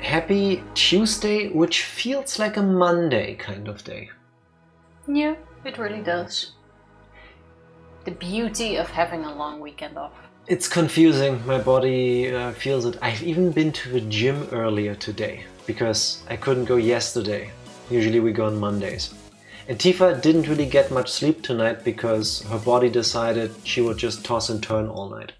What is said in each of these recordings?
Happy Tuesday, which feels like a Monday kind of day. Yeah, it really does. The beauty of having a long weekend off. It's confusing, my body feels it. I've even been to the gym earlier today because I couldn't go yesterday. Usually we go on Mondays. And Tifa didn't really get much sleep tonight because her body decided she would just toss and turn all night.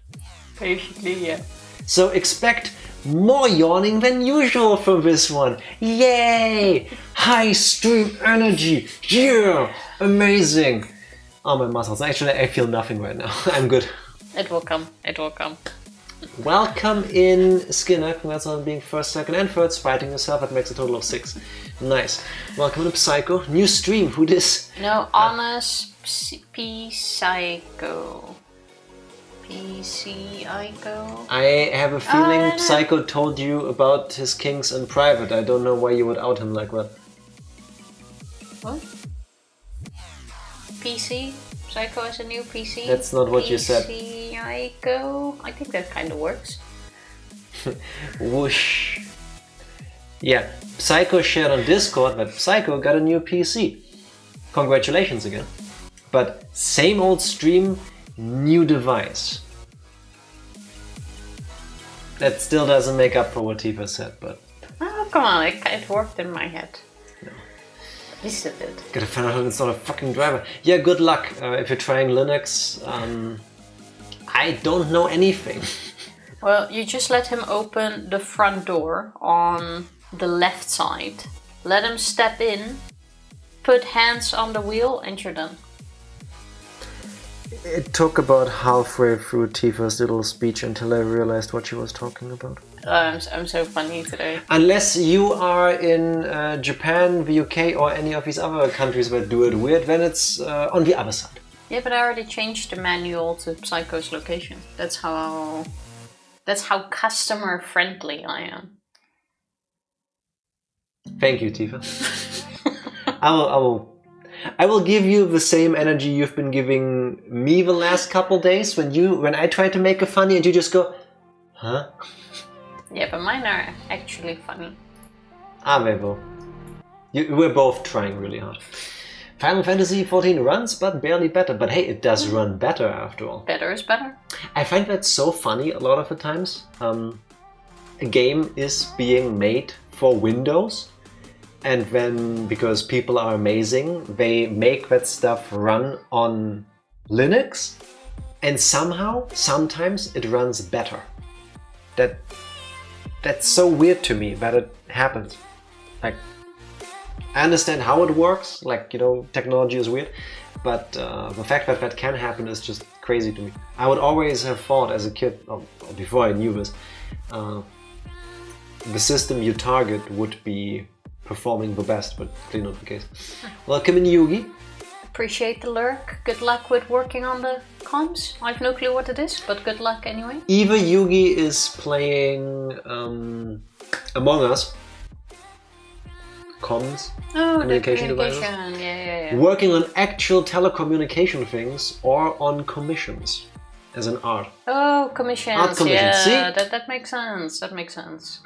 Basically, yeah. So expect more yawning than usual from this one. Yay! High stream energy. Yeah! Amazing. Oh, my muscles. Actually, I feel nothing right now. I'm good. It will come. It will come. Welcome in, Skinner. Congrats on being first, second, and third. Fighting yourself. That makes a total of 6. Nice. Welcome to Psycho. New stream. Who this? No, honest Psycho. Psycho. I have a feeling Psycho told you about his kinks in private. I don't know why you would out him like that. What? PC? Psycho is a new PC? That's not what you said. Psycho? I think that kind of works. Whoosh. Yeah, Psycho shared on Discord that Psycho got a new PC. Congratulations again. But same old stream, new device. That still doesn't make up for what Tifa said, but... Oh, come on, it worked in my head. No. At least it did. Gotta find out how to install a fucking driver. Yeah, good luck if you're trying Linux. I don't know anything. Well, you just let him open the front door on the left side. Let him step in, put hands on the wheel, and you're done. It took about halfway through Tifa's little speech until I realized what she was talking about. I'm so funny today. Unless you are in Japan, the UK, or any of these other countries that do it weird, then it's on the other side. Yeah, but I already changed the manual to Psycho's location. That's how customer friendly I am. Thank you, Tifa. I will give you the same energy you've been giving me the last couple days when I try to make a funny and you just go, huh? Yeah, but mine are actually funny. They will. We're both trying really hard. Final Fantasy XIV runs, but barely better. But hey, it does run better after all. Better is better. I find that so funny a lot of the times. A game is being made for Windows. And then, because people are amazing, they make that stuff run on Linux, and somehow, sometimes it runs better. That's so weird to me that it happens. Like, I understand how it works, like, technology is weird, but the fact that that can happen is just crazy to me. I would always have thought as a kid, or before I knew this, the system you target would be performing the best, but clearly not the case. Welcome in, Yugi. Appreciate the lurk. Good luck with working on the comms. I have no clue what it is, but good luck anyway. Eva Yugi is playing Among Us. Comms. Oh, communication devices. Yeah. Working on actual telecommunication things or on commissions, as an art. Oh, commissions. Art commissions. Yeah, See? that makes sense. That makes sense.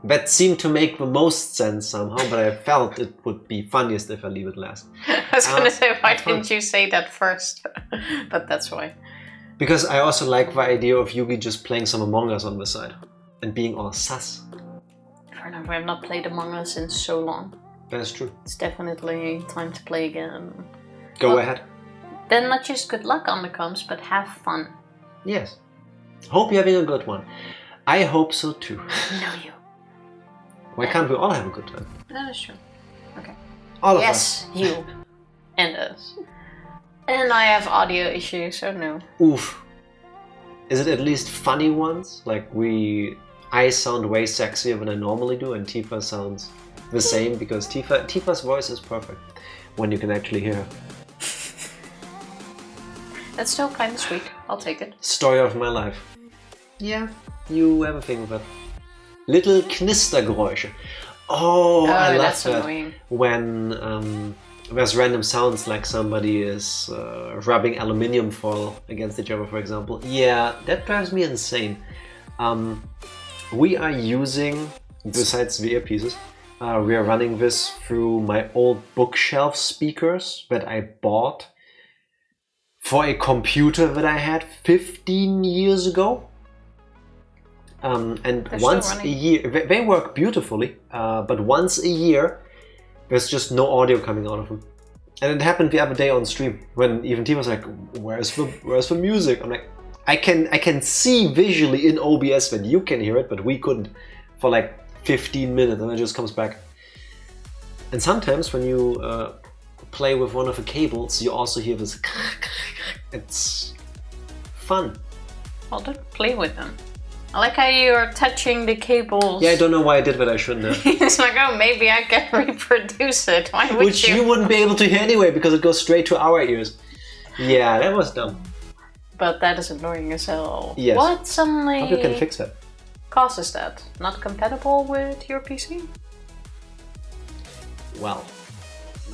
That seemed to make the most sense somehow, but I felt it would be funniest if I leave it last. I was gonna say, why didn't you say that first? But that's why. Because I also like the idea of Yugi just playing some Among Us on the side and being all sus. Fair enough, I have not played Among Us in so long. That's true. It's definitely time to play again. Go ahead. Then not just good luck on the comms, but have fun. Yes. Hope you're having a good one. I hope so too. No, you. Why can't we all have a good time? That is true. Okay. All of us. Yes, you. And us. And I have audio issues, so no. Oof. Is it at least funny ones? Like I sound way sexier than I normally do, and Tifa sounds the same because Tifa's voice is perfect when you can actually hear her. That's still kind of sweet. I'll take it. Story of my life. Yeah, you have a thing with that. Little Knistergeräusche. Oh, I love that. Annoying. When there's random sounds like somebody is rubbing aluminium foil against each other, for example. Yeah, that drives me insane. We are using besides the earpieces. We are running this through my old bookshelf speakers that I bought for a computer that I had 15 years ago. And They're once a year, they work beautifully, but once a year, there's just no audio coming out of them. And it happened the other day on stream when even T was like, "Where's the music?" I'm like, I can see visually in OBS that you can hear it, but we couldn't for like 15 minutes, and it just comes back. And sometimes when you play with one of the cables, you also hear this. It's fun. Well, don't play with them. I like how you're touching the cables. Yeah, I don't know why I did, but I shouldn't have. It's like, oh, maybe I can reproduce it. Why would Which you wouldn't be able to hear anyway, because it goes straight to our ears. Yeah, that was dumb. But that is annoying as hell. Yes. What suddenly Hope you can fix that. causes that? Not compatible with your PC? Well,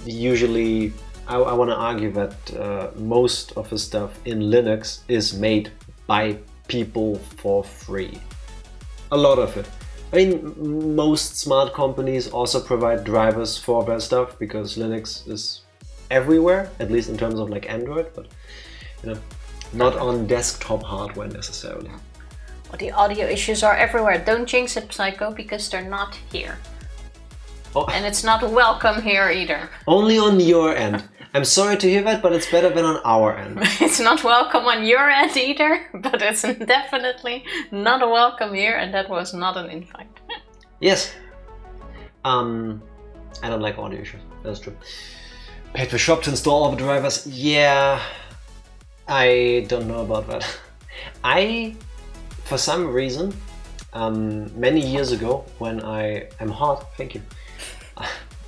usually I want to argue that most of the stuff in Linux is made by people for free. A lot of it. I mean, most smart companies also provide drivers for their stuff because Linux is everywhere, at least in terms of like Android, but you know, not on desktop hardware necessarily. Well, the audio issues are everywhere. Don't jinx it, Psycho, because they're not here. Oh. And it's not welcome here either. Only on your end. I'm sorry to hear that, but it's better than on our end. It's not welcome on your end either, but it's definitely not welcome here, and that was not an invite. Yes. I don't like audio issues. That's true. Paid for shop to install all the drivers. Yeah, I don't know about that. For some reason, many years ago, when I'm hot, thank you.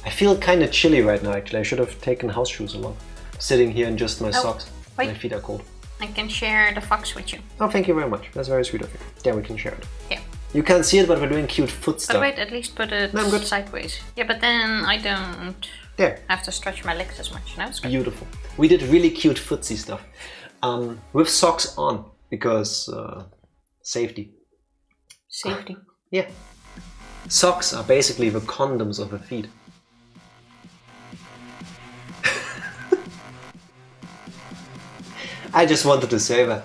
I feel kind of chilly right now, actually. I should have taken house shoes along. Sitting here in just my socks. Wait. My feet are cold. I can share the fox with you. Oh, thank you very much. That's very sweet of you. Yeah, we can share it. Yeah. You can't see it, but we're doing cute foot stuff. But wait, at least put it No, I'm good. sideways. Yeah, but then I don't There. have to stretch my legs as much. No, it's good. Beautiful. We did really cute footsie stuff. With socks on, because safety. Safety. Yeah. Socks are basically the condoms of the feet. I just wanted to say that.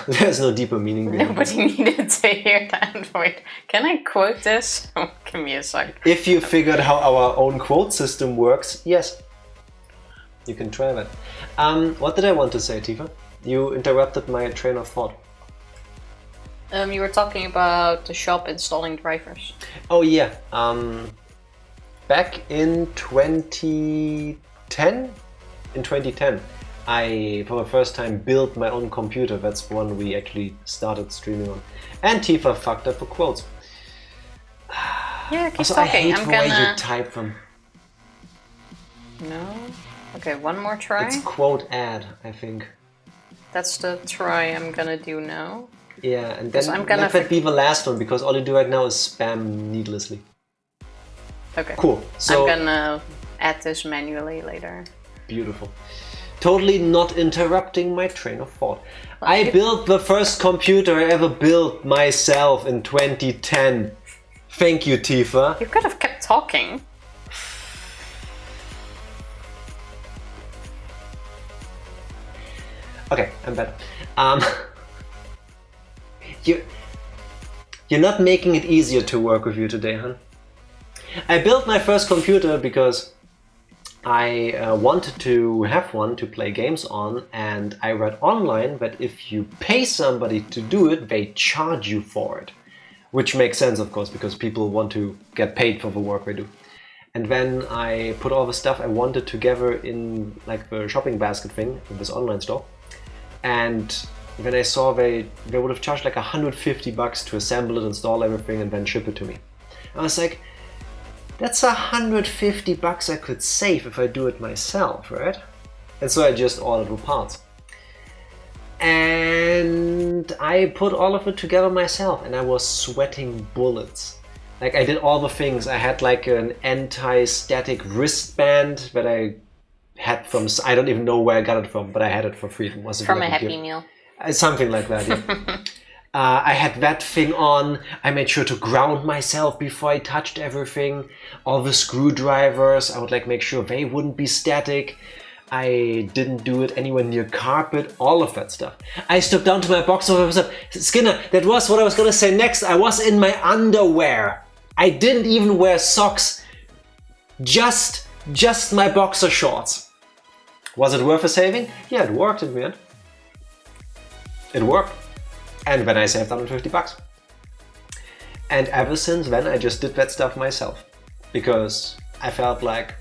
There's no deeper meaning behind it. Nobody needed to hear that. Wait, can I quote this? Oh, give me a sec. If you figured how our own quote system works, yes. You can try that. What did I want to say, Tifa? You interrupted my train of thought. You were talking about the shop installing drivers. Oh yeah. Back in 2010? In 2010. I, for the first time, built my own computer. That's one we actually started streaming on. And Tifa fucked up the quotes. Yeah, keep Also, talking. I hate I'm the way gonna. you type them. No. Okay, one more try. It's quote ad, I think. That's the try I'm gonna do now. Yeah, and then I'm gonna let that be the last one, because all you do right now is spam needlessly. Okay. Cool. So I'm gonna add this manually later. beautiful. Totally not interrupting my train of thought. I built the first computer I ever built myself in 2010. Thank you, Tifa. You could have kept talking. Okay, I'm better. You're not making it easier to work with you today, huh? I built my first computer because I wanted to have one to play games on, and I read online that if you pay somebody to do it, they charge you for it. Which makes sense, of course, because people want to get paid for the work they do. And then I put all the stuff I wanted together in like the shopping basket thing in this online store. And when I saw they would have charged like $150 to assemble it, install everything, and then ship it to me. I was like, that's $150 I could save if I do it myself, right? And so I just ordered the parts. And I put all of it together myself, and I was sweating bullets. Like, I did all the things. I had like an anti-static wristband that I had from, I don't even know where I got it from, but I had it for free. It was From a Happy Meal. Something like that, yeah. I had that thing on. I made sure to ground myself before I touched everything. All the screwdrivers, I would like make sure they wouldn't be static. I didn't do it anywhere near carpet, all of that stuff. I stepped down to my box and I was like, Skinner, that was what I was gonna say next. I was in my underwear. I didn't even wear socks. Just my boxer shorts. Was it worth a saving? Yeah, it worked in the end. It worked. And then I saved $150. And ever since then, I just did that stuff myself. Because I felt like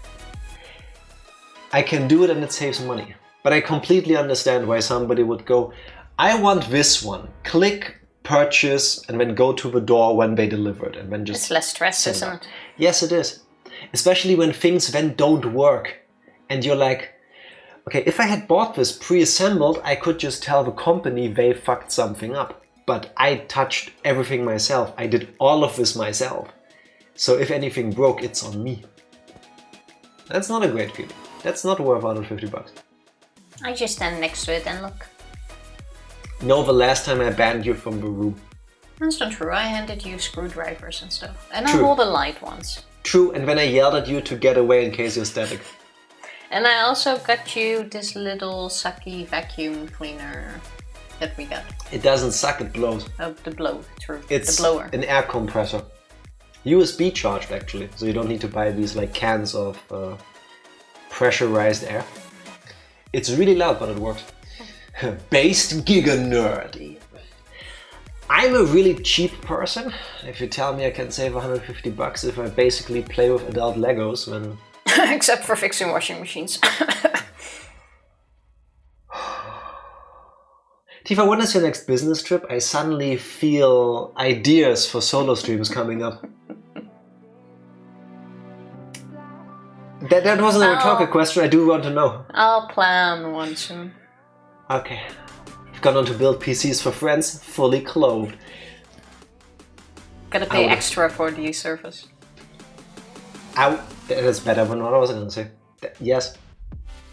I can do it and it saves money. But I completely understand why somebody would go, I want this one. Click, purchase, and then go to the door when they deliver it. And then just it's less stress, isn't it? Yes, it is. Especially when things then don't work. And you're like, okay, if I had bought this pre-assembled, I could just tell the company they fucked something up. But I touched everything myself. I did all of this myself. So if anything broke, it's on me. That's not a great feeling. That's not worth $150. I just stand next to it and look. No, the last time I banned you from the room. That's not true. I handed you screwdrivers and stuff. And True. all the light ones. True, and then I yelled at you to get away in case you're static. And I also got you this little sucky vacuum cleaner that we got. It doesn't suck, it blows. Oh, the blow, true. It's the blower. an air compressor. USB charged actually, so you don't need to buy these like cans of pressurized air. It's really loud, but it works. Based Giga Nerd. I'm a really cheap person. If you tell me I can save $150 if I basically play with adult Legos, then... Except for fixing washing machines. Tifa, when is your next business trip? I suddenly feel ideas for solo streams coming up. That wasn't a rhetorical question, I do want to know. I'll plan one soon. Okay. I've gone on to build PCs for friends, fully clothed. Gotta pay extra for the service. That's better than what I was gonna say. Yes.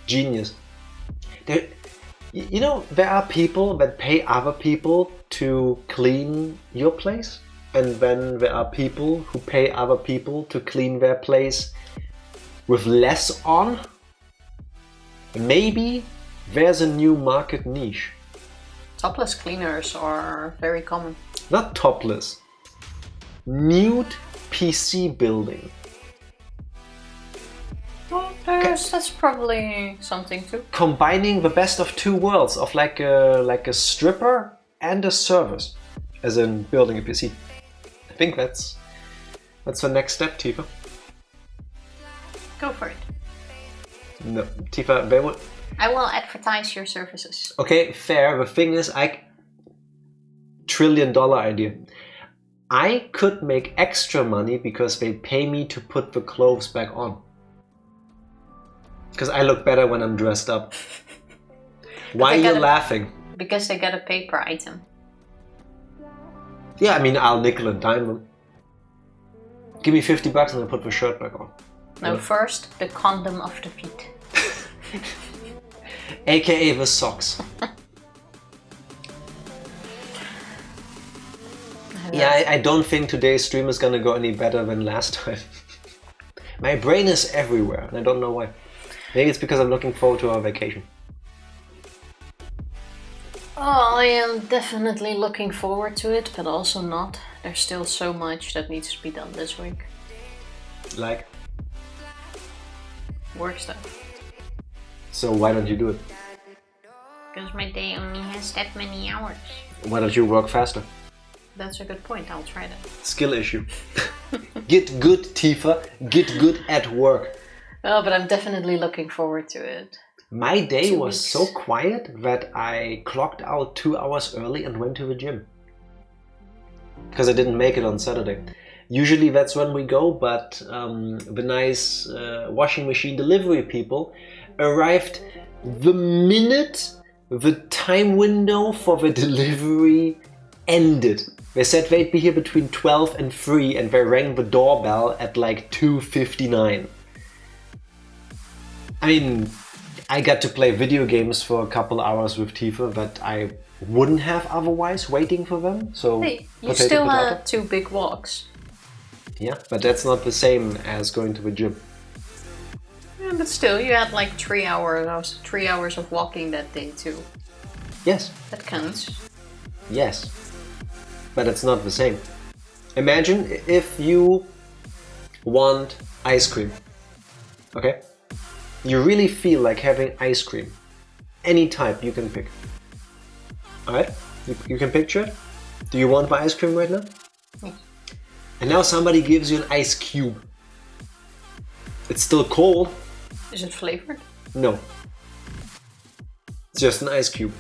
Genius. You know, there are people that pay other people to clean your place. And then there are people who pay other people to clean their place with less on. Maybe there's a new market niche. Topless cleaners are very common. Not topless. Nude PC building. Well, that's probably something too. Combining the best of two worlds of like a stripper and a service, as in building a PC. I think that's the next step, Tifa. Go for it. No, Tifa, they would. I will advertise your services. Okay, fair. The thing is, $1 trillion idea. I could make extra money because they pay me to put the clothes back on. Because I look better when I'm dressed up. Why are you laughing? Because they get a pay per item. Yeah, I mean, I'll nickel and dime them. Give me $50 and I'll put the shirt back on. No, first, the condom of the feet. AKA the socks. Yeah, I don't think today's stream is gonna go any better than last time. My brain is everywhere and I don't know why. Maybe it's because I'm looking forward to our vacation. Oh, I am definitely looking forward to it, but also not. There's still so much that needs to be done this week. Like? Work stuff. So why don't you do it? Because my day only has that many hours. Why don't you work faster? That's a good point, I'll try that. Skill issue. Get good, Tifa. Get good at work. Oh, but I'm definitely looking forward to it. My day 2 was weeks. so quiet that I clocked out 2 hours early and went to the gym. Because I didn't make it on Saturday. Usually that's when we go, but the nice washing machine delivery people arrived the minute the time window for the delivery ended. They said they'd be here between 12 and 3 and they rang the doorbell at like 2:59. I mean, I got to play video games for a couple hours with Tifa, but I wouldn't have otherwise waiting for them. So Hey, you potato, still potato. had 2 big walks. Yeah, but that's not the same as going to the gym. Yeah, but still, you had like 3 hours, 3 hours of walking that day too. Yes, That counts. yes, but it's not the same. Imagine if you want ice cream, okay? You really feel like having ice cream. Any type you can pick. Alright? You can picture it? Do you want the ice cream right now? Yeah. And now somebody gives you an ice cube. It's still cold. Is it flavored? No. It's just an ice cube.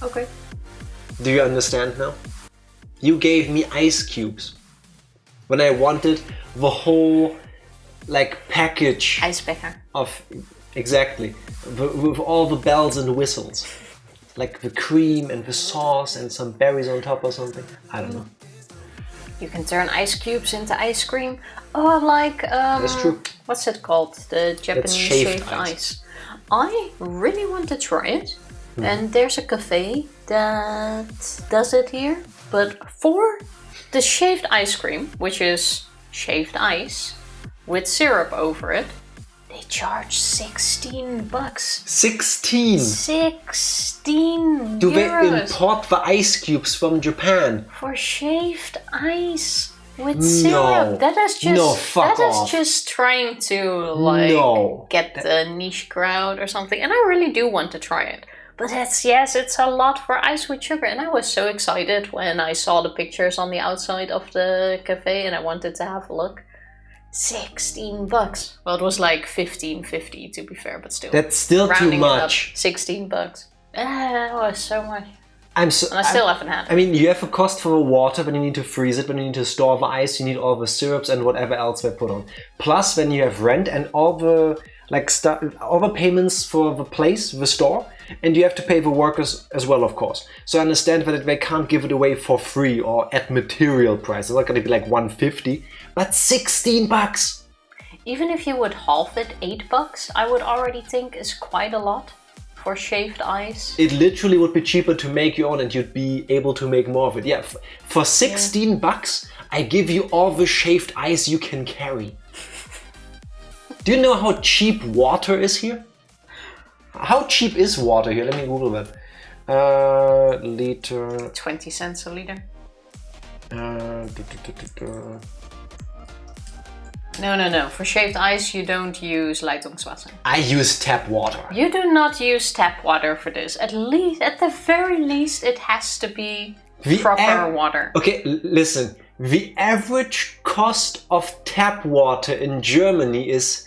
Okay. Do you understand now? You gave me ice cubes when I wanted the whole like package Ijsbecher. of exactly with all the bells and whistles, like the cream and the sauce and some berries on top or something. I don't know. You can turn ice cubes into ice cream. Oh, like That's true. What's it called? The Japanese shaved shaved ice. ice. I really want to try it. And there's a cafe that does it here. But for the shaved ice cream, which is shaved ice with syrup over it, they charge $16. 16. 16 Do they euros import the ice cubes from Japan? for shaved ice with No. syrup. That is just No, fuck that is off. just trying to like No. get the niche crowd or something. And I really do want to try it. But it's a lot for ice with sugar. And I was so excited when I saw the pictures on the outside of the cafe and I wanted to have a look. $16. Well, it was like $15.50 to be fair, but still. That's still too rounding it up, much. $16. That was so much. I'm so. And I still haven't had it. I mean, you have a cost for the water, when you need to freeze it, when you need to store the ice, you need all the syrups and whatever else they put on. Plus, when you have rent and all the all the payments for the place, the store, and you have to pay the workers as well, of course. So I understand that they can't give it away for free or at material price. It's not going to be like $150, but $16. Even if you would halve it, $8, I would already think is quite a lot for shaved ice. It literally would be cheaper to make your own, and you'd be able to make more of it. Yeah, for $16, I give you all the shaved ice you can carry. Do you know how cheap water is here? How cheap is water here? Let me Google that. Liter. 20 cents a liter. No. For shaved ice, you don't use Leitungswasser. I use tap water. You do not use tap water for this. At the very least, it has to be proper water. Okay, listen. The average cost of tap water in Germany is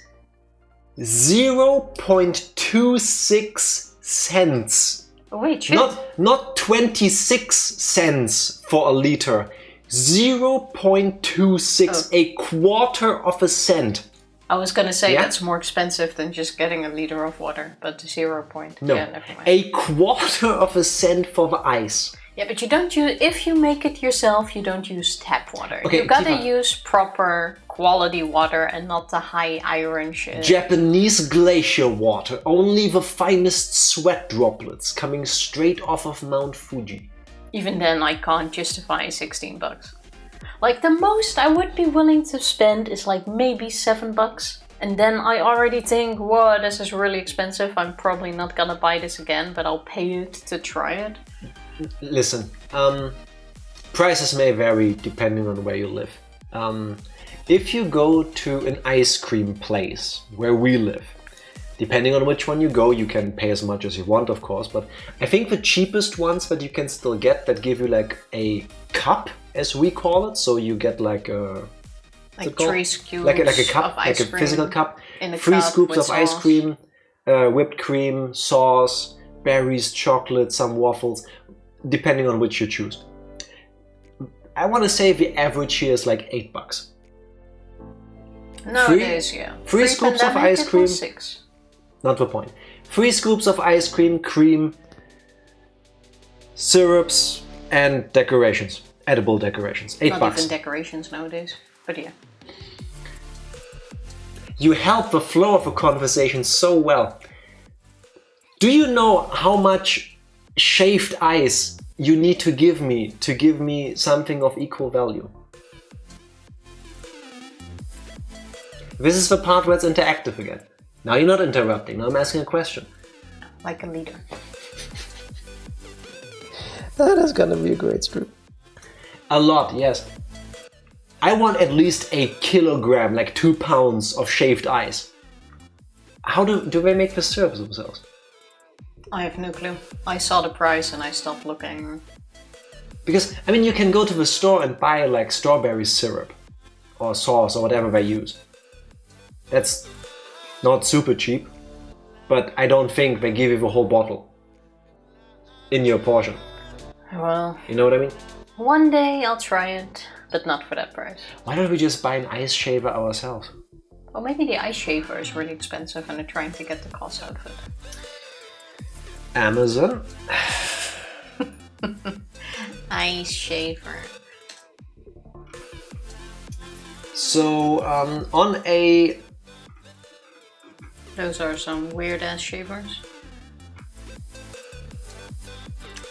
0.26 cents. Wait, shit. Not 26 cents for a liter. 0.26, a quarter of a cent. I was gonna say Yeah? that's more expensive than just getting a liter of water, but 0 point. No, Yeah, never mind. a quarter of a cent for the ice. Yeah, but you don't use, if you make it yourself, you don't use tap water. Okay, You gotta Tifa. use proper quality water and not the high iron shit. Japanese glacier water, only the finest sweat droplets coming straight off of Mount Fuji. Even then, I can't justify $16. Like, the most I would be willing to spend is like maybe $7. And then I already think, whoa, this is really expensive. I'm probably not gonna buy this again, but I'll pay it to try it. Listen, prices may vary depending on where you live. If you go to an ice cream place where we live, depending on which one you go, you can pay as much as you want, of course, but I think the cheapest ones that you can still get that give you like a cup, as we call it, so you get like a... Like 3 scoops like a cup, of ice like a cream physical cup. in a 3 cup scoops with of ice sauce. cream, whipped cream, sauce, berries, chocolate, some waffles, depending on which you choose. I want to say the average here is like $8. Nowadays, yeah. 3 scoops of Pre-pandemic, ice it cream. was 6. Not the point. 3 scoops of ice cream, cream, syrups, and decorations. Edible decorations. $8. Not even decorations nowadays, but yeah. You help the flow of a conversation so well. Do you know how much shaved ice you need to give me something of equal value? This is the part where it's interactive again. Now you're not interrupting, now I'm asking a question. Like a leader. That is gonna be a great script. A lot, yes. I want at least a kilogram, like 2 pounds of shaved ice. How do they make this serve themselves? I have no clue. I saw the price and I stopped looking. Because, I mean, you can go to the store and buy like strawberry syrup or sauce or whatever they use. That's not super cheap, but I don't think they give you the whole bottle in your portion. Well, you know what I mean? One day I'll try it, but not for that price. Why don't we just buy an ice shaver ourselves? Well, maybe the ice shaver is really expensive and they're trying to get the cost out of it. Amazon? Ice shaver. So, on a... Those are some weird ass shavers.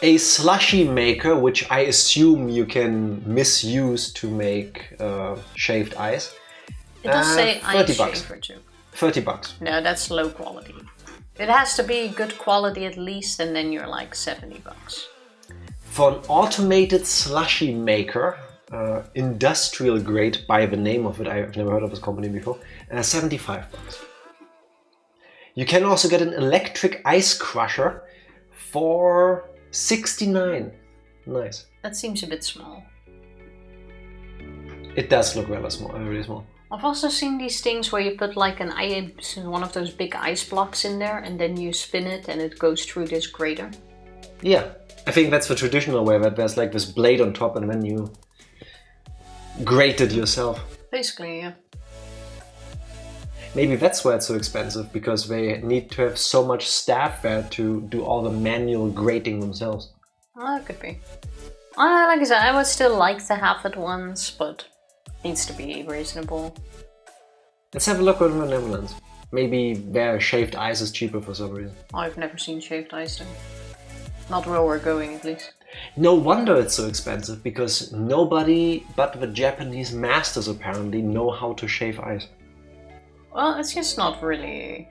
A slushy maker, which I assume you can misuse to make shaved ice. It does say ice $30. shaver too. $30. No, that's low quality. It has to be good quality at least, and then you're like $70. For an automated slushy maker, industrial grade by the name of it, I've never heard of this company before, $75. You can also get an electric ice crusher for $69. Nice. That seems a bit small. It does look really small. I've also seen these things where you put like one of those big ice blocks in there and then you spin it and it goes through this grater. Yeah, I think that's the traditional way, that there's like this blade on top and then you grate it yourself. Basically, yeah. Maybe that's why it's so expensive, because they need to have so much staff there to do all the manual grating themselves. Well, that could be. Like I said, I would still like to have it once, but it needs to be reasonable. Let's have a look around the Netherlands. Maybe their shaved ice is cheaper for some reason. I've never seen shaved ice though. Not where we're going, at least. No wonder it's so expensive, because nobody but the Japanese masters apparently know how to shave ice. Well, it's just not really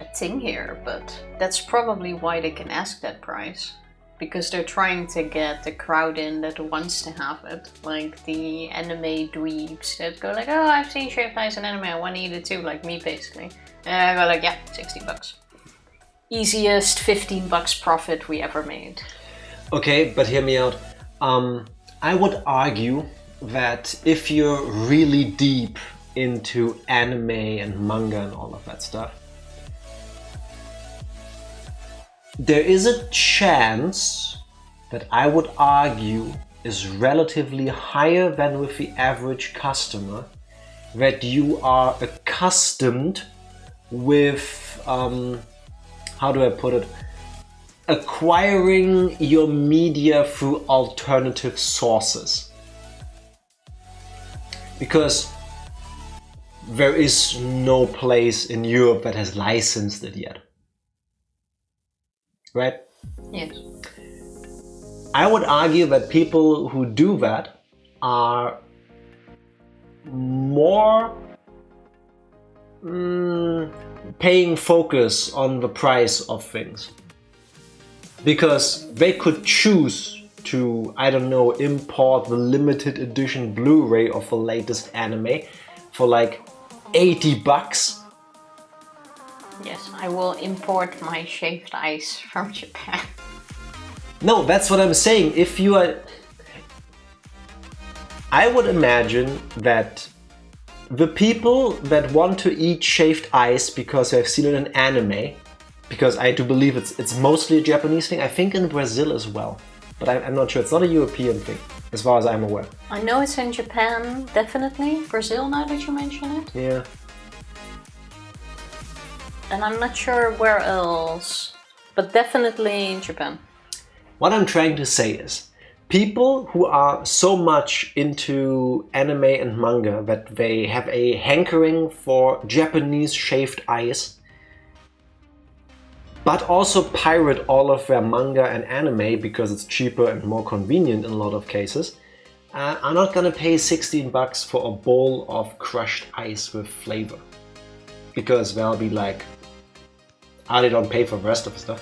a thing here, but that's probably why they can ask that price. Because they're trying to get the crowd in that wants to have it. Like the anime dweebs that go like, oh, I've seen shaved ice in anime, I want to eat it too, like me basically. And I go like, yeah, $60. Easiest $15 profit we ever made. Okay, but hear me out. I would argue that if you're really deep into anime and manga and all of that stuff, there is a chance that I would argue is relatively higher than with the average customer, that you are accustomed with, how do I put it, acquiring your media through alternative sources. Because there is no place in Europe that has licensed it yet. Right? Yes. I would argue that people who do that are more paying focus on the price of things. Because they could choose to, I don't know, import the limited edition Blu-ray of the latest anime for like $80. Yes, I will import my shaved ice from Japan. No, that's what I'm saying. If you are... I would imagine that the people that want to eat shaved ice because they've seen it in anime, because I do believe it's mostly a Japanese thing, I think in Brazil as well, but I'm not sure. It's not a European thing, as far as I'm aware. I know it's in Japan, definitely. Brazil, now that you mention it. Yeah. And I'm not sure where else, but definitely in Japan. What I'm trying to say is, people who are so much into anime and manga that they have a hankering for Japanese shaved ice but also pirate all of their manga and anime because it's cheaper and more convenient in a lot of cases, are not gonna pay 16 bucks for a bowl of crushed ice with flavor. Because they'll be like, they don't pay for the rest of the stuff.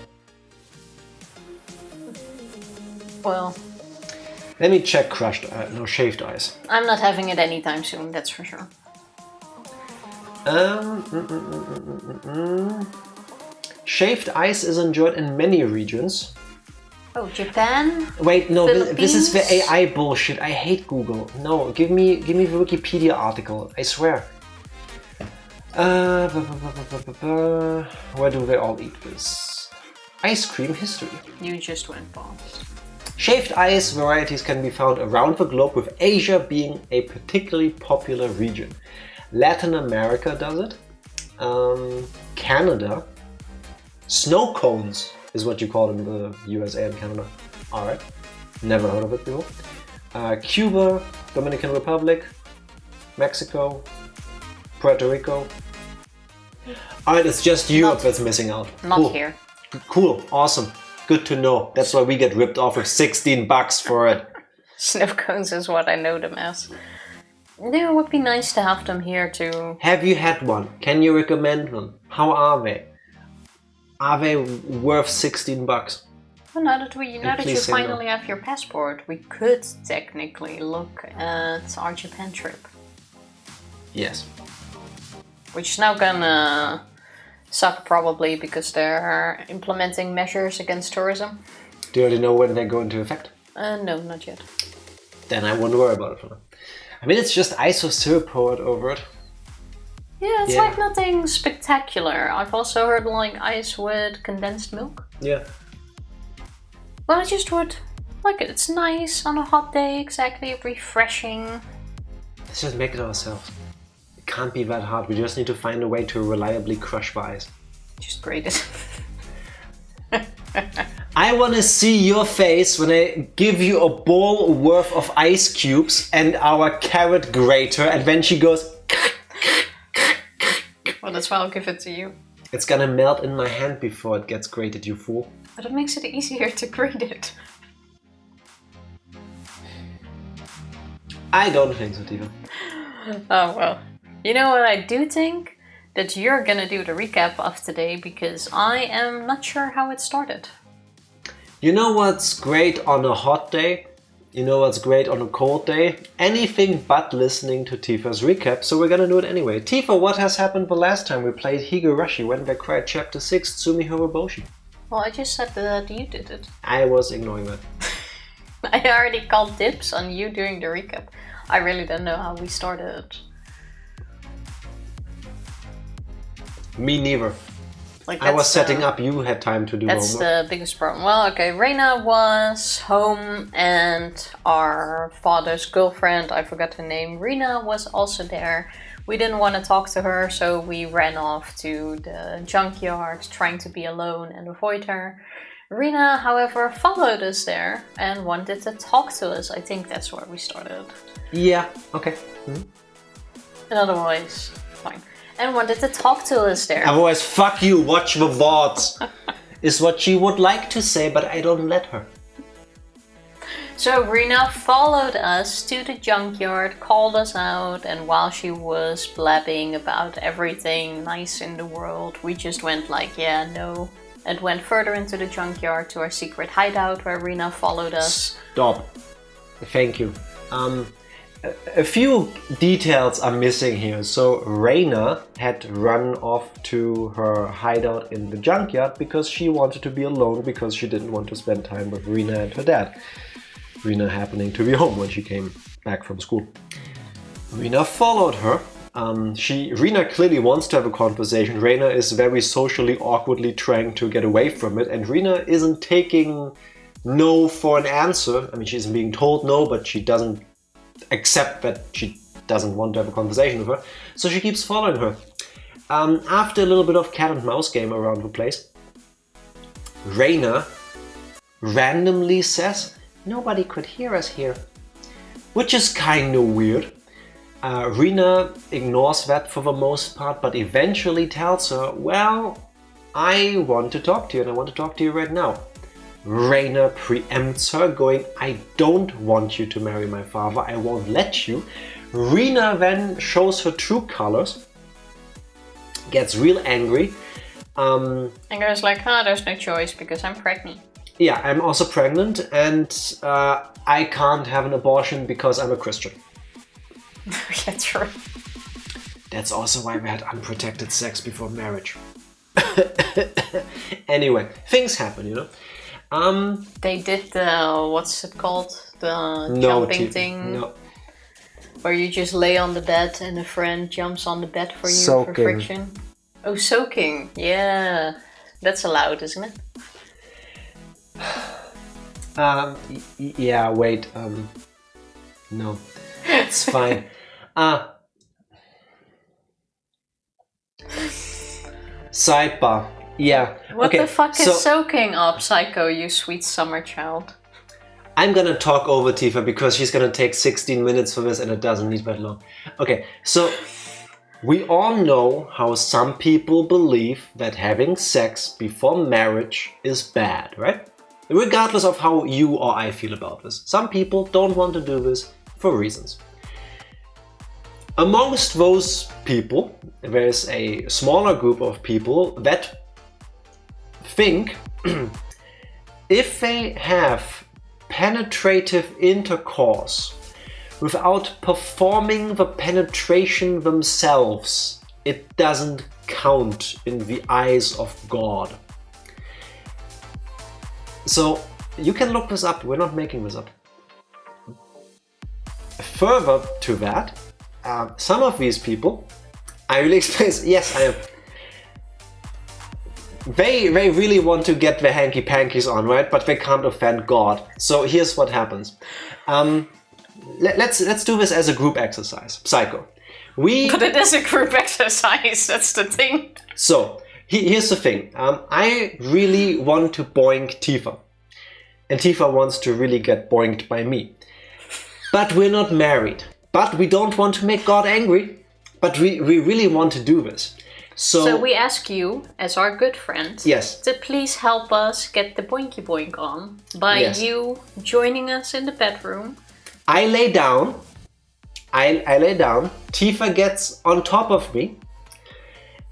Well, let me check shaved ice. I'm not having it anytime soon, that's for sure. Shaved ice is enjoyed in many regions. Oh, Japan? Wait, no, this is the Philippines? AI bullshit. I hate Google. No, give me the Wikipedia article. I swear. Where do they all eat this? Ice cream history. You just went fast. Shaved ice varieties can be found around the globe, with Asia being a particularly popular region. Latin America does it. Canada. Snow cones is what you call them in the USA and Canada. Alright. Never heard of it before. Cuba, Dominican Republic, Mexico, Puerto Rico. Alright, it's just Europe that's missing out. Not cool. here. Cool, awesome. Good to know. That's why we get ripped off with 16 bucks for it. Snow cones is what I know them as. Yeah, it would be nice to have them here too. Have you had one? Can you recommend one? How are they? Are they worth 16 bucks? Well, now that you say no. finally have your passport, we could technically look at our Japan trip. Yes. Which is now gonna suck probably because they're implementing measures against tourism. Do you already know when they go into effect? No, not yet. Then I won't worry about it for now. I mean, it's just ice or syrup poured over it. Yeah, it's like nothing spectacular. I've also heard like ice with condensed milk. Yeah. Well, I just would like it. It's nice on a hot day, exactly, refreshing. Let's just make it ourselves. It can't be that hard. We just need to find a way to reliably crush the ice. Just grate it. I want to see your face when I give you a bowl worth of ice cubes and our carrot grater, and then she goes... Well, that's why I'll give it to you. It's gonna melt in my hand before it gets grated, you fool. But it makes it easier to grate it. I don't think so, Tifa. Oh, well. You know what I do think? That you're gonna do the recap of today because I am not sure how it started. You know what's great on a hot day? You know what's great on a cold day? Anything but listening to Tifa's recap, so we're gonna do it anyway. Tifa, what has happened the last time we played Higurashi when they cried Chapter 6, Tsumihoroboshi? Well, I just said that you did it. I was ignoring that. I already called dibs on you doing the recap. I really don't know how we started. Me neither. Like, I was setting up, you had time to do That's homework. the biggest problem. Well, okay, Reina was home and our father's girlfriend, I forgot her name, Rina, was also there. We didn't want to talk to her, so we ran off to the junkyard, trying to be alone and avoid her. Rina, however, followed us there and wanted to talk to us. I think that's where we started. Yeah, okay. Mm-hmm. And otherwise, fine. And wanted to talk to us there. Otherwise, fuck you, watch the VODs. Is what she would like to say, but I don't let her. So Rina followed us to the junkyard, called us out, and while she was blabbing about everything nice in the world, we just went like, yeah, no. And went further into the junkyard to our secret hideout where Rina followed us. Stop. Thank you. A few details are missing here. So Reina had run off to her hideout in the junkyard because she wanted to be alone because she didn't want to spend time with Rina and her dad. Rina happening to be home when she came back from school. Rina followed her. Rina clearly wants to have a conversation. Reina is very socially awkwardly trying to get away from it, and Rina isn't taking no for an answer. I mean, she's being told no, but she doesn't accept that she doesn't want to have a conversation with her, so she keeps following her. After a little bit of cat and mouse game around the place, Reina randomly says, "Nobody could hear us here," which is kinda weird. Rina ignores that for the most part, but eventually tells her, well, I want to talk to you, and I want to talk to you right now. Reina preempts her, going, I don't want you to marry my father, I won't let you. Rina then shows her true colors, gets real angry. And goes like, there's no choice because I'm pregnant. Yeah, I'm also pregnant, and I can't have an abortion because I'm a Christian. Yeah, true. That's also why we had unprotected sex before marriage. Anyway, things happen, you know. They did the, what's it called? The jumping thing? No. Where you just lay on the bed and a friend jumps on the bed for you Soaking. for friction. Oh, soaking. Yeah. That's allowed, isn't it? Yeah, wait. No. It's fine. Sidebar. Yeah. What the fuck is soaking up, Psycho, you sweet summer child? I'm gonna talk over Tifa because she's gonna take 16 minutes for this and it doesn't need that long. Okay, so we all know how some people believe that having sex before marriage is bad, right? Regardless of how you or I feel about this. Some people don't want to do this for reasons. Amongst those people, there's a smaller group of people that think if they have penetrative intercourse without performing the penetration themselves, it doesn't count in the eyes of God. So you can look this up, we're not making this up. Further to that, some of these people, I really explain, yes, I am. They really want to get their hanky-pankies on, right? But they can't offend God. So here's what happens. Let's do this as a group exercise. Psycho. But it is a group exercise, that's the thing. So, here's the thing. I really want to boink Tifa. And Tifa wants to really get boinked by me. But we're not married. But we don't want to make God angry. But we really want to do this. So we ask you, as our good friend, yes, to please help us get the boinky boink on by you joining us in the bedroom. I lay down. I lay down. Tifa gets on top of me.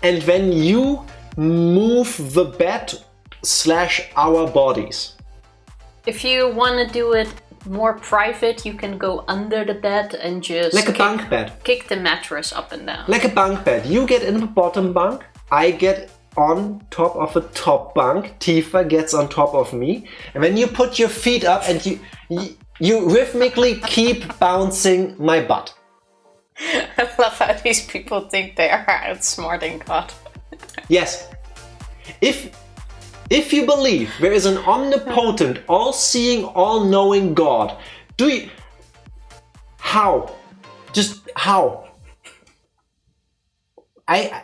And then you move the bed / our bodies. If you want to do it more private, you can go under the bed and just like a bunk bed. Kick the mattress up and down. Like a bunk bed. You get in the bottom bunk. I get on top of the top bunk. Tifa gets on top of me. And then you put your feet up and you rhythmically keep bouncing my butt. I love how these people think they are outsmarting God. Yes. If you believe there is an omnipotent, all-seeing, all-knowing God, do you... How? Just how? I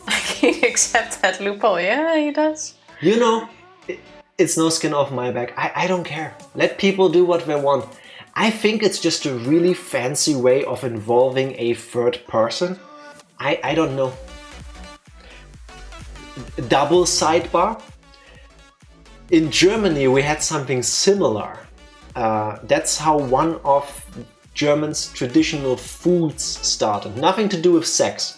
can't accept that loophole. Yeah, he does. You know, it's no skin off my back. I don't care. Let people do what they want. I think it's just a really fancy way of involving a third person. I don't know. Double sidebar. In Germany we had something similar. That's how one of Germans' traditional foods started. Nothing to do with sex.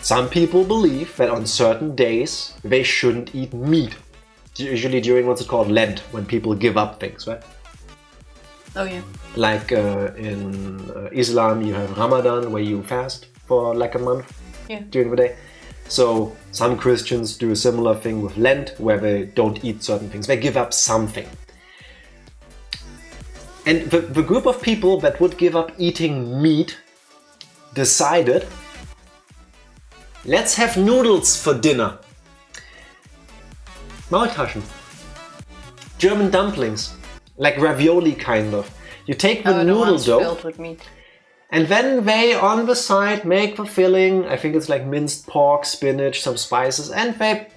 Some people believe that on certain days they shouldn't eat meat. Usually during what's it called, Lent, when people give up things, right? Oh yeah. Like in Islam you have Ramadan where you fast for like a month during the day. So some Christians do a similar thing with Lent where they don't eat certain things. They give up something. And the group of people that would give up eating meat decided, let's have noodles for dinner. Maultaschen. German dumplings. Like ravioli kind of. You take the noodle dough. Filled with meat. And then they, on the side, make the filling. I think it's like minced pork, spinach, some spices. And they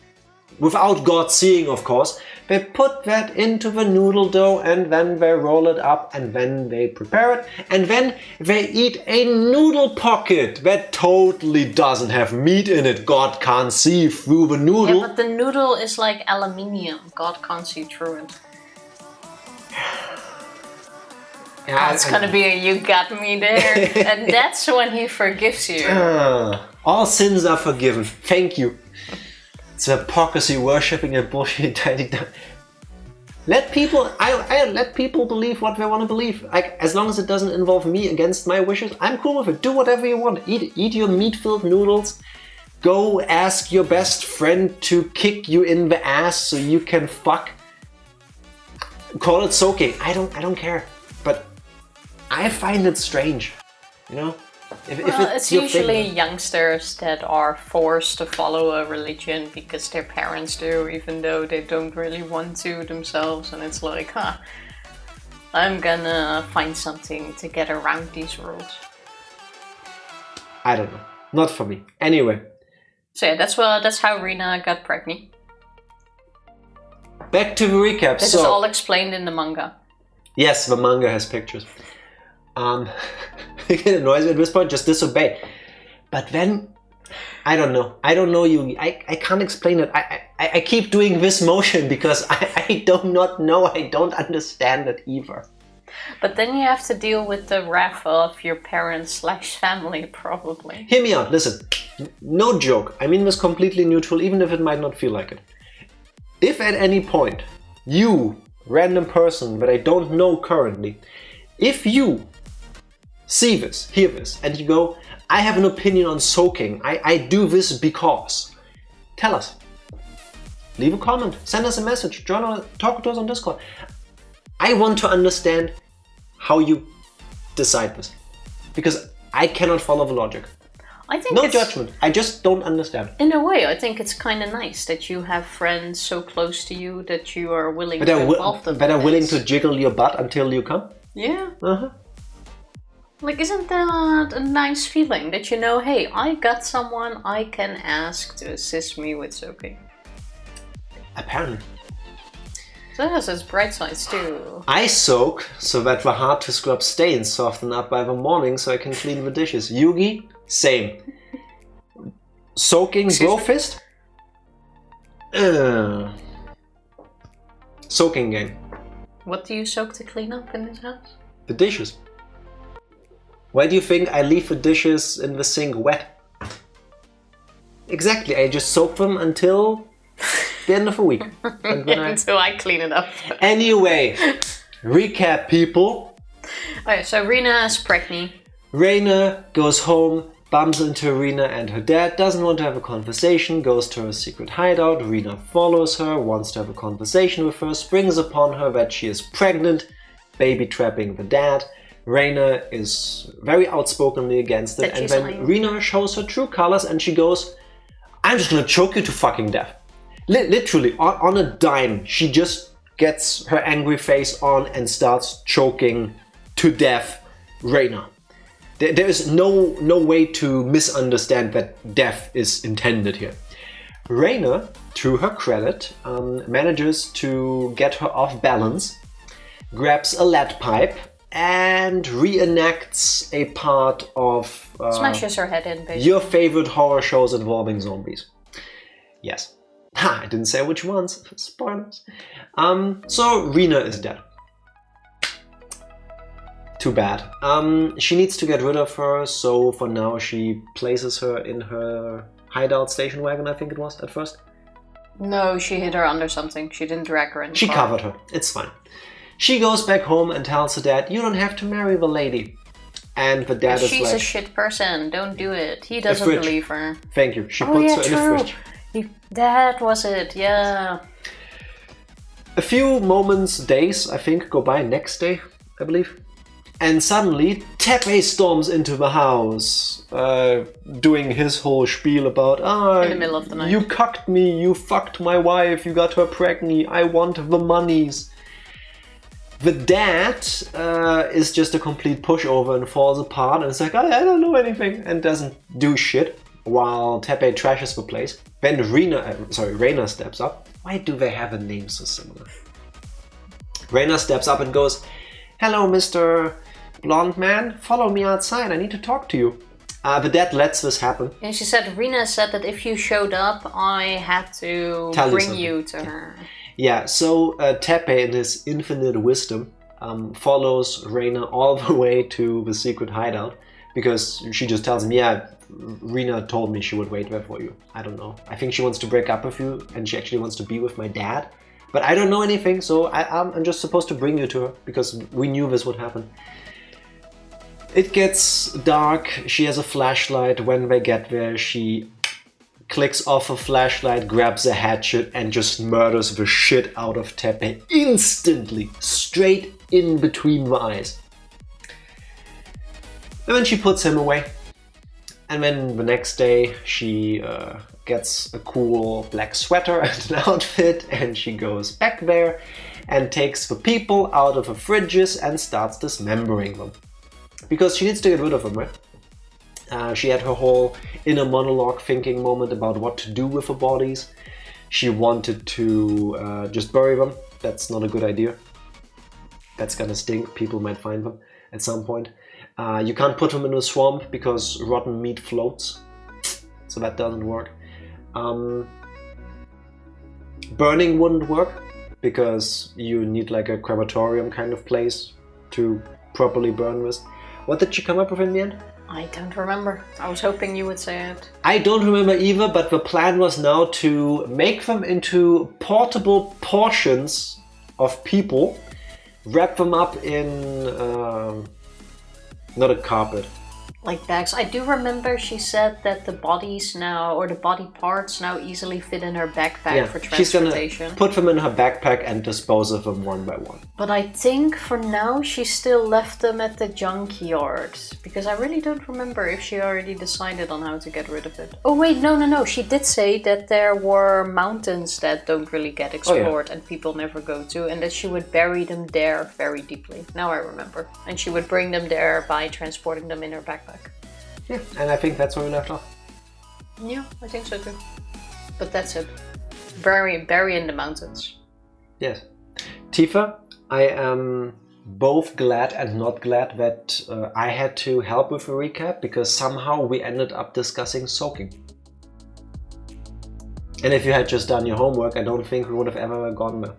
without God seeing, of course. They put that into the noodle dough and then they roll it up and then they prepare it and then they eat a noodle pocket that totally doesn't have meat in it. God can't see through the noodle. Yeah, but the noodle is like aluminium. God can't see through it. Yeah, it's gonna be a you got me there. And that's when he forgives you. All sins are forgiven. Thank you. It's hypocrisy, worshipping a bullshit tiny. Let people, I let people believe what they want to believe. Like, as long as it doesn't involve me against my wishes, I'm cool with it. Do whatever you want. Eat your meat-filled noodles. Go ask your best friend to kick you in the ass so you can fuck. Call it soaking. I don't care. But I find it strange, you know. If it's usually youngsters that are forced to follow a religion because their parents do, even though they don't really want to themselves. And it's like, I'm gonna find something to get around these rules. I don't know. Not for me. Anyway. So yeah, that's how Rina got pregnant. Back to the recap. This is all explained in the manga. Yes, the manga has pictures. It annoys me at this point, just disobey. But then, I don't know. I don't know you. I can't explain it. I keep doing this motion because I do not know. I don't understand it either. But then you have to deal with the wrath of your parents/family, probably. Hear me out. Listen. No joke. I mean this completely neutral, even if it might not feel like it. If at any point, you, random person that I don't know currently, if you see this, hear this, and you go, I have an opinion on soaking, I do this because, tell us. Leave a comment, send us a message, talk to us on Discord. I want to understand how you decide this, because I cannot follow the logic. I think no judgment, I just don't understand. In a way, I think it's kind of nice that you have friends so close to you that you are willing to involve them. That are willing to jiggle your butt until you come? Yeah. Like, isn't that a nice feeling that you know, hey, I got someone I can ask to assist me with soaking? Apparently. So it has its bright sides too. I soak so that the hard to scrub stains soften up by the morning so I can clean the dishes. Yugi, same. Soaking, bro fist? Soaking game. What do you soak to clean up in this house? The dishes. Why do you think I leave the dishes in the sink wet? Exactly, I just soak them until the end of the week. And then until I clean it up. Anyway, recap people. Okay, so Rina is pregnant. Reina goes home, bumps into Rina and her dad, doesn't want to have a conversation, goes to her secret hideout. Rina follows her, wants to have a conversation with her, springs upon her that she is pregnant, baby trapping the dad. Reina is very outspokenly against it, and then Rina shows her true colors and she goes, I'm just gonna choke you to fucking death. Literally, on a dime, she just gets her angry face on and starts choking to death Reina. There is no way to misunderstand that death is intended here. Reina, to her credit, manages to get her off balance, grabs a lead pipe, and reenacts a part of smashes her head in, basically. Your favorite horror shows involving zombies. Yes. I didn't say which ones. Spoilers. So Rina is dead. Too bad. She needs to get rid of her, so for now she places her in her hideout station wagon, I think it was, at first. No, she hid her under something. She didn't drag her in the She car. covered her. It's fine. She goes back home and tells her dad, you don't have to marry the lady. And the dad is like... She's a shit person, don't do it. He doesn't believe her. Thank you. She puts her in the fridge. That was it, yeah. A few moments, days, I think, go by, next day, I believe. And suddenly, Teppei storms into the house, doing his whole spiel about, in the middle of the night. You cucked me, you fucked my wife, you got her pregnant, I want the monies. The dad is just a complete pushover and falls apart and is like, I don't know anything, and doesn't do shit. while Teppei trashes the place. Then Reina steps up. Why do they have a name so similar? Reina steps up and goes, "Hello, Mr. Blonde Man. Follow me outside. I need to talk to you." The dad lets this happen. And she said, Rina said that if you showed up, I had to bring you to her. Yeah, so Teppei, in his infinite wisdom, follows Reina all the way to the secret hideout because she just tells him, yeah, Rina told me she would wait there for you. I don't know. I think she wants to break up with you and she actually wants to be with my dad. But I don't know anything, so I'm just supposed to bring you to her because we knew this would happen. It gets dark. She has a flashlight. When they get there, she clicks off a flashlight, grabs a hatchet, and just murders the shit out of Teppei instantly, straight in between the eyes. And then she puts him away. And then the next day, she gets a cool black sweater and an outfit, and she goes back there and takes the people out of the fridges and starts dismembering them. Because she needs to get rid of them, right? She had her whole inner monologue thinking moment about what to do with the bodies. She wanted to just bury them. That's not a good idea. That's gonna stink. People might find them at some point. You can't put them in a swamp because rotten meat floats. So that doesn't work. Burning wouldn't work because you need like a crematorium kind of place to properly burn this. What did she come up with in the end? I don't remember. I was hoping you would say it. I don't remember either, but the plan was now to make them into portable portions of people, wrap them up in, not a carpet. Like bags. I do remember she said that the bodies now, or the body parts now easily fit in her backpack for transportation. She's gonna put them in her backpack and dispose of them one by one. But I think for now she still left them at the junkyard. Because I really don't remember if she already decided on how to get rid of it. Oh wait, no. She did say that there were mountains that don't really get explored and people never go to. And that she would bury them there very deeply. Now I remember. And she would bring them there by transporting them in her backpack. Yeah, and I think that's where we left off. Yeah, I think so too. But that's it. Bury in the mountains. Yes. Tifa, I am both glad and not glad that I had to help with the recap because somehow we ended up discussing soaking. And if you had just done your homework, I don't think we would have ever gone there.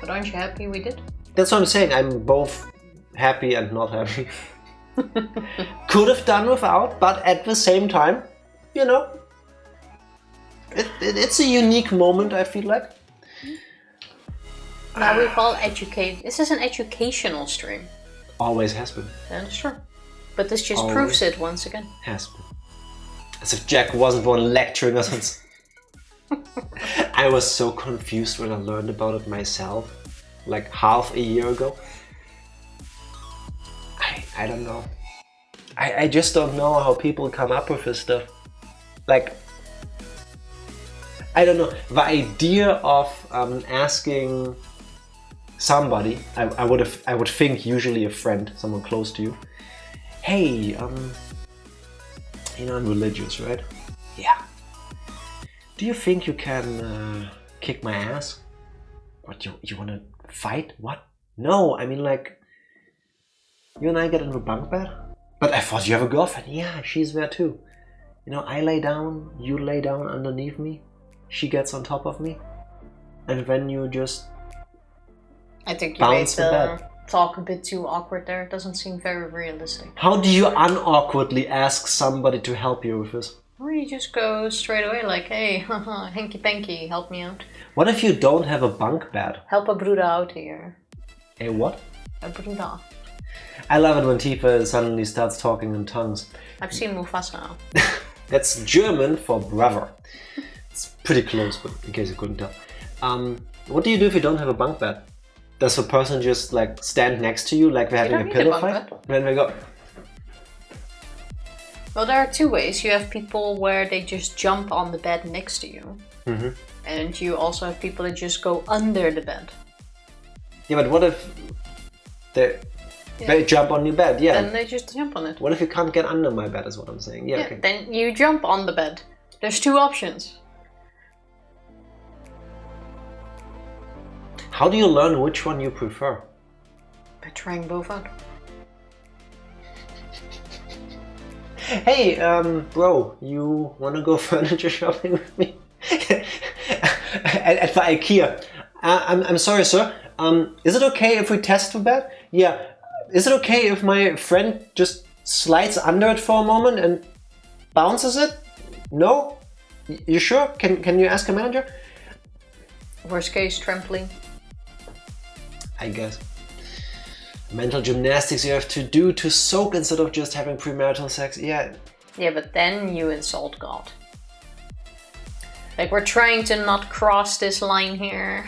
But aren't you happy we did? That's what I'm saying. I'm both happy and not happy. Could have done without, but at the same time, you know, it's a unique moment, I feel like. Now we call educate. This is an educational stream. Always has been. That's true. But this just proves it once again. Has been. As if Jack wasn't one lecturing us on. I was so confused when I learned about it myself, like half a year ago. I don't know. I just don't know how people come up with this stuff. Like, I don't know. The idea of asking somebody, I would think usually a friend, someone close to you, hey, you know, I'm religious, right? Yeah. Do you think you can kick my ass? What, you wanna fight? What? No, I mean like, you and I get in the bunk bed? But I thought you have a girlfriend. Yeah, she's there too. You know, I lay down, you lay down underneath me, she gets on top of me, and then you just I think you made the talk a bit too awkward there. It doesn't seem very realistic. How do you unawkwardly ask somebody to help you with this? Or you just go straight away like, hey, hanky-panky, help me out. What if you don't have a bunk bed? Help a Bruda out here. A what? A Bruda. I love it when Tifa suddenly starts talking in tongues. I've seen Mufasa. That's German for brother. It's pretty close, but in case you couldn't tell. What do you do if you don't have a bunk bed? Does the person just like stand next to you like they're having a pillow fight? Then they go. Well, there are two ways. You have people where they just jump on the bed next to you. Mm-hmm. And you also have people that just go under the bed. Yeah, but what if they... They jump on your bed, yeah. Then they just jump on it. What if you can't get under my bed is what I'm saying. Yeah, okay. Then you jump on the bed. There's 2 options. How do you learn which one you prefer? By trying both out. Hey, bro, you wanna go furniture shopping with me? at the IKEA. I'm sorry, sir. Is it okay if we test the bed? Yeah. Is it okay if my friend just slides under it for a moment and bounces it? No? You sure? Can you ask a manager? Worst case, trampoline. I guess. Mental gymnastics you have to do to soak instead of just having premarital sex. Yeah. Yeah, but then you insult God. Like, we're trying to not cross this line here.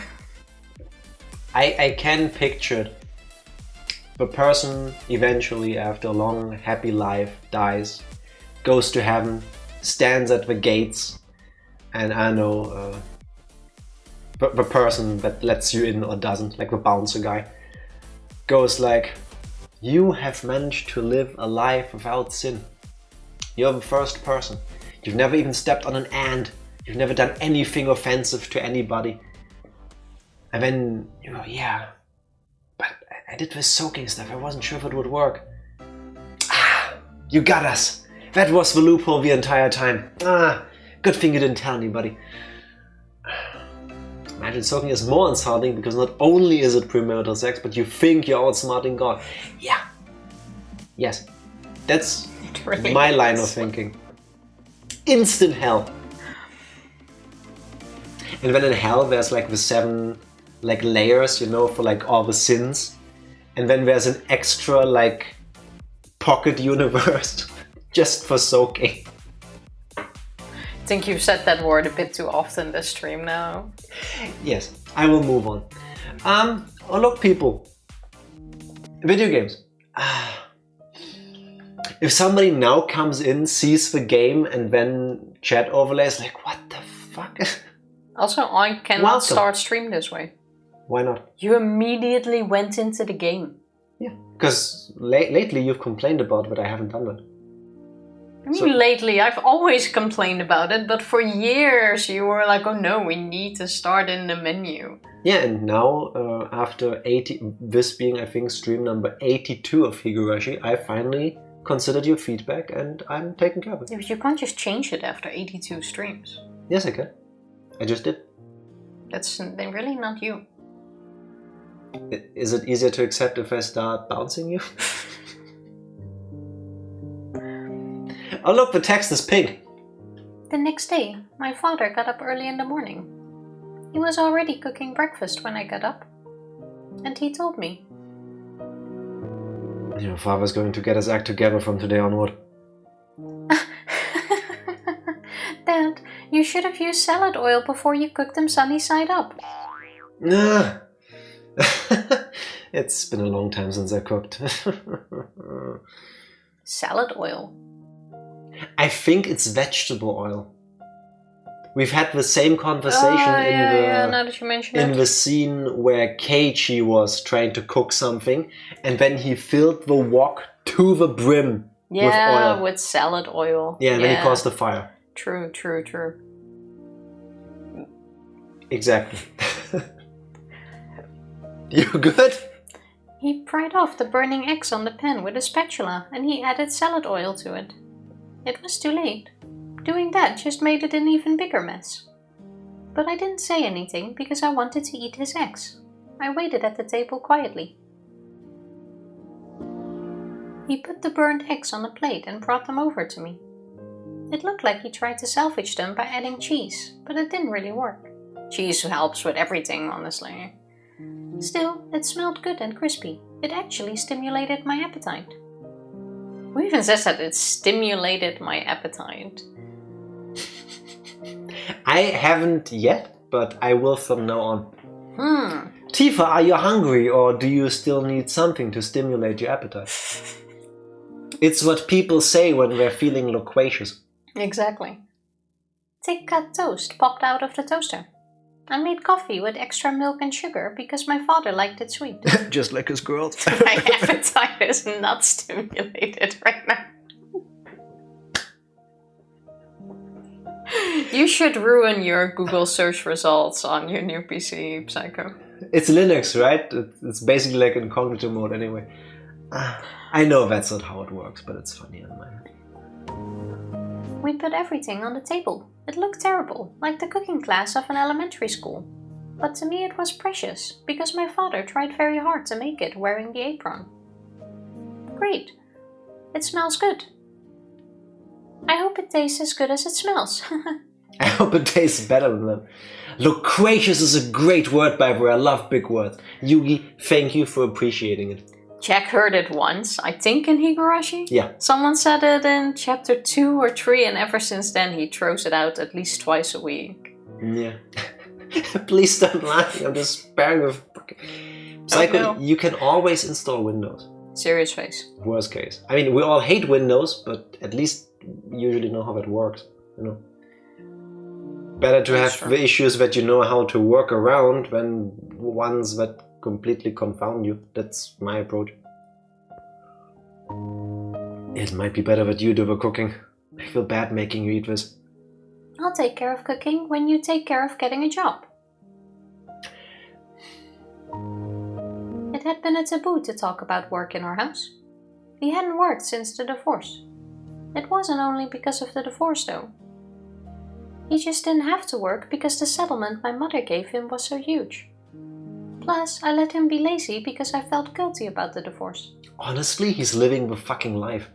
I can picture it. The person eventually, after a long, happy life, dies, goes to heaven, stands at the gates, and I know the person that lets you in or doesn't, like the bouncer guy, goes like, you have managed to live a life without sin. You're the first person. You've never even stepped on an ant. You've never done anything offensive to anybody. And then you go, yeah, but I did this soaking stuff. I wasn't sure if it would work. Ah, you got us. That was the loophole the entire time. Ah, good thing you didn't tell anybody. Imagine soaking is more insulting because not only is it premarital sex, but you think you're outsmarting God. Yeah. Yes. That's really my line of thinking. Instant hell. And then in hell there's like the 7 like layers, you know, for like all the sins. And then there's an extra like pocket universe just for soaking. I think you've said that word a bit too often this stream now. Yes, I will move on. Oh look, people. Video games. If somebody now comes in, sees the game, and then chat overlays like, what the fuck? Also, I cannot start stream this way. Why not? You immediately went into the game. Yeah, because lately you've complained about that I haven't done that. I mean, lately, I've always complained about it, but for years you were like, oh no, we need to start in the menu. Yeah, and now, after this being, I think, stream number 82 of Higurashi, I finally considered your feedback and I'm taking care of it. Yeah, but you can't just change it after 82 streams. Yes, I can. I just did. That's really not you. Is it easier to accept if I start bouncing you? Oh look, the text is pink. The next day, my father got up early in the morning. He was already cooking breakfast when I got up. And he told me. Your father's going to get his act together from today onward. Dad, you should have used salad oil before you cooked them sunny side up. Nah. It's been a long time since I cooked. Salad oil? I think it's vegetable oil. We've had the same conversation now that you mention in it. the scene where Keiichi was trying to cook something and then he filled the wok to the brim with oil. With salad oil. Yeah, and then he caused the fire. True. Exactly. You good? He pried off the burning eggs on the pan with a spatula and he added salad oil to it. It was too late. Doing that just made it an even bigger mess. But I didn't say anything because I wanted to eat his eggs. I waited at the table quietly. He put the burned eggs on a plate and brought them over to me. It looked like he tried to salvage them by adding cheese, but it didn't really work. Cheese helps with everything, honestly. Still, it smelled good and crispy. It actually stimulated my appetite. Who even says that it stimulated my appetite? I haven't yet, but I will from now on. Tifa, are you hungry or do you still need something to stimulate your appetite? It's what people say when they're feeling loquacious. Exactly. Thick cut toast popped out of the toaster. I made coffee with extra milk and sugar because my father liked it sweet. Just like his girls. My appetite is not stimulated right now. You should ruin your Google search results on your new PC, Psycho. It's Linux, right? It's basically like in cognitive mode anyway. I know that's not how it works, but it's funny in my head. We put everything on the table. It looked terrible, like the cooking class of an elementary school. But to me it was precious, because my father tried very hard to make it wearing the apron. Great. It smells good. I hope it tastes as good as it smells. I hope it tastes better than that. Loquacious is a great word, by the way. I love big words. Yugi, thank you for appreciating it. Jack heard it once, I think in Higurashi. Yeah. Someone said it in chapter 2 or 3 and ever since then he throws it out at least twice a week. Yeah. Please stop laughing, I'm despairing of fucking... Psycho, no. You can always install Windows. Serious face. Worst case. I mean, we all hate Windows, but at least we usually know how that works, you know. Better to have the issues that you know how to work around than ones that completely confound you. That's my approach. It might be better that you do the cooking. I feel bad making you eat this. I'll take care of cooking when you take care of getting a job. It had been a taboo to talk about work in our house. He hadn't worked since the divorce. It wasn't only because of the divorce though. He just didn't have to work because the settlement my mother gave him was so huge. Plus, I let him be lazy because I felt guilty about the divorce. Honestly, he's living the fucking life.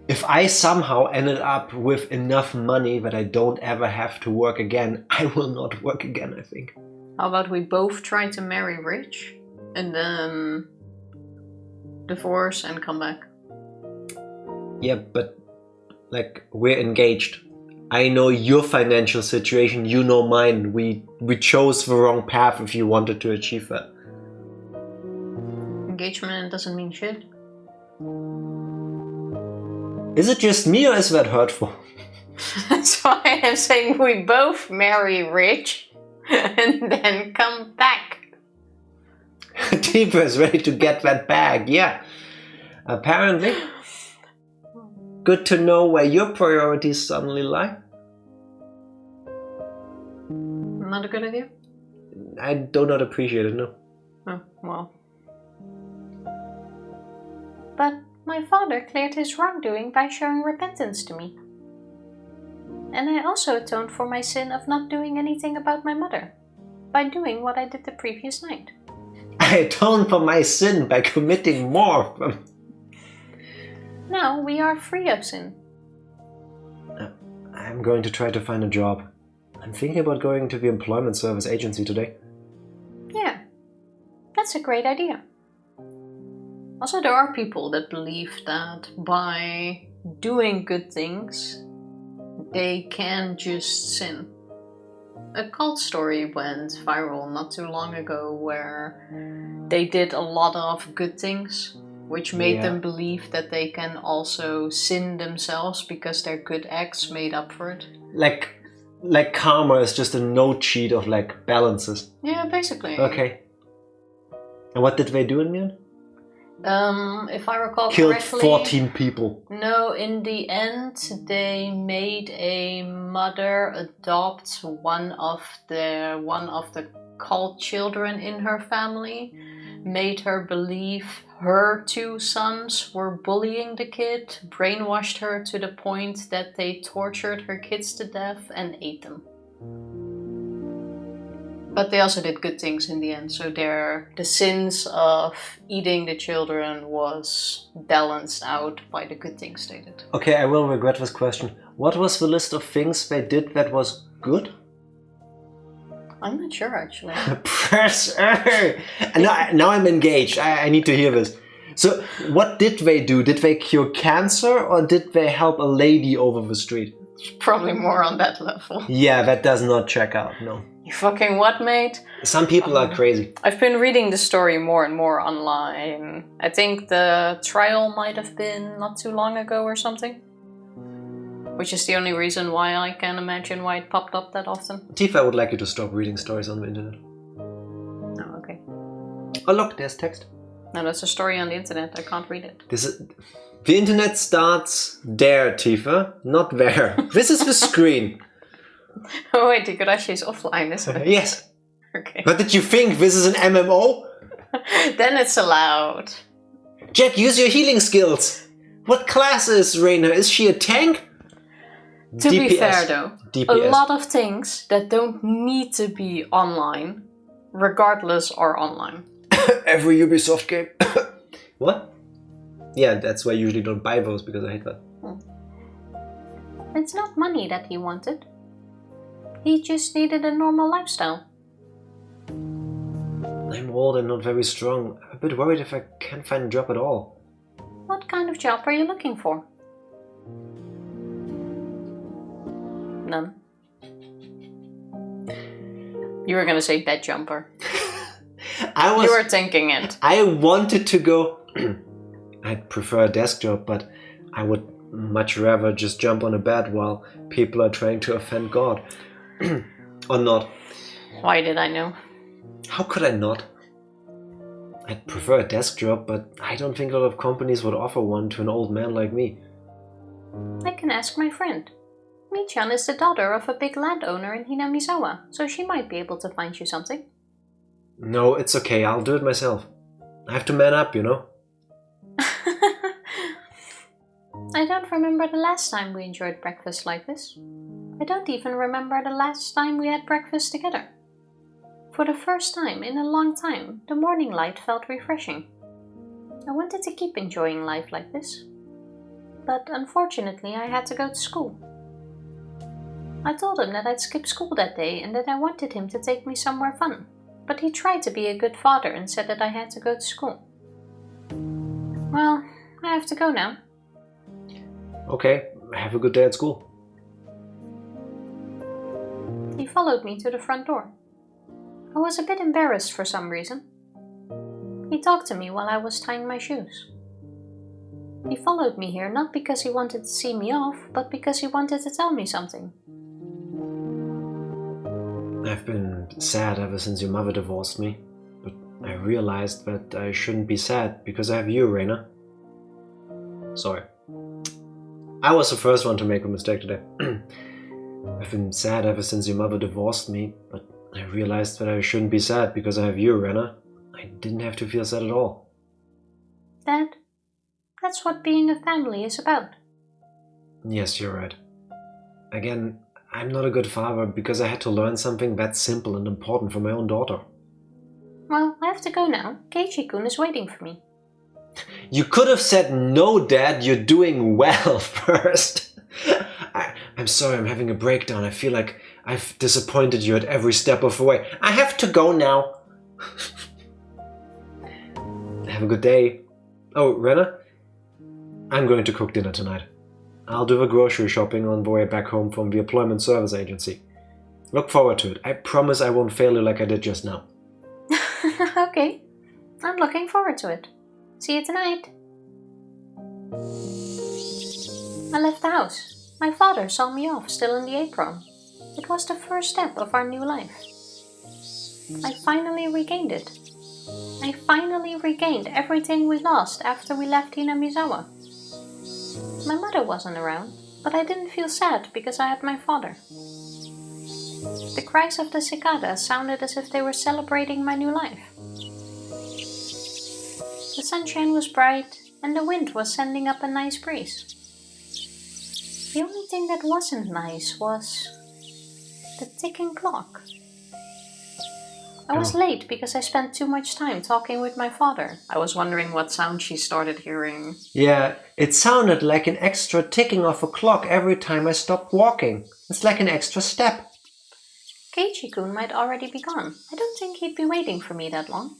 If I somehow ended up with enough money that I don't ever have to work again, I will not work again, I think. How about we both try to marry rich and then divorce and come back? Yeah, but like, we're engaged. I know your financial situation, you know mine. We chose the wrong path if you wanted to achieve that. Engagement doesn't mean shit. Is it just me or is that hurtful? That's why I'm saying we both marry rich and then come back. Tifa is ready to get that bag, yeah. Apparently. Good to know where your priorities suddenly lie. Not a good idea? I do not appreciate it, no. Oh, well. But my father cleared his wrongdoing by showing repentance to me. And I also atoned for my sin of not doing anything about my mother, by doing what I did the previous night. I atoned for my sin by committing more of them. Now we are free of sin. I'm going to try to find a job. I'm thinking about going to the employment service agency today. Yeah, that's a great idea. Also, there are people that believe that by doing good things, they can just sin. A cult story went viral not too long ago where they did a lot of good things, which made them believe that they can also sin themselves because their good acts made up for it. Like karma is just a note sheet of like balances. Yeah, basically. Okay. And what did they do in the end? If I recall Killed correctly... 14 people. No, in the end they made a mother adopt one of the cult children in her family, made her believe her 2 sons were bullying the kid, brainwashed her to the point that they tortured her kids to death and ate them. But they also did good things in the end, so the sins of eating the children was balanced out by the good things they did. Okay, I will regret this question. What was the list of things they did that was good? I'm not sure, actually. Press A! Now I'm engaged. I need to hear this. So, what did they do? Did they cure cancer or did they help a lady over the street? Probably more on that level. Yeah, that does not check out, no. You fucking what, mate? Some people are crazy. I've been reading the story more and more online. I think the trial might have been not too long ago or something. Which is the only reason why I can imagine why it popped up that often. Tifa, I would like you to stop reading stories on the internet. Oh, okay. Oh look, there's text. No, that's a story on the internet. I can't read it. The internet starts there, Tifa, not there. This is the screen. Oh wait, Higurashi is offline, isn't it? Yes. Okay. But did you think this is an MMO? Then it's allowed. Jack, use your healing skills. What class is Reina? Is she a tank? To DPS. be fair though, DPS. a lot of things that don't need to be online, regardless, are online. Every Ubisoft game. What? Yeah, that's why I usually don't buy those because I hate that. It's not money that he wanted. He just needed a normal lifestyle. I'm old and not very strong. I'm a bit worried if I can't find a job at all. What kind of job are you looking for? None. You were gonna say bed jumper. You were thinking it. I wanted to go... I'd prefer a desk job, but I would much rather just jump on a bed while people are trying to offend God. Or not. Why did I know? How could I not? I'd prefer a desk job, but I don't think a lot of companies would offer one to an old man like me. I can ask my friend. Mi-chan is the daughter of a big landowner in Hinamizawa, so she might be able to find you something. No, it's okay, I'll do it myself. I have to man up, you know? I don't remember the last time we enjoyed breakfast like this. I don't even remember the last time we had breakfast together. For the first time in a long time, the morning light felt refreshing. I wanted to keep enjoying life like this. But unfortunately, I had to go to school. I told him that I'd skip school that day and that I wanted him to take me somewhere fun. But he tried to be a good father and said that I had to go to school. Well, I have to go now. Okay, have a good day at school. He followed me to the front door. I was a bit embarrassed for some reason. He talked to me while I was tying my shoes. He followed me here not because he wanted to see me off, but because he wanted to tell me something. I've been sad ever since your mother divorced me, but I realized that I shouldn't be sad because I have you, Reina. Sorry. I was the first one to make a mistake today. I've been sad ever since your mother divorced me, but I realized that I shouldn't be sad because I have you, Reina. I didn't have to feel sad at all. Dad, that's what being a family is about. Yes, you're right. Again, I'm not a good father because I had to learn something that simple and important for my own daughter. Well, I have to go now. Keiichi-kun is waiting for me. You could have said, no, Dad, you're doing well first. I'm sorry, I'm having a breakdown. I feel like I've disappointed you at every step of the way. I have to go now. Have a good day. Oh, Rena, I'm going to cook dinner tonight. I'll do the grocery shopping on the way back home from the employment service agency. Look forward to it. I promise I won't fail you like I did just now. Okay, I'm looking forward to it. See you tonight. I left the house. My father saw me off, still in the apron. It was the first step of our new life. I finally regained it. I finally regained everything we lost after we left Hinamizawa. My mother wasn't around, but I didn't feel sad because I had my father. The cries of the cicadas sounded as if they were celebrating my new life. The sunshine was bright, and the wind was sending up a nice breeze. The only thing that wasn't nice was the ticking clock. I was late because I spent too much time talking with my father. I was wondering what sound she started hearing. Yeah, it sounded like an extra ticking of a clock every time I stopped walking. It's like an extra step. Keiichi-kun might already be gone. I don't think he'd be waiting for me that long.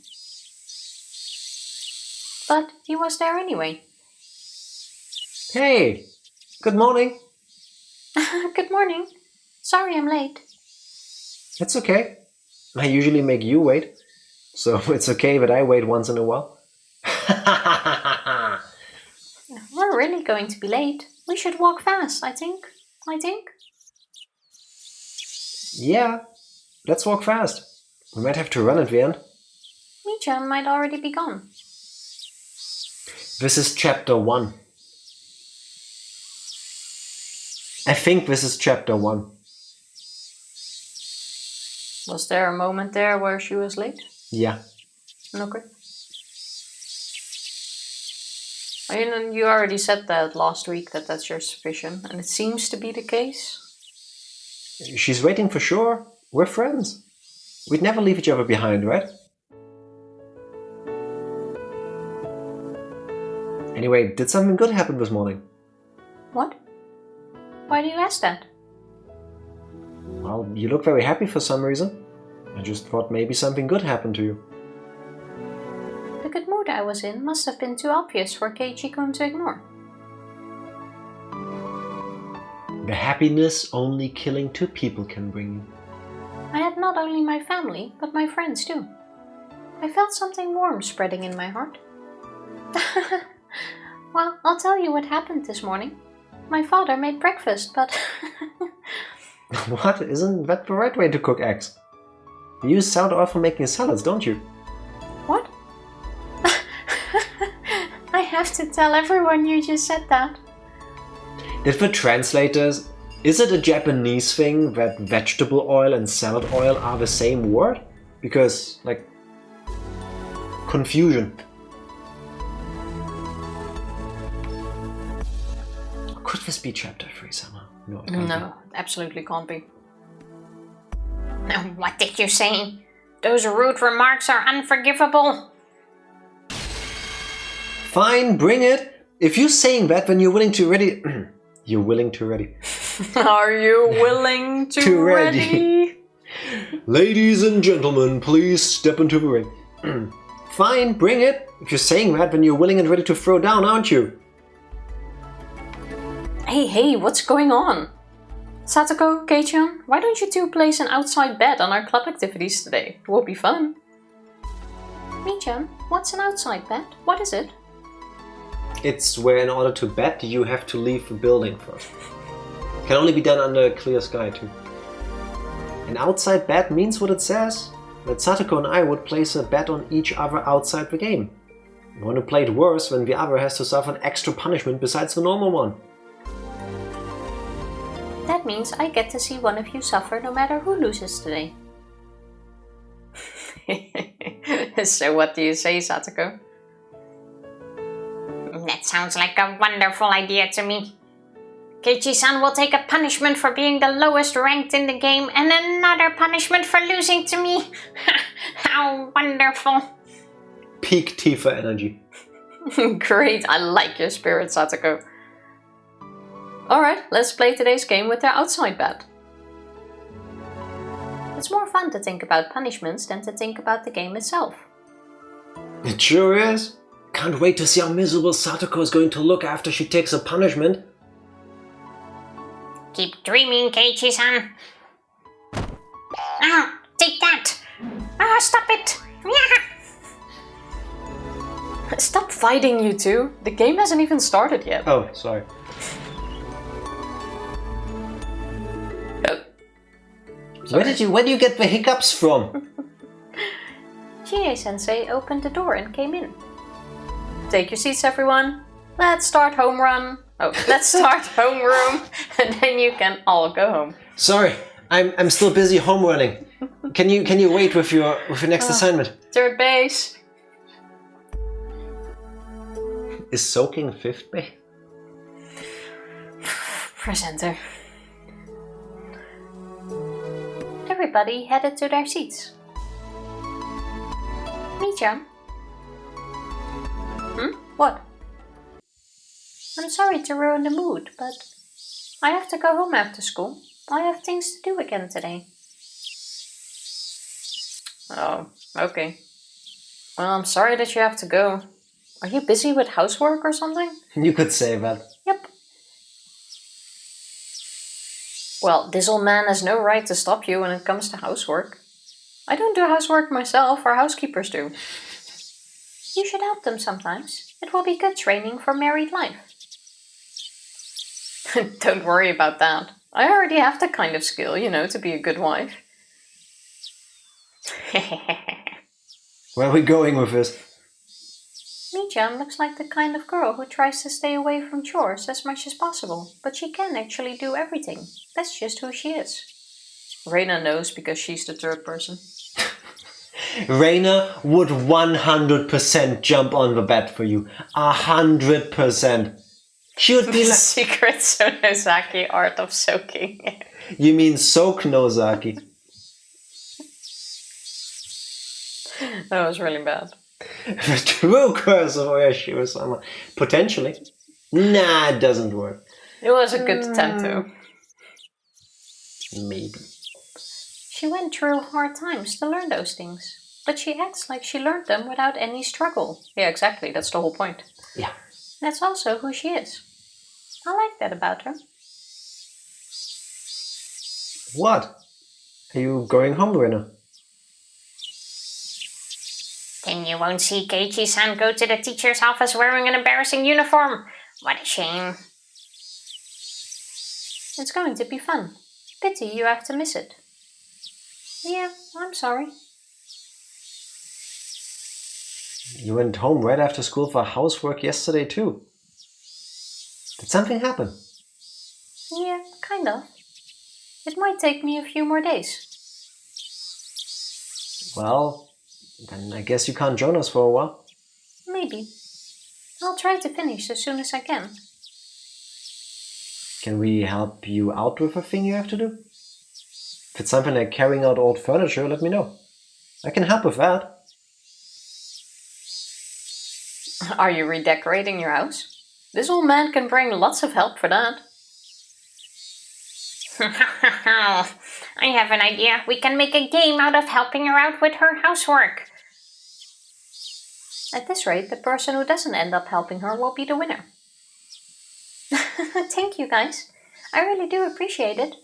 But he was there anyway. Hey, good morning. Good morning. Sorry I'm late. It's okay. I usually make you wait, so it's okay that I wait once in a while. We're really going to be late. We should walk fast, I think. I think. Yeah, let's walk fast. We might have to run at the end. Michan might already be gone. This is chapter 1. I think this is chapter 1. Was there a moment there where she was late? Yeah. Okay. I mean, you already said that last week that that's your suspicion, and it seems to be the case. She's waiting for sure. We're friends. We'd never leave each other behind, right? Anyway, did something good happen this morning? What? Why do you ask that? Well, you look very happy for some reason. I just thought maybe something good happened to you. The good mood I was in must have been too obvious for Keiichi-kun to ignore. The happiness only killing 2 people can bring you. I had not only my family, but my friends too. I felt something warm spreading in my heart. Well, I'll tell you what happened this morning. My father made breakfast, but... What? Isn't that the right way to cook eggs? You use salt oil for making salads, don't you? What? I have to tell everyone you just said that. Did the translators... Is it a Japanese thing that vegetable oil and salad oil are the same word? Because, like... Confusion. Could this be chapter 3 somehow? No, it can't No, absolutely can't be. What did you say? Those rude remarks are unforgivable. Fine, bring it. If you're saying that, then you're willing to ready... You're willing to ready. Are you willing to To ready? Ladies and gentlemen, please step into the ring. Fine, bring it. If you're saying that, then you're willing and ready to throw down, aren't you? Hey, what's going on? Satoko, Keiichi-chan, why don't you two place an outside bet on our club activities today? It will be fun. Michan, what's an outside bet? What is it? It's where in order to bet, you have to leave the building first. Can only be done under clear sky too. An outside bet means what it says. That Satoko and I would place a bet on each other outside the game. We want to play it worse when the other has to suffer an extra punishment besides the normal one. That means I get to see one of you suffer no matter who loses today. So what do you say, Satoko? That sounds like a wonderful idea to me. Keiichi-san will take a punishment for being the lowest ranked in the game and another punishment for losing to me. How wonderful. Peak Tifa energy. Great, I like your spirit, Satoko. Alright, let's play today's game with our outside bet. It's more fun to think about punishments than to think about the game itself. It sure is. Can't wait to see how miserable Satoko is going to look after she takes a punishment. Keep dreaming, Keiichi-san. Ah, take that. Ah, stop it. Stop fighting, you two. The game hasn't even started yet. Oh, sorry. Where do you get the hiccups from? Chie-sensei opened the door and came in. Take your seats, everyone. Let's start home run. Oh, let's start homeroom, and then you can all go home. Sorry, I'm still busy home running. Can you wait with your next assignment? Third base. Is soaking fifth base? Presenter. Everybody headed to their seats. Michan. What? I'm sorry to ruin the mood, but I have to go home after school. I have things to do again today. Oh, okay. Well, I'm sorry that you have to go. Are you busy with housework or something? You could say that. Yep. Well, this old man has no right to stop you when it comes to housework. I don't do housework myself, our housekeepers do. You should help them sometimes. It will be good training for married life. Don't worry about that. I already have the kind of skill, to be a good wife. Where are we going with this? Michan looks like the kind of girl who tries to stay away from chores as much as possible, but she can actually do everything. That's just who she is. Reina knows because she's the third person. Reina would 100% jump on the bed for you. 100%. She would be like... Secret Sonozaki art of soaking. You mean soak Nozaki? That was really bad. The true curse of oyashiro-sama. Potentially. Nah, it doesn't work. It was a good attempt though. Maybe. She went through hard times to learn those things. But she acts like she learned them without any struggle. Yeah, exactly. That's the whole point. Yeah. That's also who she is. I like that about her. What? Are you going home, Reina? Then you won't see Keiichi-san go to the teacher's office wearing an embarrassing uniform. What a shame. It's going to be fun. Pity you have to miss it. Yeah, I'm sorry. You went home right after school for housework yesterday too. Did something happen? Yeah, kind of. It might take me a few more days. Well, then I guess you can't join us for a while. Maybe. I'll try to finish as soon as I can. Can we help you out with a thing you have to do? If it's something like carrying out old furniture, let me know. I can help with that. Are you redecorating your house? This old man can bring lots of help for that. I have an idea. We can make a game out of helping her out with her housework. At this rate, the person who doesn't end up helping her will be the winner. Thank you, guys. I really do appreciate it.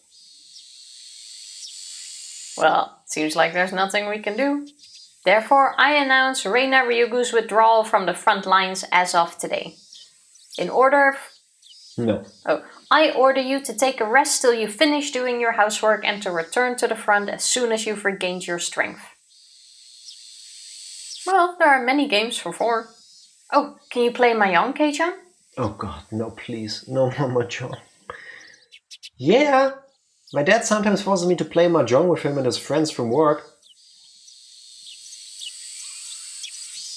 Well, seems like there's nothing we can do. Therefore, I announce Reina Ryugu's withdrawal from the front lines as of today. No. I order you to take a rest till you finish doing your housework and to return to the front as soon as you've regained your strength. Well, there are many games for 4. Oh, can you play Mahjong, Kei-chan? Oh god, no please. No more Mahjong. Yeah! My dad sometimes forces me to play Mahjong with him and his friends from work.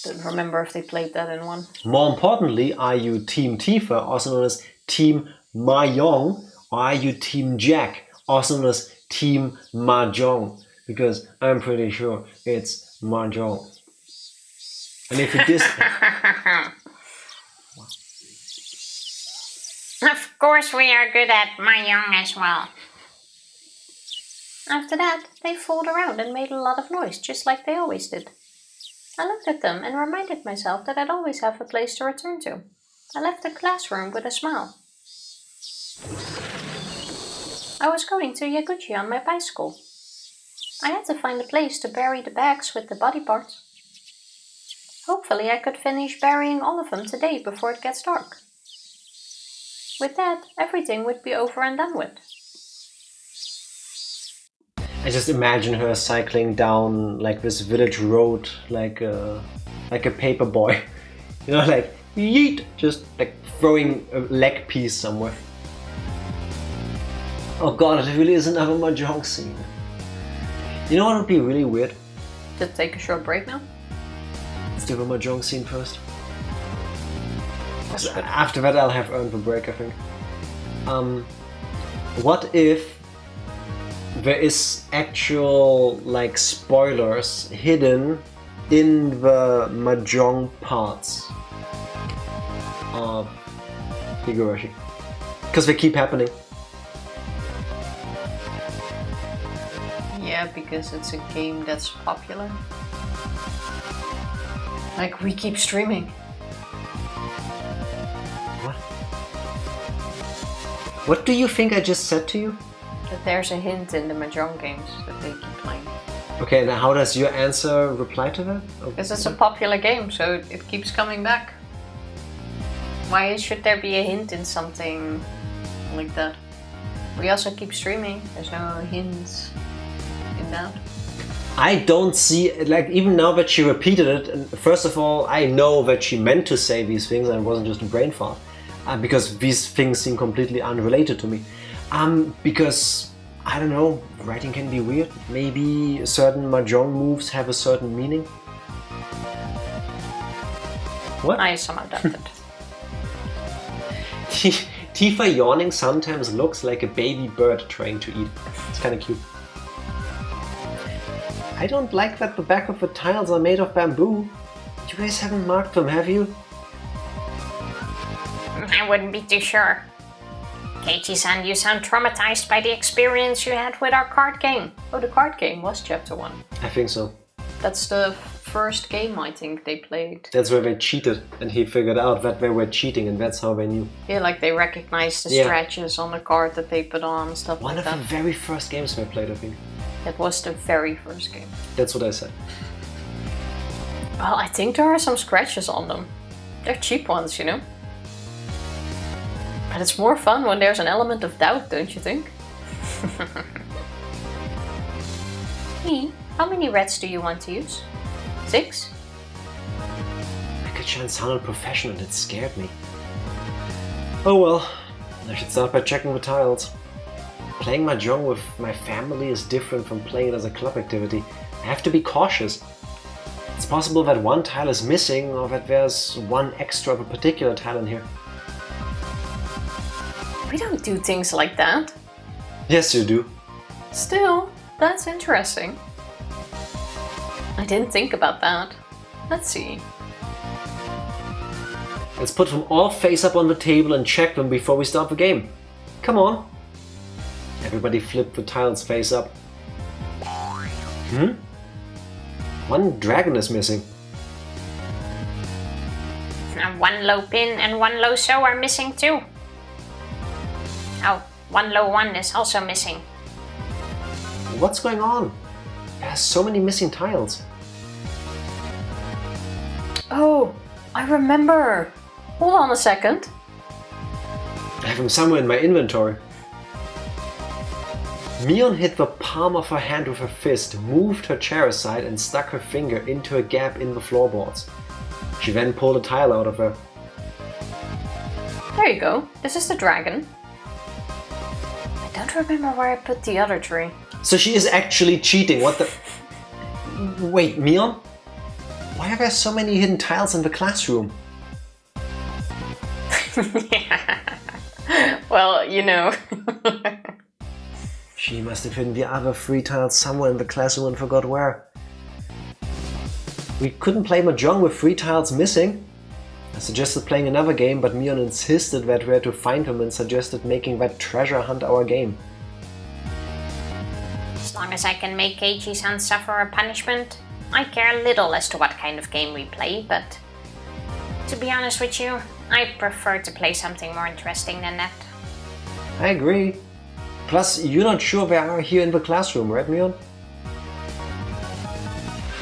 Don't remember if they played that in one. More importantly, are you Team Tifa, also known as Team Mahjong, or are you Team Jack, also known as Team Mahjong? Because I'm pretty sure it's Mahjong. And if it is... Of course we are good at Mahjong as well. After that, they fooled around and made a lot of noise, just like they always did. I looked at them and reminded myself that I'd always have a place to return to. I left the classroom with a smile. I was going to Yaguchi on my bicycle. I had to find a place to bury the bags with the body parts. Hopefully I could finish burying all of them today before it gets dark. With that, everything would be over and done with. I just imagine her cycling down like this village road like a paper boy. You know, like yeet, just like throwing a leg piece somewhere. Oh god, it really is another Mahjong scene. You know what would be really weird? To take a short break now? Let's do the Mahjong scene first. After that I'll have earned the break, I think. What if there is actual like spoilers hidden in the Mahjong parts of Higurashi? Because they keep happening. Yeah, because it's a game that's popular. Like, we keep streaming. What? What do you think I just said to you? That there's a hint in the Mahjong games that they keep playing. Okay, now how does your answer reply to that? Because it's a popular game, so it keeps coming back. Why should there be a hint in something something like that. We also keep streaming. There's no hints in that. I don't see, like, even now that she repeated it, and first of all, I know that she meant to say these things and it wasn't just a brain fart. Because these things seem completely unrelated to me. Because, I don't know, writing can be weird. Maybe certain mahjong moves have a certain meaning. What? I somehow doubt it. Tifa yawning sometimes looks like a baby bird trying to eat. It's kind of cute. I don't like that the back of the tiles are made of bamboo. You guys haven't marked them, have you? I wouldn't be too sure. Keiichi-san, you sound traumatized by the experience you had with our card game. Oh, the card game was chapter 1. I think so. That's the first game I think they played. That's where they cheated and he figured out that they were cheating and that's how they knew. Yeah, like they recognized the stretches on the card that they put on and stuff One like of that. the very first games they played, I think. It was the very first game. That's what I said. Well, I think there are some scratches on them. They're cheap ones, you know? But it's more fun when there's an element of doubt, don't you think? Hey, how many reds do you want to use? 6? Pikachu sounded professional and it scared me. Oh well, I should start by checking the tiles. Playing mahjong with my family is different from playing it as a club activity. I have to be cautious. It's possible that one tile is missing or that there's one extra of a particular tile in here. We don't do things like that. Yes, you do. Still, that's interesting. I didn't think about that. Let's see. Let's put them all face up on the table and check them before we start the game. Come on. Everybody flip the tiles face up. One dragon is missing. One low pin and one low so are missing too. Oh, one low 1 is also missing. What's going on? There are so many missing tiles. Oh, I remember. Hold on a second. I have them somewhere in my inventory. Mion hit the palm of her hand with her fist, moved her chair aside and stuck her finger into a gap in the floorboards. She then pulled a tile out of her. There you go. This is the dragon. I don't remember where I put the other tree. So she is actually cheating, what the... Wait, Mion? Why are there so many hidden tiles in the classroom? Well, you know. She must have hidden the other 3 tiles somewhere in the classroom and forgot where. We couldn't play mahjong with 3 tiles missing. I suggested playing another game, but Mion insisted that we had to find them and suggested making that treasure hunt our game. As long as I can make Keiichi-san suffer a punishment, I care little as to what kind of game we play, but to be honest with you, I prefer to play something more interesting than that. I agree. Plus, you're not sure they are here in the classroom, right, Mion?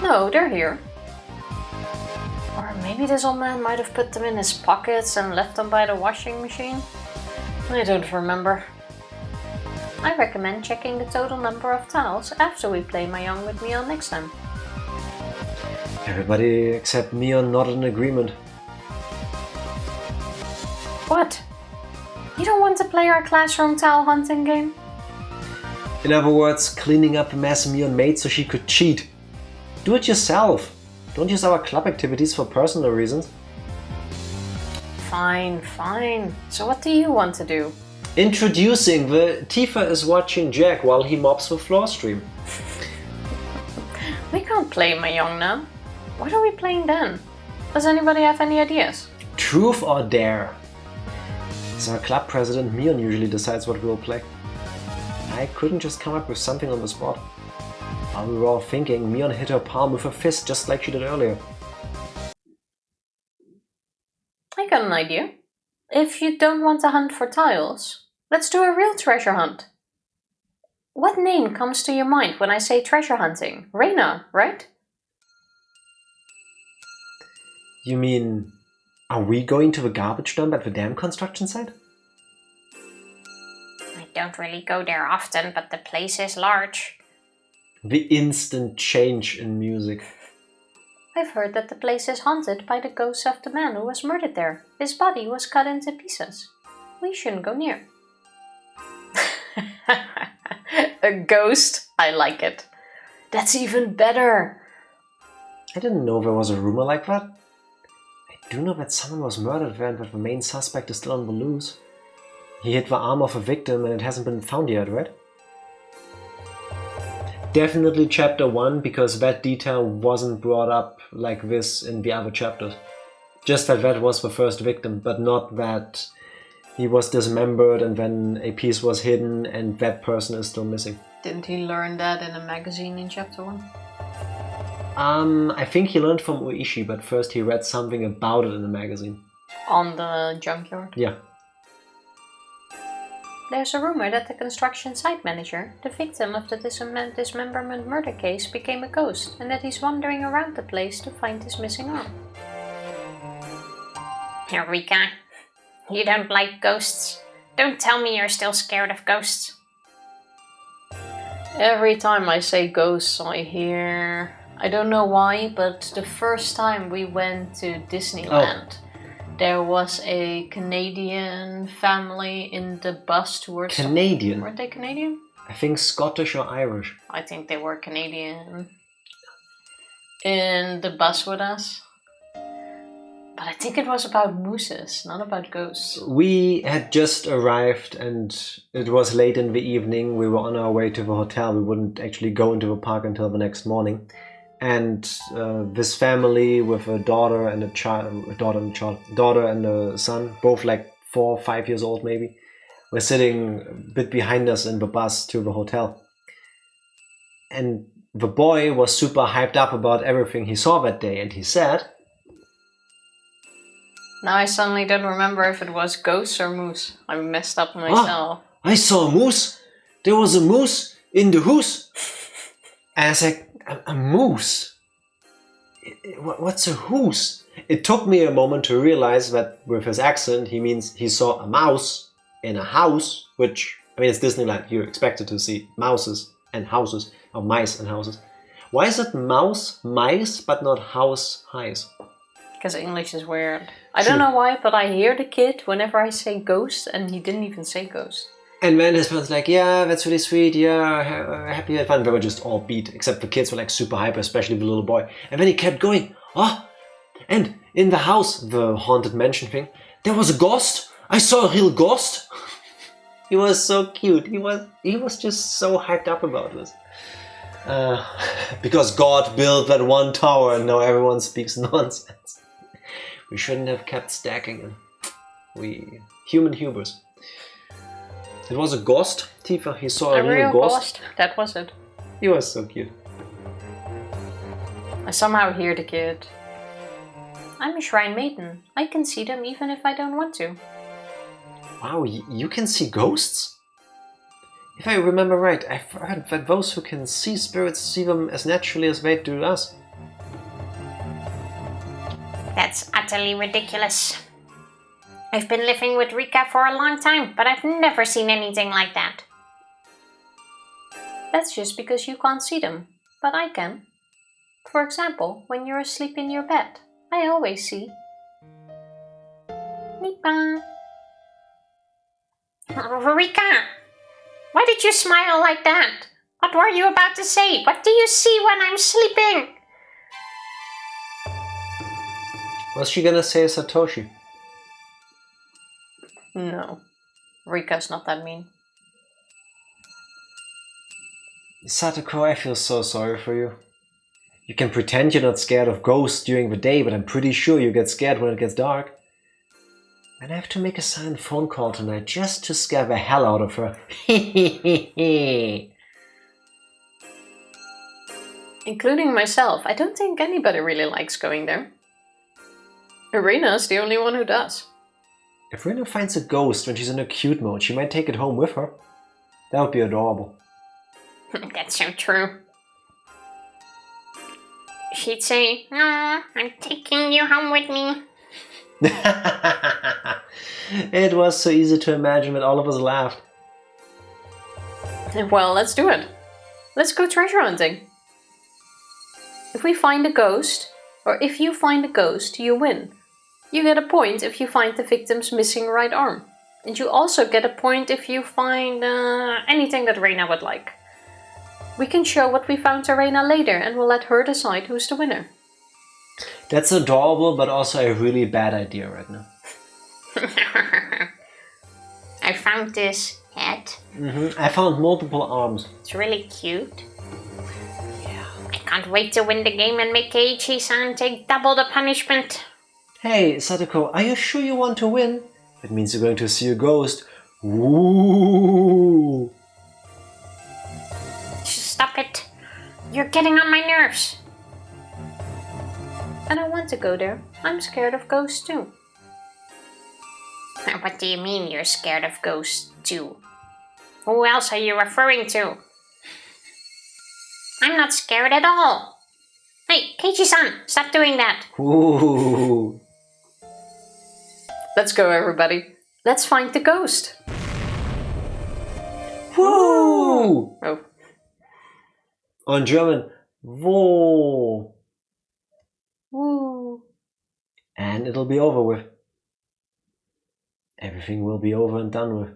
No, they're here. Or maybe this old man might have put them in his pockets and left them by the washing machine. I don't remember. I recommend checking the total number of tiles after we play Mahjong with Mion next time. Everybody except Mion nodded in agreement. What? You don't want to play our classroom tile hunting game? In other words, cleaning up the mess Mion made so she could cheat. Do it yourself. Don't use our club activities for personal reasons. Fine, fine. So what do you want to do? Introducing the Tifa is watching Jack while he mops the floor stream. We can't play Mahjong now. What are we playing then? Does anybody have any ideas? Truth or Dare? As our club president, Mion usually decides what we'll play. I couldn't just come up with something on the spot. While we were all thinking, Mion hit her palm with her fist just like she did earlier. I got an idea. If you don't want to hunt for tiles, let's do a real treasure hunt. What name comes to your mind when I say treasure hunting? Reina, right? You mean, are we going to the garbage dump at the dam construction site? don't really go there often, but the place is large. The instant change in music. I've heard that the place is haunted by the ghost of the man who was murdered there. His body was cut into pieces. We shouldn't go near. A ghost? I like it. That's even better. I didn't know there was a rumor like that. I do know that someone was murdered there and that the main suspect is still on the loose. He hit the arm of a victim and it hasn't been found yet, right? Definitely chapter 1, because that detail wasn't brought up like this in the other chapters. Just that was the first victim, but not that he was dismembered and then a piece was hidden and that person is still missing. Didn't he learn that in a magazine in chapter 1? I think he learned from Ooishi, but first he read something about it in a magazine. On the junkyard? Yeah. There's a rumor that the construction site manager, the victim of the dismemberment murder case, became a ghost and that he's wandering around the place to find his missing arm. Eureka! You don't like ghosts. Don't tell me you're still scared of ghosts. Every time I say ghosts, I hear... I don't know why, but the first time we went to Disneyland... Oh. There was a Canadian family in the bus towards... Canadian? Weren't they Canadian? I think Scottish or Irish. I think they were Canadian. In the bus with us. But I think it was about mooses, not about ghosts. We had just arrived and it was late in the evening. We were on our way to the hotel. We wouldn't actually go into the park until the next morning. And this family with a daughter and a daughter and a son, both like 4 or 5 years old maybe, were sitting a bit behind us in the bus to the hotel. And the boy was super hyped up about everything he saw that day, and he said... Now I suddenly don't remember if it was ghosts or moose. I messed up myself. I saw a moose! There was a moose in the hoose! And I was like, a moose? What's a hoose? It took me a moment to realize that with his accent he means he saw a mouse in a house, which, I mean, it's Disneyland, you're expected to see mouses and houses, or mice and houses. Why is it mouse, mice, but not house, highs? Because English is weird. I don't know why, but I hear the kid whenever I say ghost, and he didn't even say ghost. And then his parents like, yeah, that's really sweet, yeah, happy and fun. They were just all beat, except the kids were like super hyper, especially the little boy. And then he kept going, and in the house, the haunted mansion thing, there was a ghost. I saw a real ghost. He was so cute. He was just so hyped up about this. Because God built that one tower and now everyone speaks nonsense. We shouldn't have kept stacking it. Human hubris. It was a ghost, Tifa. He saw a real ghost. That was it. He was so cute. I somehow hear the kid. I'm a shrine maiden. I can see them even if I don't want to. Wow, you can see ghosts? If I remember right, I've heard that those who can see spirits see them as naturally as they do us. That's utterly ridiculous. I've been living with Rika for a long time, but I've never seen anything like that. That's just because you can't see them, but I can. For example, when you're asleep in your bed, I always see. Nipa. Rika! Why did you smile like that? What were you about to say? What do you see when I'm sleeping? Was she gonna say Satoshi? No. Rika's not that mean. Satoko, I feel so sorry for you. You can pretend you're not scared of ghosts during the day, but I'm pretty sure you get scared when it gets dark. And I have to make a silent phone call tonight just to scare the hell out of her. Including myself, I don't think anybody really likes going there. Irina's the only one who does. If Rina finds a ghost when she's in a cute mode, she might take it home with her. That would be adorable. That's so true. She'd say, "No, I'm taking you home with me." It was so easy to imagine that all of us laughed. Well, let's do it. Let's go treasure hunting. If we find a ghost, or if you find a ghost, you win. You get a point if you find the victim's missing right arm. And you also get a point if you find anything that Reina would like. We can show what we found to Reina later and we'll let her decide who's the winner. That's adorable, but also a really bad idea right now. I found this hat. I found multiple arms. It's really cute. Yeah. I can't wait to win the game and make Keiichi-san take double the punishment. Hey, Satoko, are you sure you want to win? That means you're going to see a ghost. Ooh. Stop it. You're getting on my nerves. And I want to go there. I'm scared of ghosts too. What do you mean you're scared of ghosts too? Who else are you referring to? I'm not scared at all. Hey, Keiichi-san, stop doing that. Ooh. Let's go, everybody. Let's find the ghost. Woo! Oh. On German, wo. Woo. And it'll be over with. Everything will be over and done with.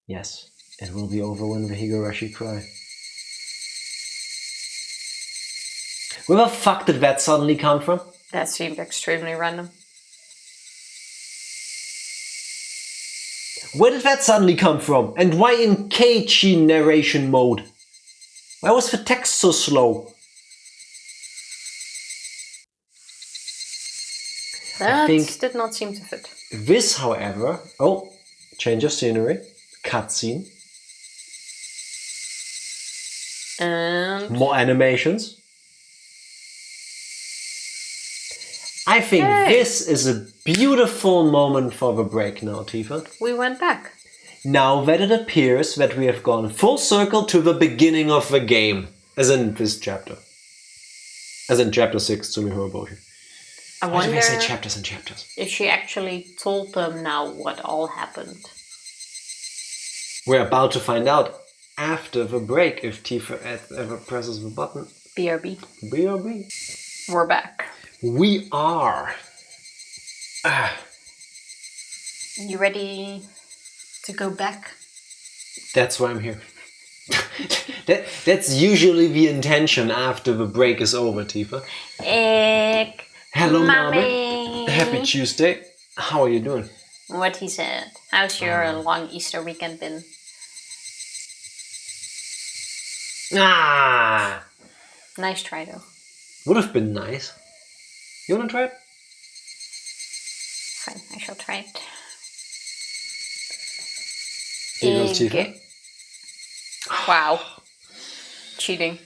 Yes, it will be over when the Higurashi cry. Where the fuck did that suddenly come from? That seemed extremely random. Where did that suddenly come from? And why in Keiichi narration mode? Why was the text so slow? That think did not seem to fit. This, however... Oh, change of scenery. Cutscene. And... More animations. I think this is a beautiful moment for the break now, Tifa. we went back. Now that it appears that we have gone full circle to the beginning of the game. As in this chapter. As in chapter 6, Tsumihoroboshi. I Why wonder do I say chapters and chapters? if she actually told them now what all happened. We're about to find out after the break if Tifa ever presses the button. BRB. BRB. We're back. We are. You ready to go back? That's why I'm here. That's usually the intention after the break is over, Tifa. Hello, Mommy. Happy Tuesday. How are you doing? What he said. How's your long Easter weekend been? Ah! Nice try though. Would have been nice. You wanna try it? Fine, I shall try it. Here goes Tifa. Wow. Cheating.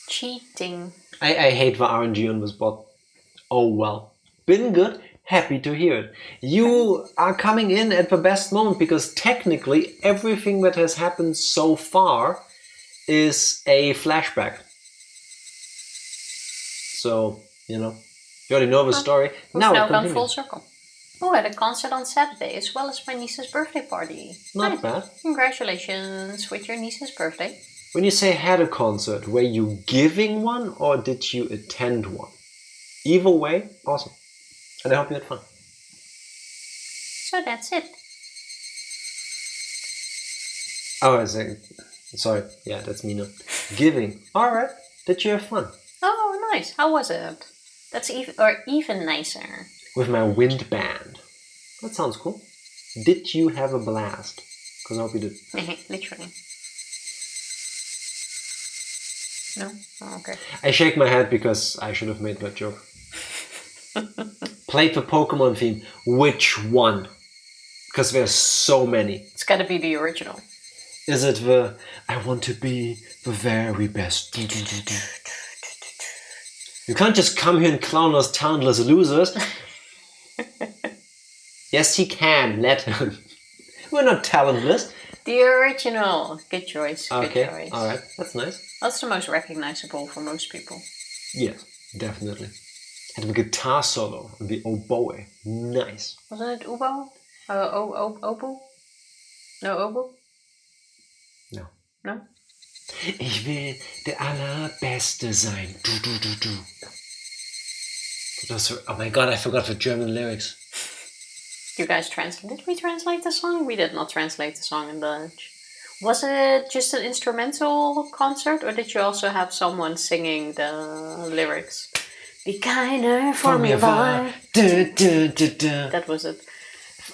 Cheating. I hate the RNG on this bot. Oh well. Been good. Happy to hear it. You are coming in at the best moment because technically everything that has happened so far is a flashback. So, you know, you already know the story. We've now gone full circle. Oh, I had a concert on Saturday as well as my niece's birthday party. Not bad. Congratulations with your niece's birthday. When you say had a concert, were you giving one or did you attend one? Either way, awesome. And I hope you had fun. So that's it. Oh, I say, sorry. Yeah, that's me now. Giving. Alright. Did you have fun? Oh, nice. How was it? That's even nicer. With my wind band. That sounds cool. Did you have a blast? Because I hope you did. Literally. No? Oh, okay. I shake my head because I should have made that joke. Played the Pokemon theme. Which one? Because there's so many. It's gotta be the original. Is it the I want to be the very best? You can't just come here and clown us talentless losers. Yes, he can. Let him. We're not talentless. The original. Good choice. Okay. Good choice. Alright. That's nice. That's the most recognizable for most people. Yes, definitely. And the guitar solo and the oboe. Nice. Wasn't it Ubo? Obu? No oboe? No. No? Ich will der Allerbeste sein. Du, du, du, du. Oh my god, I forgot the German lyrics. You guys translate? Did we translate the song? We did not translate the song in Dutch. Was it just an instrumental concert, or did you also have someone singing the lyrics? Be kinder for me, boy. That was it.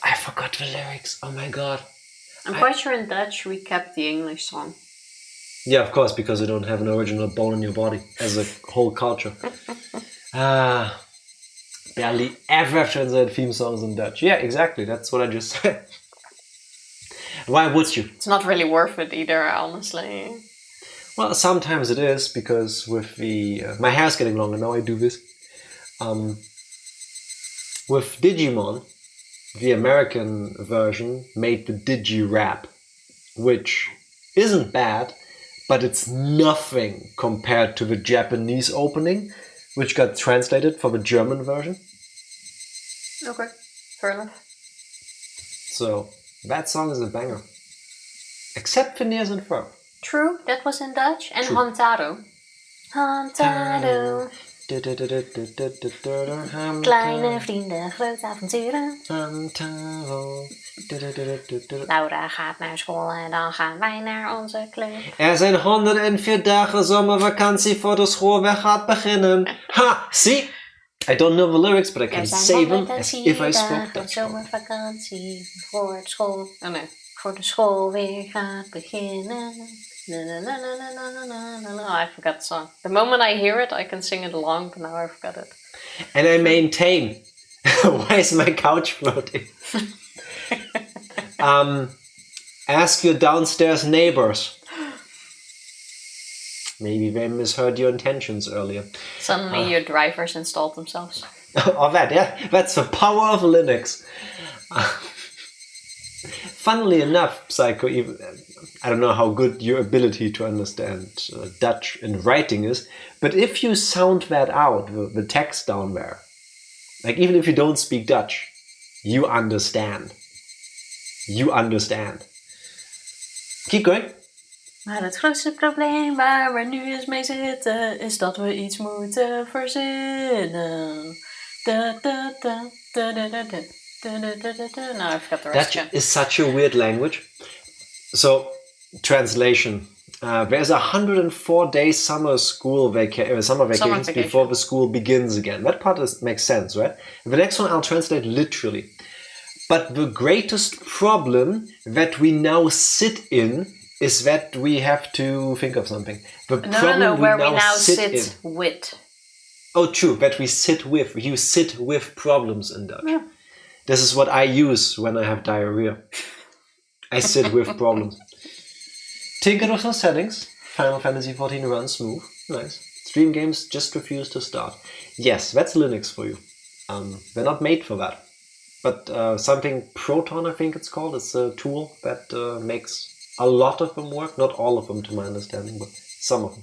I forgot the lyrics. Oh my god. I'm quite sure in Dutch we kept the English song. Yeah, of course, because you don't have an original bone in your body as a whole culture. Barely ever translate theme songs in Dutch. Yeah, exactly. That's what I just said. Why would you? It's not really worth it either, honestly. Well, sometimes it is, because with the... my hair's getting longer, now I do this. With Digimon, the American version made the Digi-Rap, which isn't bad, but it's nothing compared to the Japanese opening, which got translated for the German version. Okay, fair enough. So, that song is a banger. Except Phineas and Ferb. True, that was in Dutch. And True. Hantaro. Hantaro. Kleine vrienden, grote avonturen. Laura gaat naar school en dan gaan wij naar onze club. Er zijn 104 dagen zomervakantie voor de schoolweg gaat beginnen. Ha, see? I don't know the lyrics, but I can say them as if I spoke Dutch. Zomervakantie voor het school. Oh nee. Voor de school weer gaat beginnen. I forgot the song. The moment I hear it, I can sing it along, but now I forgot it. And I maintain. Why is my couch floating? Ask your downstairs neighbors. Maybe they misheard your intentions earlier. Suddenly your drivers installed themselves. Oh, that, yeah. That's the power of Linux. Funnily enough, Psycho, I don't know how good your ability to understand Dutch in writing is, but if you sound that out, the text down there, like even if you don't speak Dutch, you understand. You understand. Keep going. Maar het grootste probleem waar we nu eens mee zitten, is dat we iets moeten verzinnen. No, I forgot the rest. Dutch is such a weird language. So, translation. There's 104-day summer vacations before the school begins again. That part makes sense, right? The next one I'll translate literally. But the greatest problem that we now sit in is that we have to think of something. Where we now sit with. Oh, true, that we sit with. You sit with problems in Dutch. Yeah. This is what I use when I have diarrhea. I sit with problems. Tinker with some settings. Final Fantasy XIV runs smooth. Nice. Stream games just refuse to start. Yes, that's Linux for you. They're not made for that. But something Proton, I think it's called. It's a tool that makes a lot of them work. Not all of them, to my understanding, but some of them.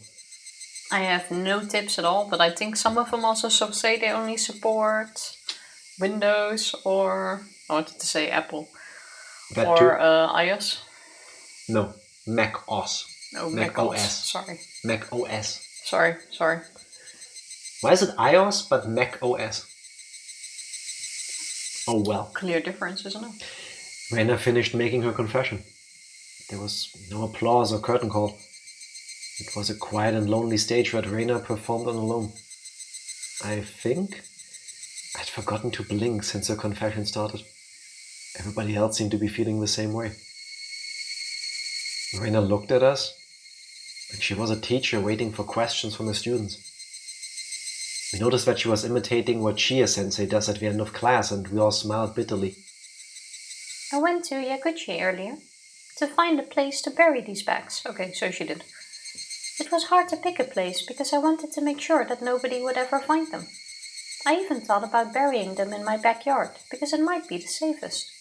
I have no tips at all, but I think some of them also say they only support Windows or, I wanted to say Apple, That or too? iOS. No, Mac OS. No, Mac OS. Sorry. Mac OS. Sorry. Why is it iOS but Mac OS? Oh well. Clear difference, isn't it? Raina finished making her confession. There was no applause or curtain call. It was a quiet and lonely stage that Raina performed on alone. I think I'd forgotten to blink since her confession started. Everybody else seemed to be feeling the same way. Raina looked at us, and she was a teacher waiting for questions from her students. We noticed that she was imitating what Chia-sensei does at the end of class, and we all smiled bitterly. I went to Yaguchi earlier to find a place to bury these bags. Okay, so she did. It was hard to pick a place because I wanted to make sure that nobody would ever find them. I even thought about burying them in my backyard because it might be the safest.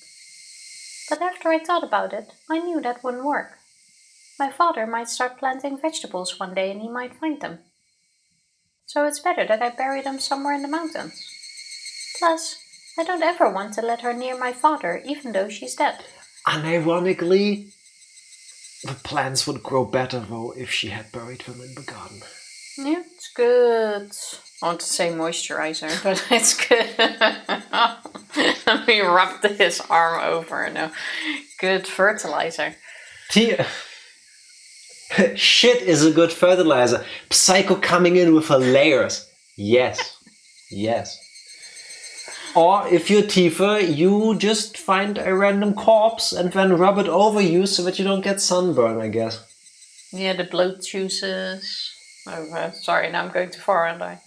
But after I thought about it, I knew that wouldn't work. My father might start planting vegetables one day and he might find them. So it's better that I bury them somewhere in the mountains. Plus, I don't ever want to let her near my father, even though she's dead. Unironically, the plants would grow better though if she had buried them in the garden. Yeah, it's good. I want to say moisturizer, but it's good. Let me rub his arm over. No, good fertilizer. Shit is a good fertilizer. Psycho coming in with her layers. Yes. Yes. Or if you're Tifa, you just find a random corpse and then rub it over you so that you don't get sunburn, I guess. Yeah, the blood juices. Oh, sorry, now I'm going too far, aren't I?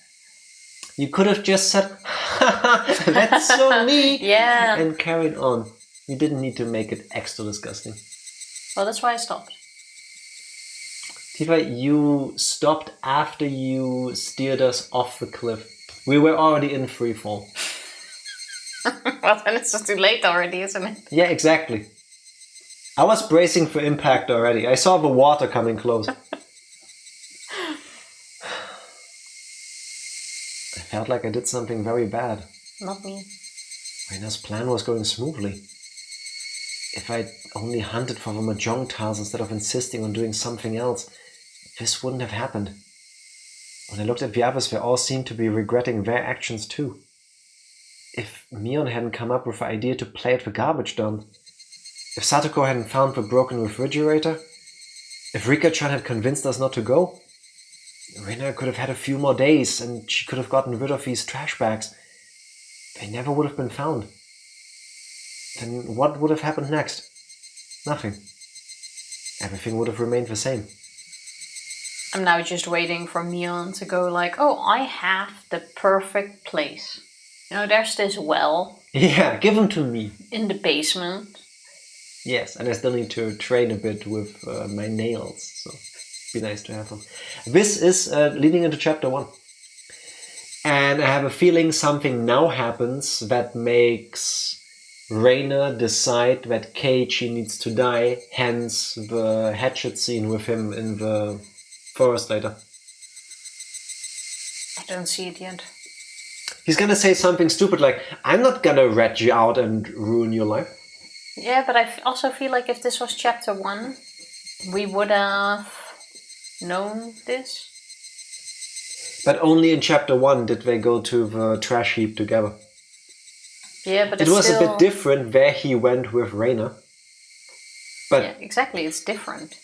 You could have just said, that's so neat, Yeah. and carried on. You didn't need to make it extra disgusting. Well, that's why I stopped. Tifa, you stopped after you steered us off the cliff. We were already in free fall. Well, then it's too late already, isn't it? Yeah, exactly. I was bracing for impact already. I saw the water coming close. I felt like I did something very bad. Not me. Reina's plan was going smoothly. If I'd only hunted for the mahjong tiles instead of insisting on doing something else, this wouldn't have happened. When I looked at the others, they all seemed to be regretting their actions too. If Mion hadn't come up with the idea to play at the garbage dump, if Satoko hadn't found the broken refrigerator, if Rika-chan had convinced us not to go, Reina could have had a few more days and she could have gotten rid of these trash bags. They never would have been found. Then what would have happened next? Nothing. Everything would have remained the same. I'm now just waiting for Mion to go like, oh, I have the perfect place. You know, there's this well. Yeah, give them to me. In the basement. Yes, and I still need to train a bit with my nails, so it'd be nice to have them. This is leading into chapter 1. And I have a feeling something now happens that makes Reina decide that Keiichi needs to die, hence the hatchet scene with him in the forest later. I don't see it yet. He's gonna say something stupid like, I'm not gonna rat you out and ruin your life. Yeah, but I also feel like if this was chapter 1, we would have known this. But only in chapter 1 did they go to the trash heap together. Yeah, but it was still a bit different where he went with Reina. But yeah, exactly, it's different.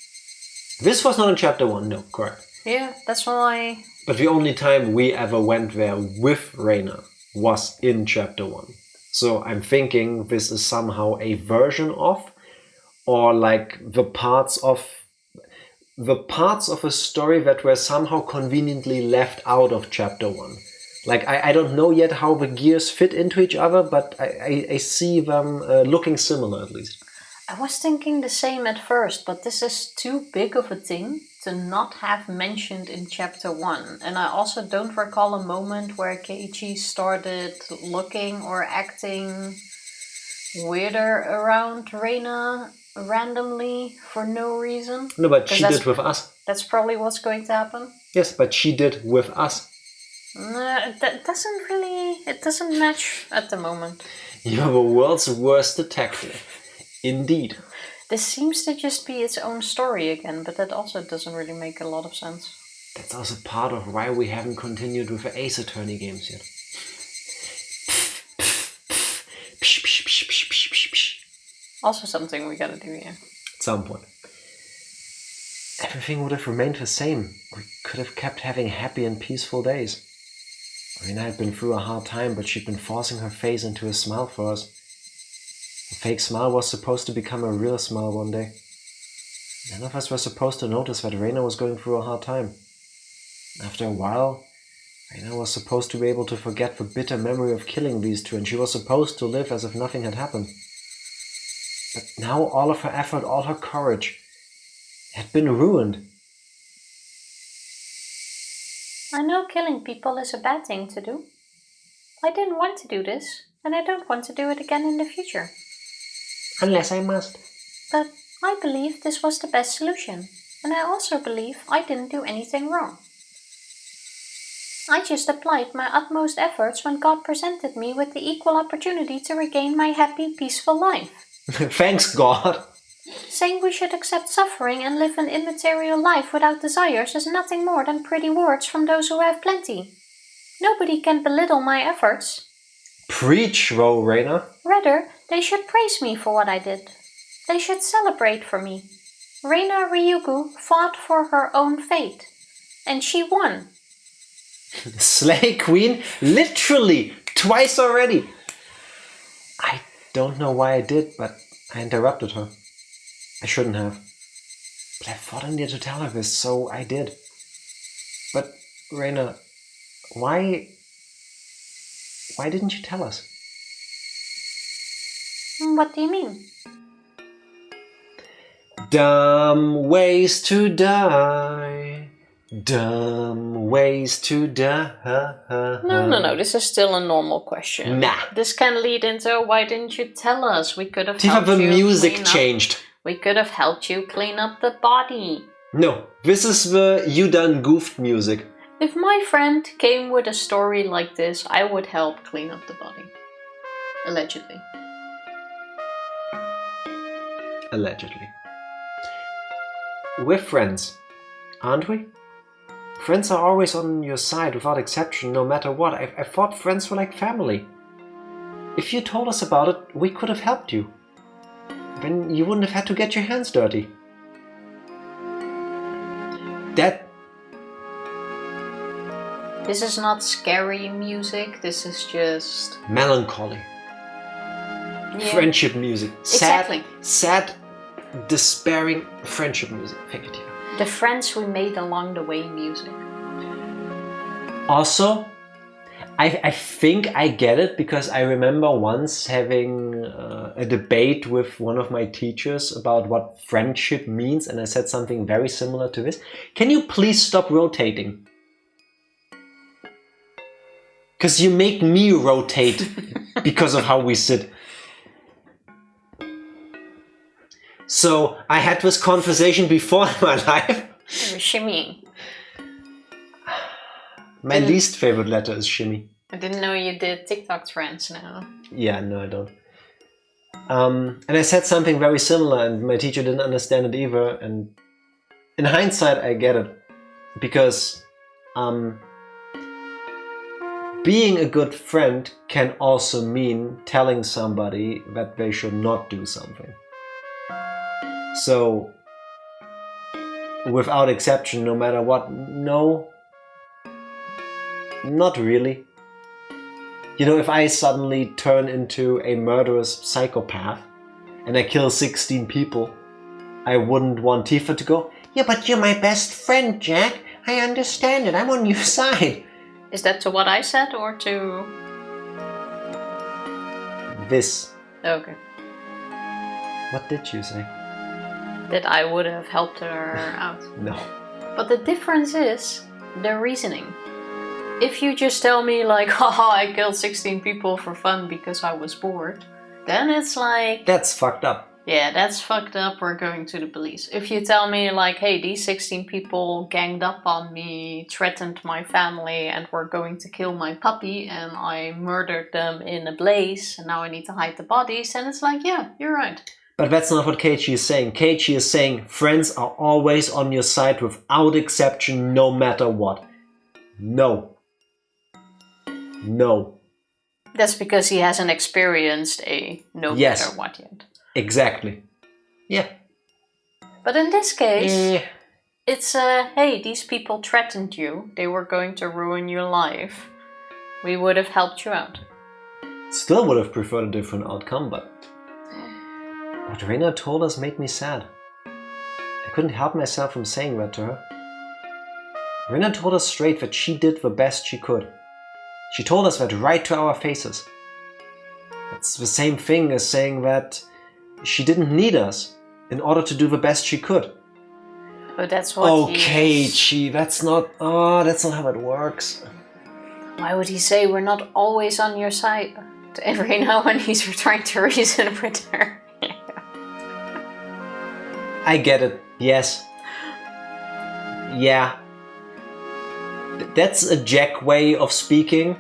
This was not in chapter 1, no, correct. Yeah, that's why. But the only time we ever went there with Reina was in chapter 1. So I'm thinking this is somehow a version of, or like the parts of a story that were somehow conveniently left out of chapter 1. Like, I don't know yet how the gears fit into each other, but I see them looking similar at least. I was thinking the same at first, but this is too big of a thing to not have mentioned in chapter 1. And I also don't recall a moment where Keiichi started looking or acting weirder around Reina randomly for no reason. No, but she did with us. That's probably what's going to happen. Yes, but she did with us. No, that doesn't really... It doesn't match at the moment. You're the world's worst detective. Indeed. This seems to just be its own story again, but that also doesn't really make a lot of sense. That's also part of why we haven't continued with the Ace Attorney games yet. Also something we gotta do, yeah. At some point. Everything would have remained the same. We could have kept having happy and peaceful days. Reina had been through a hard time, but she'd been forcing her face into a smile for us. The fake smile was supposed to become a real smile one day. None of us were supposed to notice that Reina was going through a hard time. After a while, Reina was supposed to be able to forget the bitter memory of killing these two, and she was supposed to live as if nothing had happened. But now all of her effort, all her courage, had been ruined. I know killing people is a bad thing to do. I didn't want to do this, and I don't want to do it again in the future. Unless I must. But I believe this was the best solution, and I also believe I didn't do anything wrong. I just applied my utmost efforts when God presented me with the equal opportunity to regain my happy, peaceful life. Thanks God. Saying we should accept suffering and live an immaterial life without desires is nothing more than pretty words from those who have plenty. Nobody can belittle my efforts. Preach, Rowena. Rather, they should praise me for what I did. They should celebrate for me. Reina Ryugu fought for her own fate, and she won. Slay Queen? Literally, twice already. I don't know why I did, but I interrupted her. I shouldn't have. But I thought I needed to tell her this, so I did. But, Reina, why didn't you tell us? What do you mean? Dumb ways to die. Dumb ways to die. No, this is still a normal question. Nah. This can lead into why didn't you tell us? We could have Tifa, helped the you music clean changed. up. We could have helped you clean up the body. No, this is the you done goofed music. If my friend came with a story like this, I would help clean up the body. Allegedly. Allegedly. We're friends, aren't we? Friends are always on your side without exception, no matter what. I thought friends were like family. If you told us about it, we could have helped you. Then you wouldn't have had to get your hands dirty. This is not scary music, this is just... melancholy. Yeah. Friendship music. Exactly. Sad, despairing friendship music. Thank you, Tina. The friends we made along the way music. Also, I think I get it because I remember once having a debate with one of my teachers about what friendship means, and I said something very similar to this. Can you please stop rotating? Because you make me rotate because of how we sit. So I had this conversation before in my life. Shimmy. My least favorite letter is shimmy. I didn't know you did TikTok trends now. Yeah, no, I don't. And I said something very similar, and my teacher didn't understand it either. And in hindsight, I get it, because being a good friend can also mean telling somebody that they should not do something. So, without exception, no matter what, no, not really. You know, if I suddenly turn into a murderous psychopath and I kill 16 people, I wouldn't want Tifa to go, "Yeah, but you're my best friend, Jack. I understand it. I'm on your side." Is that to what I said or to... This. Okay. What did you say? That I would have helped her out. No. But the difference is the reasoning. If you just tell me like, haha, I killed 16 people for fun because I was bored, then it's like... That's fucked up. Yeah, that's fucked up, we're going to the police. If you tell me like, hey, these 16 people ganged up on me, threatened my family, and were going to kill my puppy, and I murdered them in a blaze, and now I need to hide the bodies, then it's like, yeah, you're right. But that's not what Keiichi is saying. Keiichi is saying friends are always on your side without exception, no matter what. No. No. That's because he hasn't experienced a no matter what yet. Exactly. Yeah. But in this case, it's hey, these people threatened you. They were going to ruin your life. We would have helped you out. Still would have preferred a different outcome, but what Reina told us made me sad. I couldn't help myself from saying that to her. Reina told us straight that she did the best she could. She told us that right to our faces. It's the same thing as saying that she didn't need us in order to do the best she could. But that's what Keiichi, that's not how it works. Why would he say we're not always on your side? Every now and he's trying to reason with her. I get it, yes. Yeah. That's a Jack way of speaking.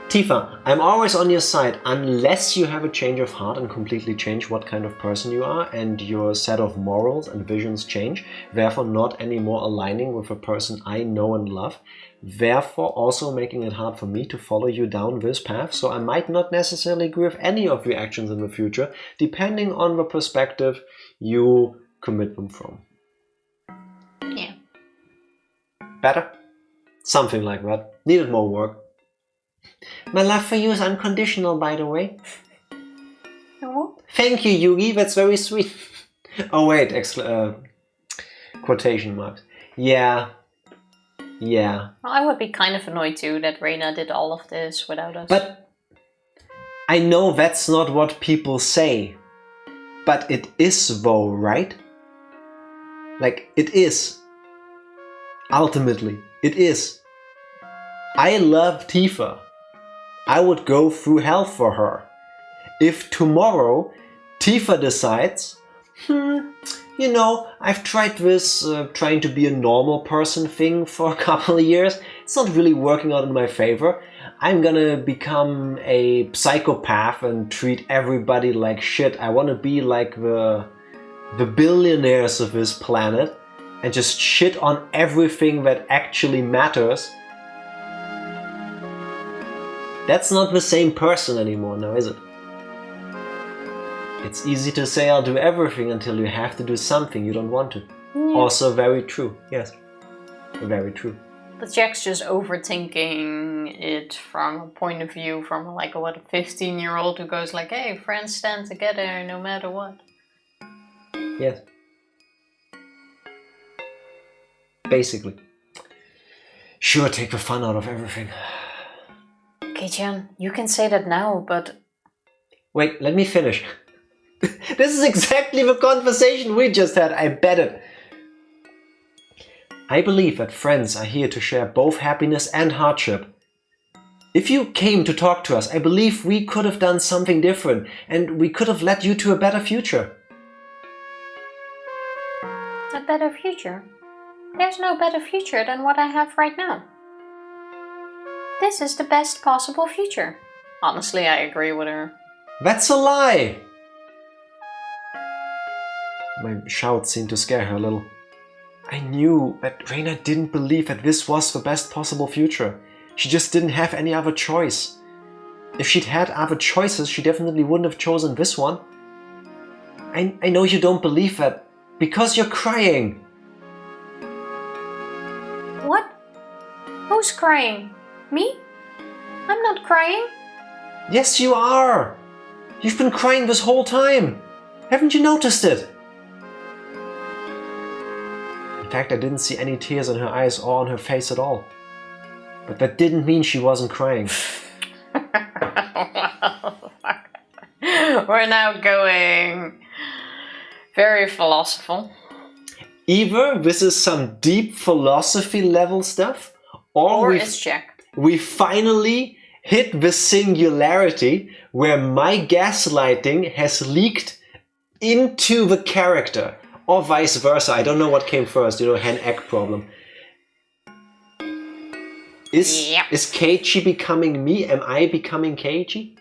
Tifa, I'm always on your side unless you have a change of heart and completely change what kind of person you are and your set of morals and visions change, therefore not anymore aligning with a person I know and love, therefore also making it hard for me to follow you down this path, so I might not necessarily agree with any of your actions in the future, depending on the perspective you commit them from. Yeah. Better? Something like that. Needed more work. My love for you is unconditional, by the way. Oh. Thank you, Yugi. That's very sweet. Oh, wait. Quotation marks. Yeah. Yeah. Well, I would be kind of annoyed too that Reina did all of this without us. But I know that's not what people say. But it is, though, right? Like, it is. Ultimately, it is. I love Tifa. I would go through hell for her. If tomorrow Tifa decides, you know, I've tried this trying to be a normal person thing for a couple of years. It's not really working out in my favor. I'm gonna become a psychopath and treat everybody like shit. I want to be like the billionaires of this planet and just shit on everything that actually matters. That's not the same person anymore now, is it? It's easy to say I'll do everything until you have to do something you don't want to. Yeah. Also very true, yes. Very true. But Jack's just overthinking it from a point of view from like a 15-year-old who goes like, hey, friends stand together no matter what. Yes. Basically. Sure, take the fun out of everything. Keiichi, you can say that now, but... Wait, let me finish. This is exactly the conversation we just had, I bet it. I believe that friends are here to share both happiness and hardship. If you came to talk to us, I believe we could have done something different and we could have led you to a better future. A better future? There's no better future than what I have right now. This is the best possible future. Honestly, I agree with her. That's a lie! My shout seemed to scare her a little. I knew that Reina didn't believe that this was the best possible future. She just didn't have any other choice. If she'd had other choices, she definitely wouldn't have chosen this one. I know you don't believe that, because you're crying. What? Who's crying? Me? I'm not crying. Yes, you are! You've been crying this whole time! Haven't you noticed it? In fact, I didn't see any tears in her eyes or on her face at all. But that didn't mean she wasn't crying. We're now going very philosophical. Either this is some deep philosophy level stuff, or it's Jack. We finally hit the singularity where my gaslighting has leaked into the character. Or vice versa. I don't know what came first, hen-egg problem. Is Keiichi becoming me? Am I becoming Keiichi?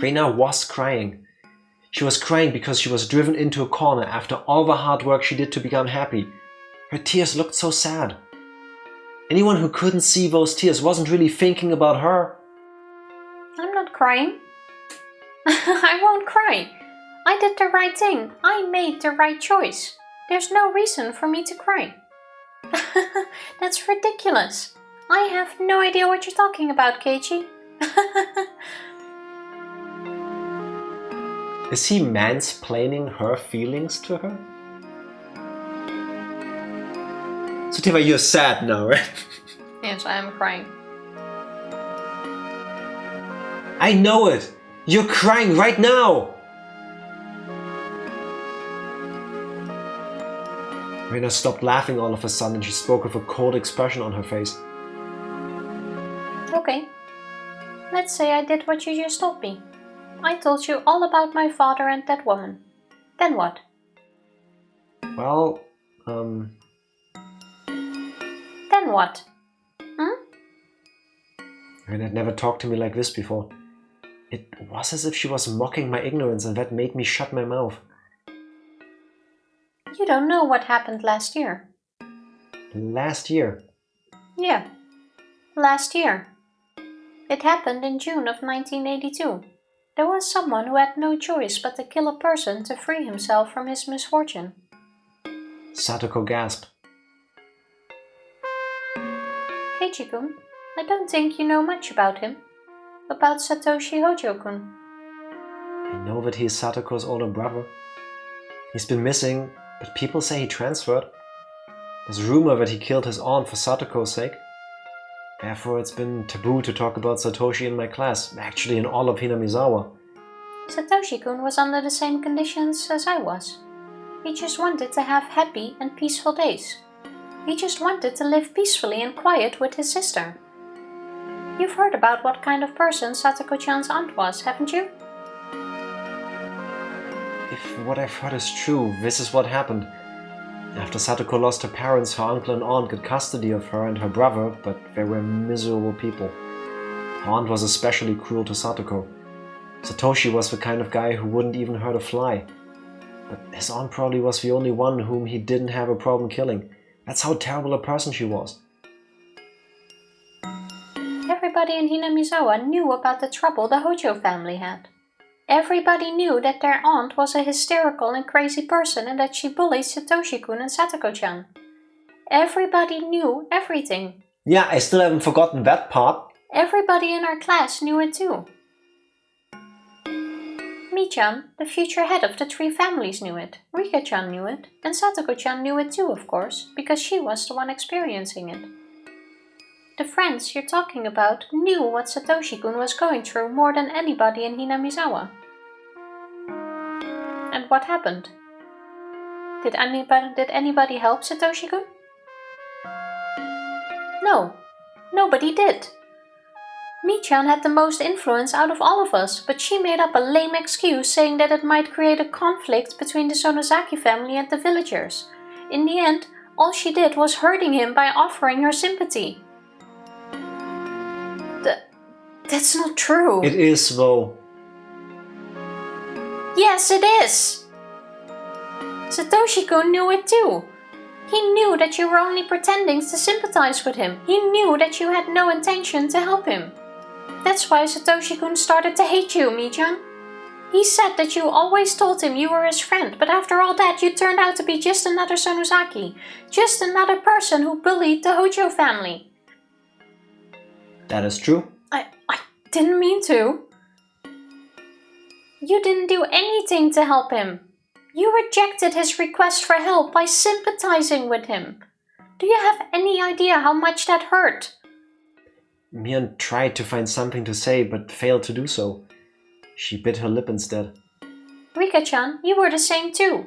Reina was crying. She was crying because she was driven into a corner after all the hard work she did to become happy. Her tears looked so sad. Anyone who couldn't see those tears wasn't really thinking about her. I'm not crying. I won't cry. I did the right thing. I made the right choice. There's no reason for me to cry. That's ridiculous. I have no idea what you're talking about, Keiichi. Is he mansplaining her feelings to her? So Tifa, you're sad now, right? Yes, I am crying. I know it! You're crying right now! Reina stopped laughing all of a sudden and she spoke with a cold expression on her face. Okay. Let's say I did what you just told me. I told you all about my father and that woman. Then what? Well, Then what? Rin had never talked to me like this before. It was as if she was mocking my ignorance, and that made me shut my mouth. You don't know what happened last year. Last year? Yeah, last year. It happened in June of 1982. There was someone who had no choice but to kill a person to free himself from his misfortune. Satoko gasped. Keiichi-kun, I don't think you know much about him. About Satoshi Hojo-kun. I know that he is Satoko's older brother. He's been missing, but people say he transferred. There's rumor that he killed his aunt for Satoko's sake. Therefore, it's been taboo to talk about Satoshi in my class, actually in all of Hinamizawa. Satoshi-kun was under the same conditions as I was. He just wanted to have happy and peaceful days. He just wanted to live peacefully and quiet with his sister. You've heard about what kind of person Satoko-chan's aunt was, haven't you? If what I've heard is true, this is what happened. After Satoko lost her parents, her uncle and aunt got custody of her and her brother, but they were miserable people. Her aunt was especially cruel to Satoko. Satoshi was the kind of guy who wouldn't even hurt a fly. But his aunt probably was the only one whom he didn't have a problem killing. That's how terrible a person she was. Everybody in Hinamizawa knew about the trouble the Hojo family had. Everybody knew that their aunt was a hysterical and crazy person and that she bullied Satoshi-kun and Satoko-chan. Everybody knew everything. Yeah, I still haven't forgotten that part. Everybody in our class knew it too. Mi-chan, the future head of the three families, knew it. Rika-chan knew it. And Satoko-chan knew it too, of course, because she was the one experiencing it. The friends you're talking about knew what Satoshi-kun was going through more than anybody in Hinamizawa. And what happened? Did anybody help Satoshi-kun? No, nobody did. Mi-chan had the most influence out of all of us, but she made up a lame excuse saying that it might create a conflict between the Sonozaki family and the villagers. In the end, all she did was hurting him by offering her sympathy. That's not true. It is, though. Yes, it is. Satoshi-kun knew it too. He knew that you were only pretending to sympathize with him. He knew that you had no intention to help him. That's why Satoshi-kun started to hate you, Mi-chan. He said that you always told him you were his friend, but after all that you turned out to be just another Sonozaki. Just another person who bullied the Hojo family. That is true. I didn't mean to. You didn't do anything to help him. You rejected his request for help by sympathizing with him. Do you have any idea how much that hurt? Mian tried to find something to say, but failed to do so. She bit her lip instead. Rika-chan, you were the same too.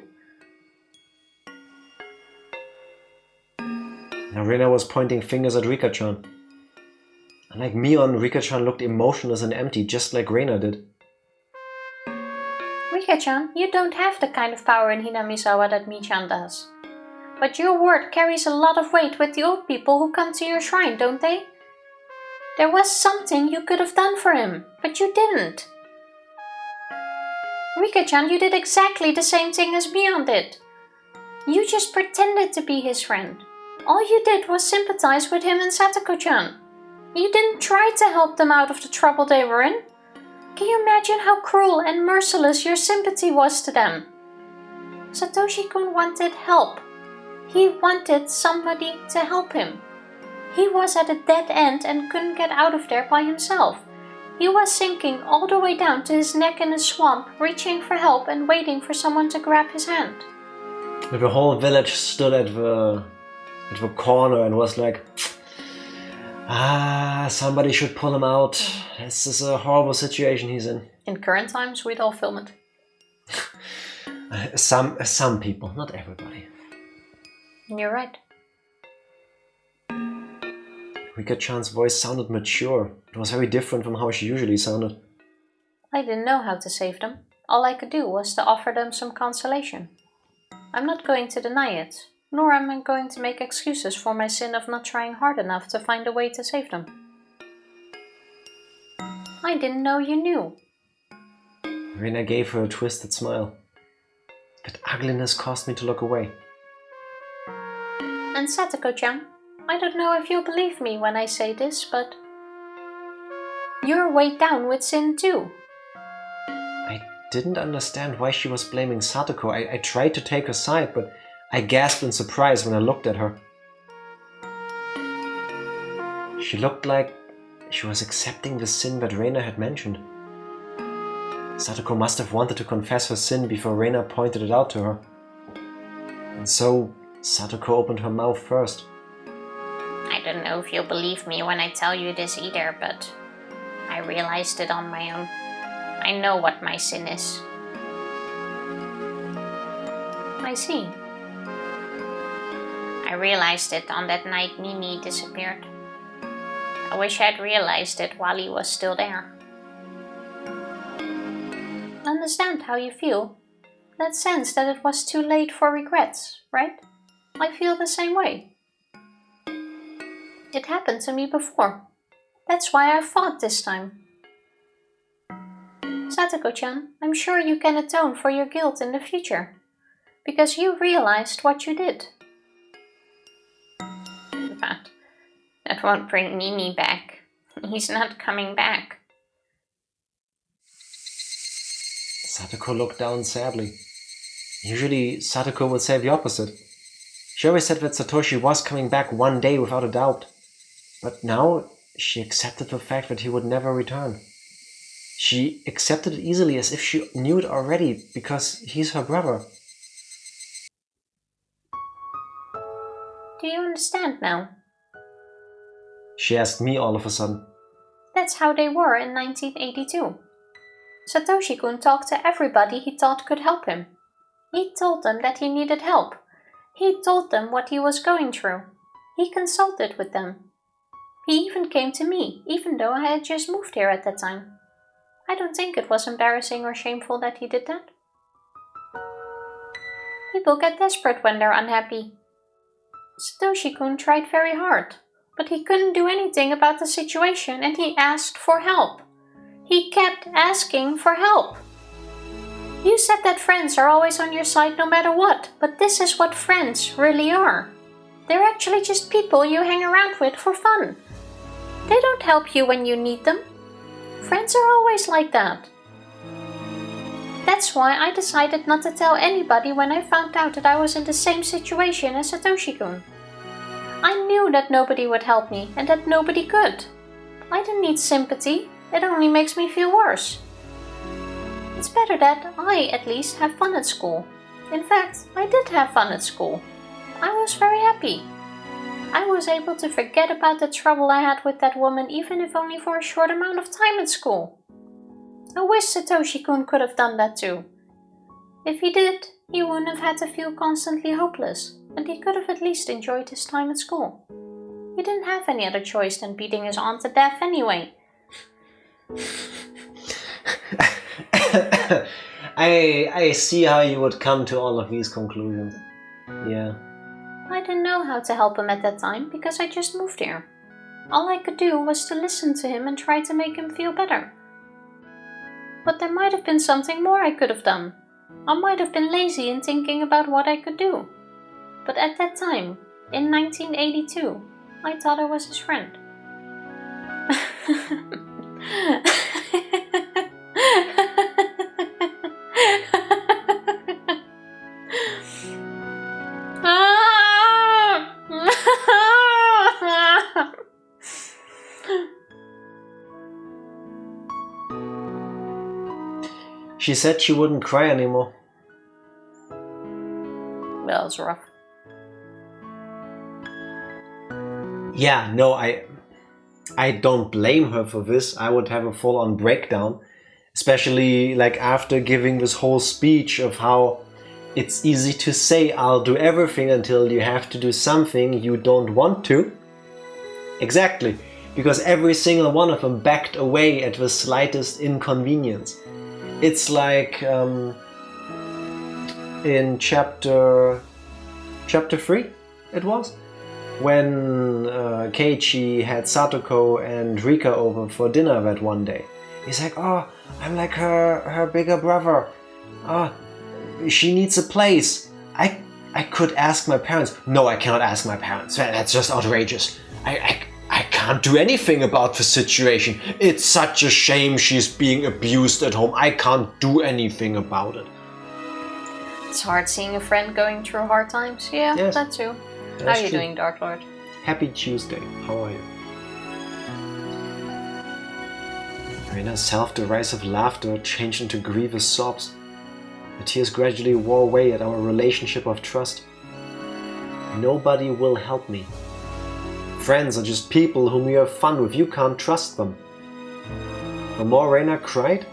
Narina was pointing fingers at Rika-chan. Unlike Mion, Rika-chan looked emotionless and empty, just like Reina did. Rika-chan, you don't have the kind of power in Hinamizawa that Mi-chan does. But your word carries a lot of weight with the old people who come to your shrine, don't they? There was something you could have done for him, but you didn't. Rika-chan, you did exactly the same thing as Mion did. You just pretended to be his friend. All you did was sympathize with him and Satoko-chan. You didn't try to help them out of the trouble they were in. Can you imagine how cruel and merciless your sympathy was to them? Satoshi-kun wanted help. He wanted somebody to help him. He was at a dead end and couldn't get out of there by himself. He was sinking all the way down to his neck in a swamp, reaching for help and waiting for someone to grab his hand. The whole village stood at the corner and was like, somebody should pull him out. This is a horrible situation he's in. In current times, we'd all film it. Some people, not everybody. You're right. Rika-chan's voice sounded mature. It was very different from how she usually sounded. I didn't know how to save them. All I could do was to offer them some consolation. I'm not going to deny it, nor am I going to make excuses for my sin of not trying hard enough to find a way to save them. I didn't know you knew. Reina gave her a twisted smile. That ugliness caused me to look away. And Satoko-chan, I don't know if you'll believe me when I say this, but you're weighed down with sin too. I didn't understand why she was blaming Satoko. I tried to take her side, but I gasped in surprise when I looked at her. She looked like she was accepting the sin that Reina had mentioned. Satoko must have wanted to confess her sin before Reina pointed it out to her. And so Satoko opened her mouth first. I don't know if you'll believe me when I tell you this either, but I realized it on my own. I know what my sin is. I see. I realized it on that night Mimi disappeared. I wish I'd realized it while he was still there. Understand how you feel. That sense that it was too late for regrets, right? I feel the same way. It happened to me before. That's why I fought this time. Satoko-chan, I'm sure you can atone for your guilt in the future, because you realized what you did. But that won't bring Mimi back. He's not coming back. Satoko looked down sadly. Usually, Satoko would say the opposite. She always said that Satoshi was coming back one day without a doubt. But now, she accepted the fact that he would never return. She accepted it easily as if she knew it already, because he's her brother. Do you understand now? She asked me all of a sudden. That's how they were in 1982. Satoshi-kun talked to everybody he thought could help him. He told them that he needed help. He told them what he was going through. He consulted with them. He even came to me, even though I had just moved here at that time. I don't think it was embarrassing or shameful that he did that. People get desperate when they're unhappy. Satoshi-kun tried very hard, but he couldn't do anything about the situation and he asked for help. He kept asking for help. You said that friends are always on your side no matter what, but this is what friends really are. They're actually just people you hang around with for fun. They don't help you when you need them. Friends are always like that. That's why I decided not to tell anybody when I found out that I was in the same situation as Satoshi-kun. I knew that nobody would help me and that nobody could. I didn't need sympathy. It only makes me feel worse. It's better that I, at least, have fun at school. In fact, I did have fun at school. I was very happy. I was able to forget about the trouble I had with that woman, even if only for a short amount of time at school. I wish Satoshi-kun could have done that too. If he did, he wouldn't have had to feel constantly hopeless, and he could have at least enjoyed his time at school. He didn't have any other choice than beating his aunt to death anyway. I see how you would come to all of these conclusions. Yeah. I didn't know how to help him at that time because I just moved here. All I could do was to listen to him and try to make him feel better. But there might have been something more I could have done. I might have been lazy in thinking about what I could do. But at that time, in 1982, I thought I was his friend. She said she wouldn't cry anymore. Well, it's rough. Yeah, no, I don't blame her for this. I would have a full-on breakdown. Especially like after giving this whole speech of how it's easy to say I'll do everything until you have to do something you don't want to. Exactly, because every single one of them backed away at the slightest inconvenience. It's like in chapter 3 it was, when Keiichi had Satoko and Rika over for dinner that one day. He's like, oh, I'm like her bigger brother. She needs a place. I could ask my parents. No, I cannot ask my parents. That's just outrageous. I can't do anything about the situation. It's such a shame she's being abused at home. I can't do anything about it. It's hard seeing a friend going through hard times. Yeah, Yes. that too. How are you doing, Dark Lord? Happy Tuesday. How are you? Reina's self-derisive laughter changed into grievous sobs. The tears gradually wore away at our relationship of trust. Nobody will help me. Friends are just people whom you have fun with. You can't trust them. The more Reina cried,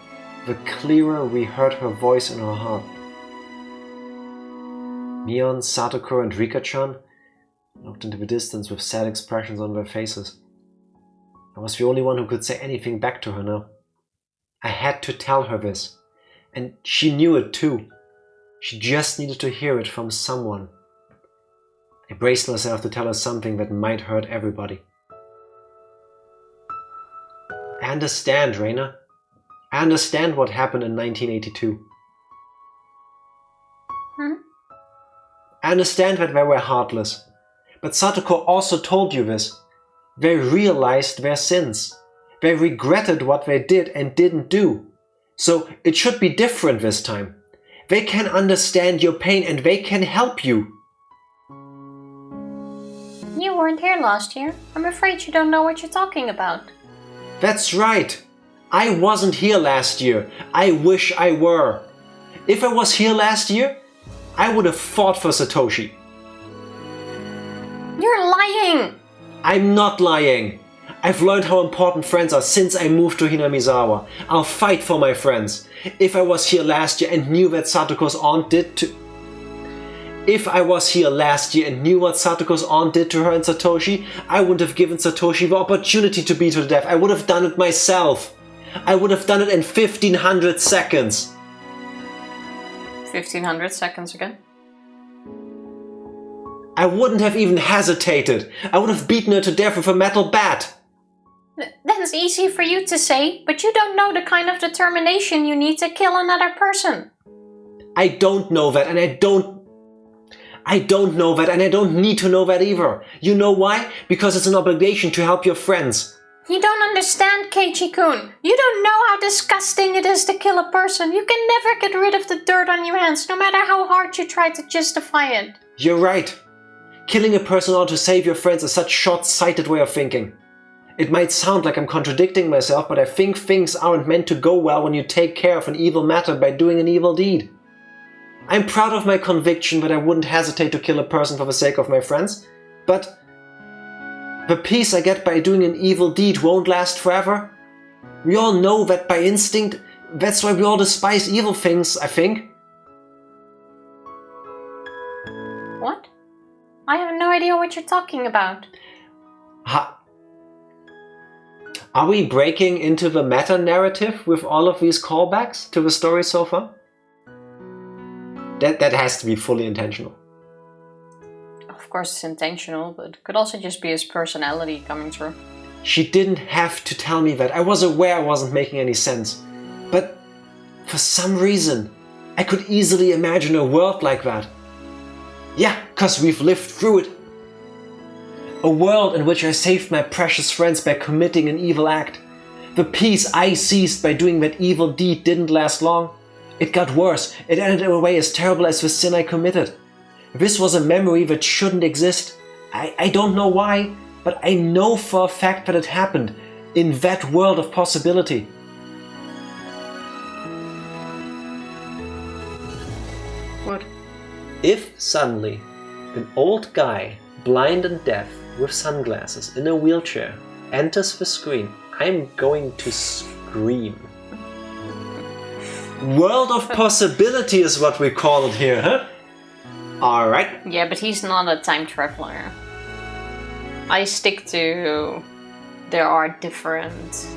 the clearer we heard her voice in her heart. Mion, Satoko and Rika-chan looked into the distance with sad expressions on their faces. I was the only one who could say anything back to her now. I had to tell her this. And she knew it too. She just needed to hear it from someone. I braced myself to tell her something that might hurt everybody. I understand, Reina. I understand what happened in 1982. I understand that they were heartless. But Satoko also told you this. They realized their sins. They regretted what they did and didn't do. So it should be different this time. They can understand your pain and they can help you. You weren't here last year. I'm afraid you don't know what you're talking about. That's right. I wasn't here last year. I wish I were. If I was here last year, I would have fought for Satoshi. You're lying! I'm not lying. I've learned how important friends are since I moved to Hinamizawa. I'll fight for my friends. If I was here last year and knew that Satoko's aunt did to... If I was here last year and knew what Satoko's aunt did to her and Satoshi, I wouldn't have given Satoshi the opportunity to beat her to death. I would have done it myself. I would have done it in 1500 seconds. 1500 seconds again? I wouldn't have even hesitated. I would have beaten her to death with a metal bat. That's easy for you to say, but you don't know the kind of determination you need to kill another person. I don't know that, and I don't know that, and I don't need to know that either. You know why? Because it's an obligation to help your friends. You don't understand, Keiichi-kun. You don't know how disgusting it is to kill a person. You can never get rid of the dirt on your hands, no matter how hard you try to justify it. You're right. Killing a person in order to save your friends is such a short-sighted way of thinking. It might sound like I'm contradicting myself, but I think things aren't meant to go well when you take care of an evil matter by doing an evil deed. I'm proud of my conviction that I wouldn't hesitate to kill a person for the sake of my friends, but the peace I get by doing an evil deed won't last forever. We all know that by instinct. That's why we all despise evil things, I think. What? I have no idea what you're talking about. Are we breaking into the meta-narrative with all of these callbacks to the story so far? That has to be fully intentional. Of course it's intentional, but it could also just be his personality coming through. She didn't have to tell me that. I was aware I wasn't making any sense. But for some reason, I could easily imagine a world like that. Yeah, 'cause we've lived through it. A world in which I saved my precious friends by committing an evil act. The peace I seized by doing that evil deed didn't last long. It got worse. It ended in a way as terrible as the sin I committed. This was a memory that shouldn't exist. I don't know why, but I know for a fact that it happened in that world of possibility. What? If suddenly an old guy, blind and deaf, with sunglasses, in a wheelchair, enters the screen, I'm going to scream. World of possibility is what we call it here, huh? Alright. Yeah, but he's not a time traveler. I stick to... There are different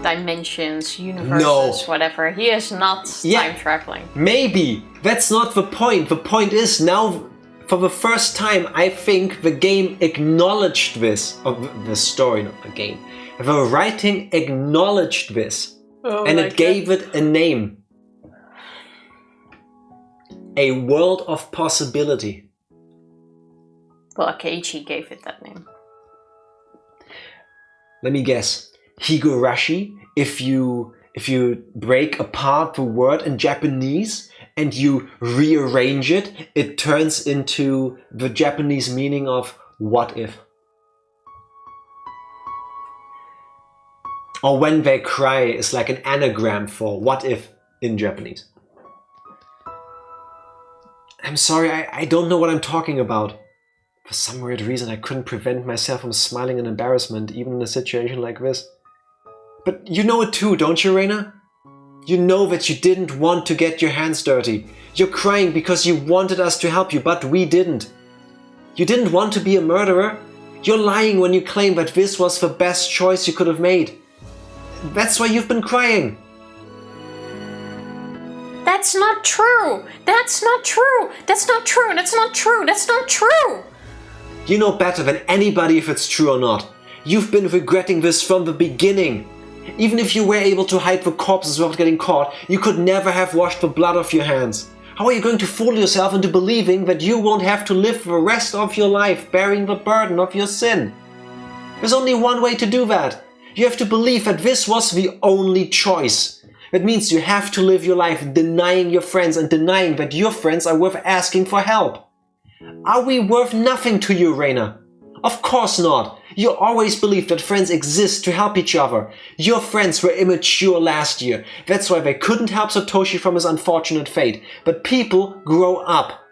dimensions, universes, whatever. He is not time traveling. Maybe. That's not the point. The point is now, for the first time, I think the game acknowledged this. Or the story, not the game. The writing acknowledged this. and it gave it a name. A world of possibility. Well, Keiichi gave it that name. Let me guess. Higurashi, if you break apart the word in Japanese and you rearrange it, it turns into the Japanese meaning of what if. Or when they cry is like an anagram for what if in Japanese. I'm sorry, I don't know what I'm talking about. For some weird reason, I couldn't prevent myself from smiling in embarrassment, even in a situation like this. But you know it too, don't you, Reina? You know that you didn't want to get your hands dirty. You're crying because you wanted us to help you, but we didn't. You didn't want to be a murderer. You're lying when you claim that this was the best choice you could have made. That's why you've been crying. That's not true! That's not true! That's not true! That's not true! That's not true! You know better than anybody if it's true or not. You've been regretting this from the beginning. Even if you were able to hide the corpses without getting caught, you could never have washed the blood off your hands. How are you going to fool yourself into believing that you won't have to live the rest of your life bearing the burden of your sin? There's only one way to do that. You have to believe that this was the only choice. That means you have to live your life denying your friends and denying that your friends are worth asking for help. Are we worth nothing to you, Reina? Of course not. You always believed that friends exist to help each other. Your friends were immature last year. That's why they couldn't help Satoshi from his unfortunate fate. But people grow up.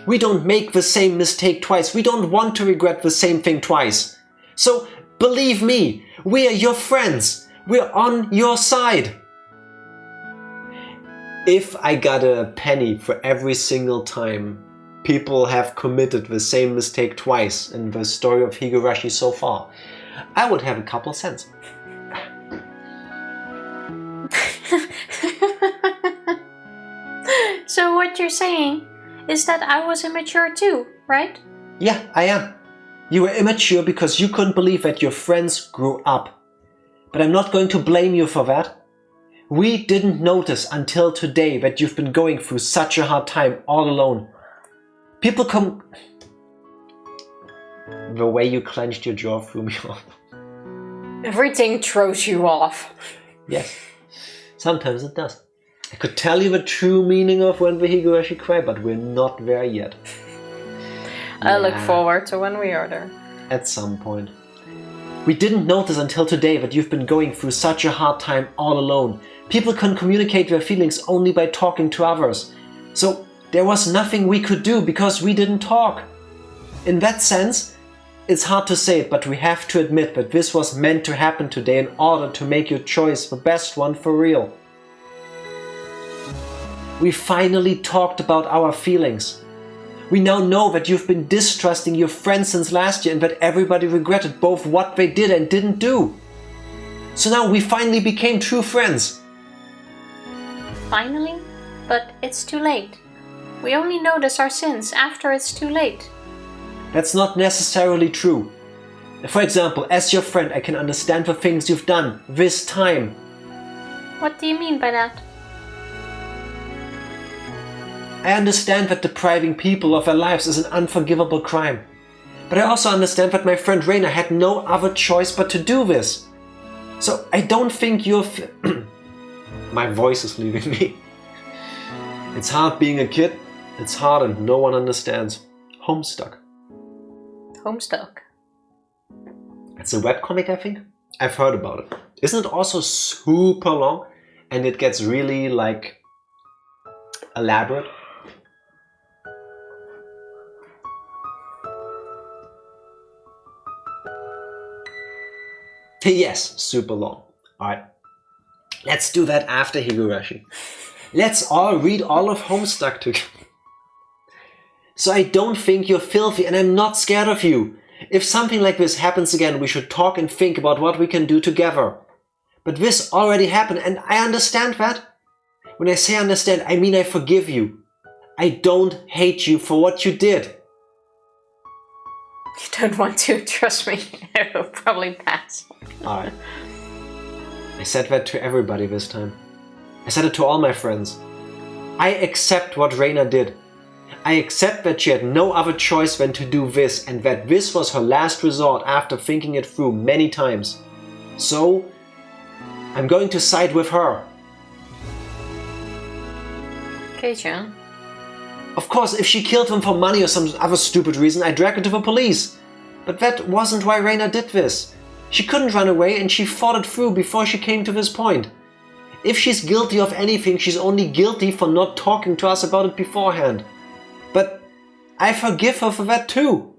We don't make the same mistake twice. We don't want to regret the same thing twice. So, believe me, we are your friends. We're on your side. If I got a penny for every single time people have committed the same mistake twice in the story of Higurashi so far, I would have a couple cents. So what you're saying is that I was immature too, right? Yeah, I am. You were immature because you couldn't believe that your friends grew up. But I'm not going to blame you for that. We didn't notice until today that you've been going through such a hard time all alone. People come... The way you clenched your jaw threw me off. Everything throws you off. Yes, sometimes it does. I could tell you the true meaning of when the Higurashi cry, but we're not there yet. I look forward to when we are there. At some point. We didn't notice until today that you've been going through such a hard time all alone. People can communicate their feelings only by talking to others. So there was nothing we could do because we didn't talk. In that sense, it's hard to say it, but we have to admit that this was meant to happen today in order to make your choice the best one for real. We finally talked about our feelings. We now know that you've been distrusting your friends since last year and that everybody regretted both what they did and didn't do. So now we finally became true friends. Finally? But it's too late. We only notice our sins after it's too late. That's not necessarily true. For example, as your friend, I can understand the things you've done this time. What do you mean by that? I understand that depriving people of their lives is an unforgivable crime. But I also understand that my friend Reina had no other choice but to do this. So I don't think you're... My voice is leaving me. It's hard being a kid. It's hard and no one understands. Homestuck. Homestuck. It's a webcomic, I think. I've heard about it. Isn't it also super long? And it gets really, like, elaborate? Yes, super long. Alright. Let's do that after Higurashi. Let's all read all of Homestuck together. So I don't think you're filthy and I'm not scared of you. If something like this happens again, we should talk and think about what we can do together. But this already happened and I understand that. When I say understand, I mean I forgive you. I don't hate you for what you did. You don't want to, trust me. It will probably pass. Alright. I said that to everybody this time. I said it to all my friends. I accept what Reina did. I accept that she had no other choice than to do this and that this was her last resort after thinking it through many times. So, I'm going to side with her. Keiichi. Of course, if she killed him for money or some other stupid reason, I'd drag her to the police. But that wasn't why Reina did this. She couldn't run away and she fought it through before she came to this point. If she's guilty of anything, she's only guilty for not talking to us about it beforehand. But I forgive her for that too.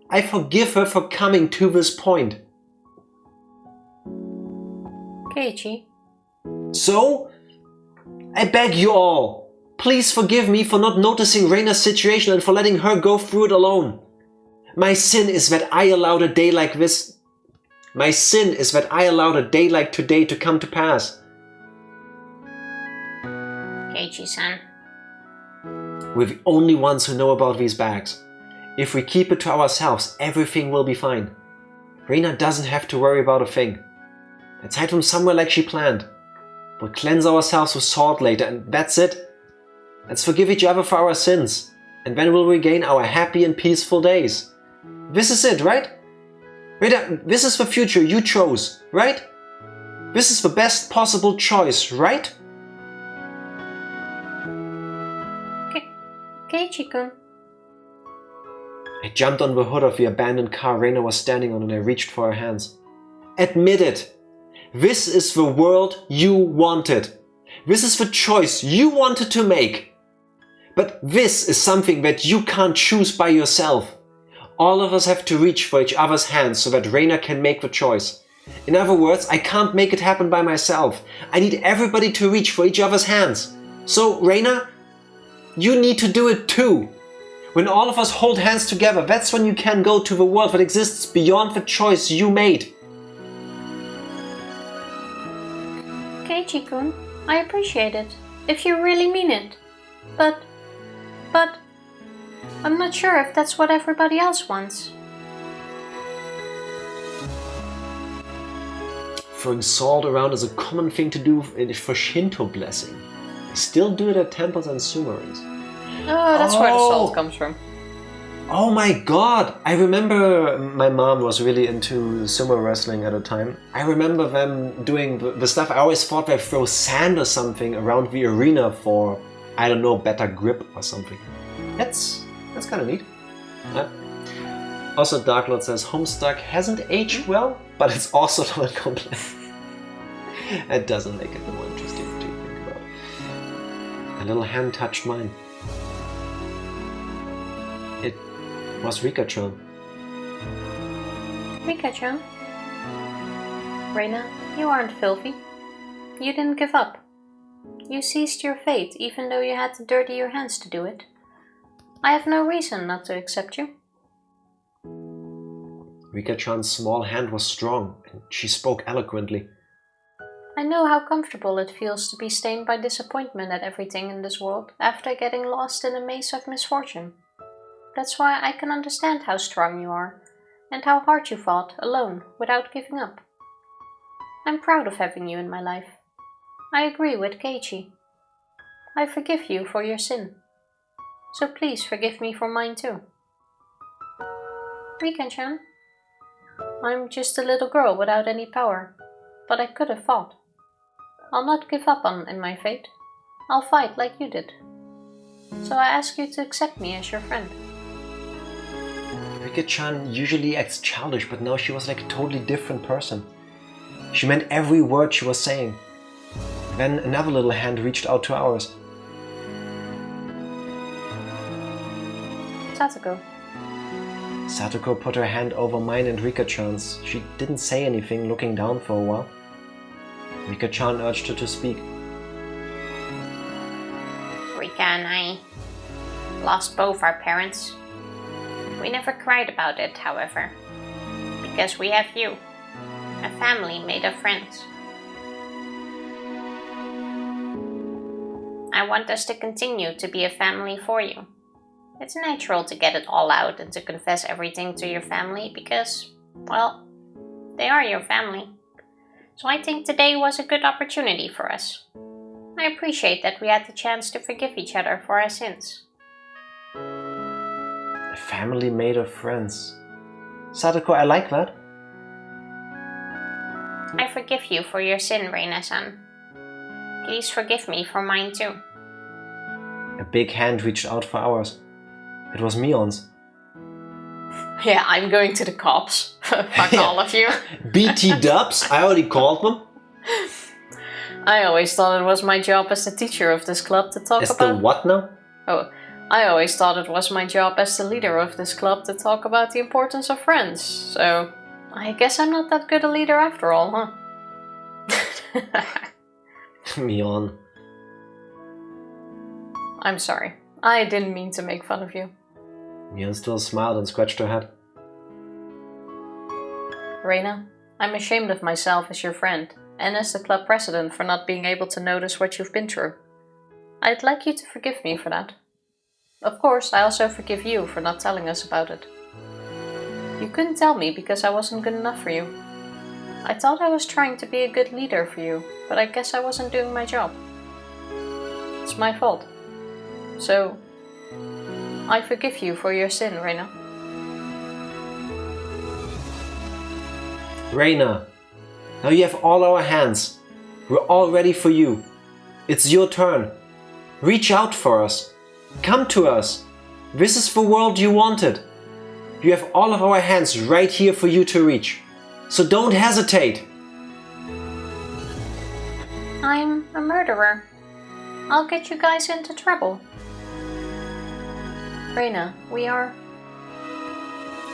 I forgive her for coming to this point. Keiichi. So, I beg you all, please forgive me for not noticing Reina's situation and for letting her go through it alone. My sin is that I allowed a day like this. My sin is that I allowed a day like today to come to pass. Keiichi-san. We're the only ones who know about these bags. If we keep it to ourselves, everything will be fine. Reina doesn't have to worry about a thing. Let's hide from somewhere like she planned. We'll cleanse ourselves with salt later and that's it. Let's forgive each other for our sins. And then we'll regain our happy and peaceful days. This is it, right? Reina, this is the future you chose, right? This is the best possible choice, right? Keiichi-kun. I jumped on the hood of the abandoned car Reina was standing on and I reached for her hands. Admit it! This is the world you wanted. This is the choice you wanted to make. But this is something that you can't choose by yourself. All of us have to reach for each other's hands so that Reina can make the choice. In other words, I can't make it happen by myself. I need everybody to reach for each other's hands. So, Reina, you need to do it too. When all of us hold hands together, that's when you can go to the world that exists beyond the choice you made. Keiichi-kun, I appreciate it, if you really mean it. But, I'm not sure if that's what everybody else wants. Throwing salt around is a common thing to do for Shinto blessing. They still do it at temples and sumoris. Oh, that's where the salt comes from. Oh my god! I remember my mom was really into sumo wrestling at a time. I remember them doing the stuff. I always thought they throw sand or something around the arena for, I don't know, better grip or something. That's kind of neat. Yeah. Also, Dark Lord says Homestuck hasn't aged well, but it's also not complex. It doesn't make it more interesting to think about. A little hand touched mine. It was Rika-chan. Rika-chan? Reina, you aren't filthy. You didn't give up. You seized your fate even though you had to dirty your hands to do it. I have no reason not to accept you. Rika-chan's small hand was strong, and she spoke eloquently. I know how comfortable it feels to be stained by disappointment at everything in this world after getting lost in a maze of misfortune. That's why I can understand how strong you are, and how hard you fought, alone, without giving up. I'm proud of having you in my life. I agree with Keiichi. I forgive you for your sin. So please forgive me for mine too. Rika-chan, I'm just a little girl without any power, but I could have fought. I'll not give up in my fate. I'll fight like you did. So I ask you to accept me as your friend. Rika-chan usually acts childish, but now she was like a totally different person. She meant every word she was saying. Then another little hand reached out to ours. Satoko put her hand over mine and Rika-chan's. She didn't say anything, looking down for a while. Rika-chan urged her to speak. Rika and I lost both our parents. We never cried about it, however, because we have you, a family made of friends. I want us to continue to be a family for you. It's natural to get it all out and to confess everything to your family because, well, they are your family. So I think today was a good opportunity for us. I appreciate that we had the chance to forgive each other for our sins. A family made of friends. Sadako, I like that. I forgive you for your sin, Reina-san. Please forgive me for mine too. A big hand reached out for ours. It was Mion's. Yeah, I'm going to the cops. Fuck all of you. BT dubs? I already called them. I always thought it was my job as the teacher of this club to talk As about... the what now? Oh, I always thought it was my job as the leader of this club to talk about the importance of friends. So, I guess I'm not that good a leader after all, huh? Mion. I'm sorry. I didn't mean to make fun of you. Mion still smiled and scratched her head. Reina, I'm ashamed of myself as your friend, and as the club president for not being able to notice what you've been through. I'd like you to forgive me for that. Of course, I also forgive you for not telling us about it. You couldn't tell me because I wasn't good enough for you. I thought I was trying to be a good leader for you, but I guess I wasn't doing my job. It's my fault. So, I forgive you for your sin, Reina. Reina, now you have all our hands. We're all ready for you. It's your turn. Reach out for us. Come to us. This is the world you wanted. You have all of our hands right here for you to reach. So don't hesitate. I'm a murderer. I'll get you guys into trouble. Reina, we are...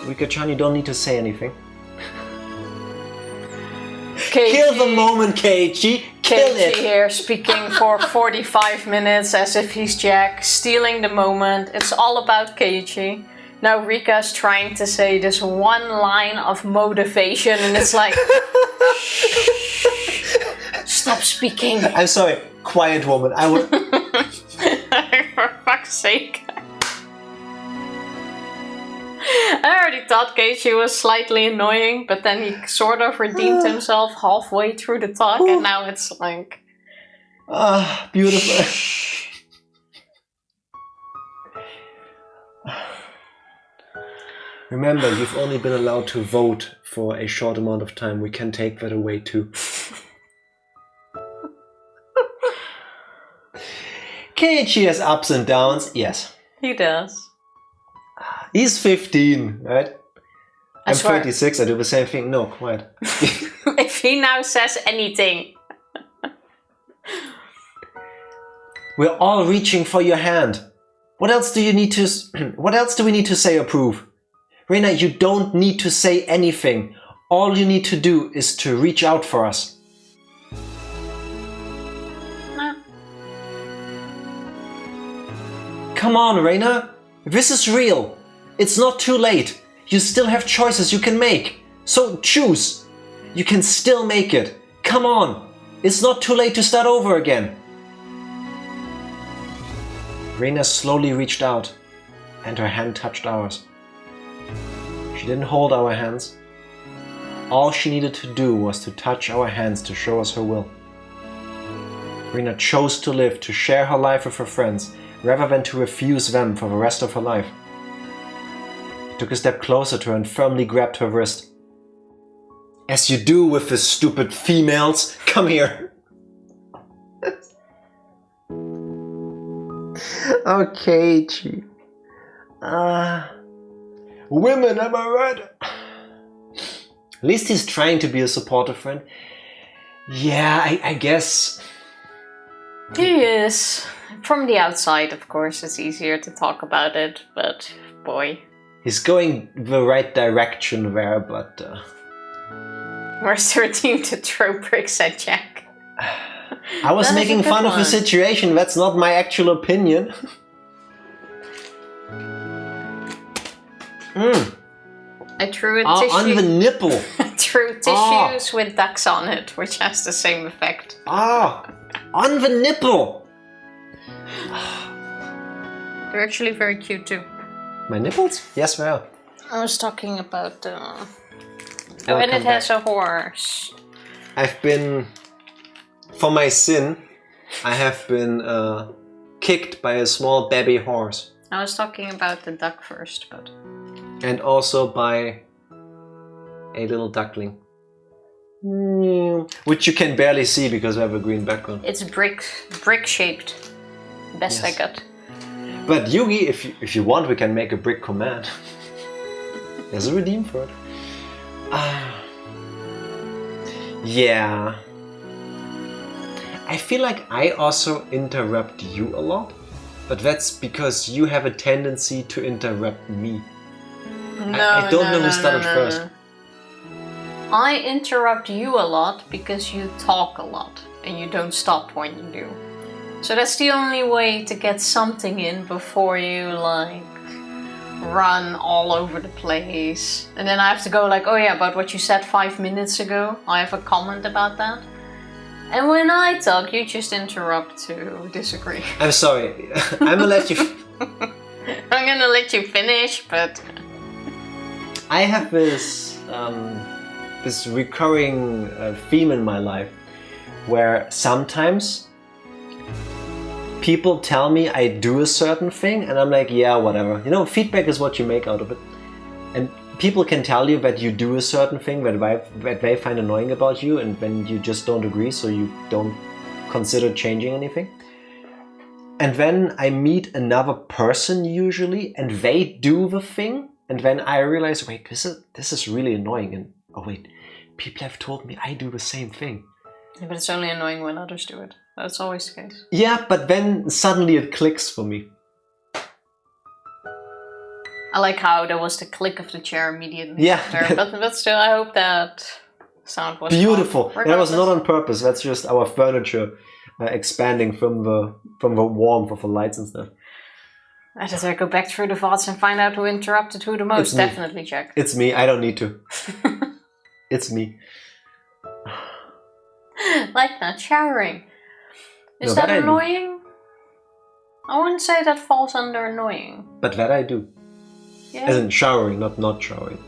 Rika-chan, you don't need to say anything. Keiichi. Kill the moment, Keiichi. Kill Keiichi it. here speaking for 45 minutes as if he's Jack, stealing the moment. It's all about Keiichi. Now Rika's trying to say this one line of motivation and it's like... Stop speaking. I'm sorry. Quiet woman. I would... For fuck's sake. I already thought Keiichi was slightly annoying, but then he sort of redeemed himself halfway through the talk, and now it's like... Ah, beautiful. Remember, you've only been allowed to vote for a short amount of time. We can take that away too. Keiichi has ups and downs, yes. He does. He's 15, right? I I'm swear. 36, I do the same thing. No, quiet. If he now says anything... We're all reaching for your hand. What else do you need to... What else do we need to say or prove? Reina, you don't need to say anything. All you need to do is to reach out for us. Come on, Reina. This is real. It's not too late. You still have choices you can make. So choose. You can still make it. Come on. It's not too late to start over again. Reina slowly reached out, and her hand touched ours. She didn't hold our hands. All she needed to do was to touch our hands to show us her will. Reina chose to live, to share her life with her friends, rather than to refuse them for the rest of her life. He took a step closer to her and firmly grabbed her wrist. As you do with the stupid females, come here. Okay, Chi. Women, am I right? At least he's trying to be a supportive friend. Yeah, I guess. He is. From the outside, of course, it's easier to talk about it, but boy. He's going the right direction there, but... Where's the routine to throw bricks at Jack? I was making fun of the situation, that's not my actual opinion. I threw a tissue... on the nipple! I threw tissues with ducks on it, which has the same effect. On the nipple! They're actually very cute too. My nipples? Yes, they are. I was talking about... Oh, and it has a horse. I've been, for my sin, I have been kicked by a small baby horse. I was talking about the duck first, but... And also by a little duckling. Which you can barely see because I have a green background. It's brick shaped. Best I got. But Yugi, if you want, we can make a brick command. There's a redeem for it. Yeah. I feel like I also interrupt you a lot, but that's because you have a tendency to interrupt me. I don't know who started first. I interrupt you a lot because you talk a lot and you don't stop when you do. So that's the only way to get something in before you like run all over the place. And then I have to go like, oh yeah, about what you said 5 minutes ago. I have a comment about that. And when I talk, you just interrupt to disagree. I'm sorry. I'm gonna let you... I'm gonna let you finish, but... I have this this recurring theme in my life where sometimes people tell me I do a certain thing and I'm like, yeah, whatever. You know, feedback is what you make out of it. And people can tell you that you do a certain thing that they find annoying about you, and then you just don't agree, so you don't consider changing anything. And then I meet another person usually and they do the thing, and then I realize, wait, this is really annoying, and oh wait, people have told me I do the same thing. Yeah, but it's only annoying when others do it. That's always the case. Yeah, but then suddenly it clicks for me. I like how there was the click of the chair immediately Yeah. after, but still, I hope that sound was beautiful. fun. That was not on purpose. That's just our furniture expanding from the warmth of the lights and stuff. I just go back through the VODs and find out who interrupted who the most. Definitely check. It's me. I don't need to. It's me. Like not showering. Is that annoying? I wouldn't say that falls under annoying. But that I do. Yeah. As in showering, not showering.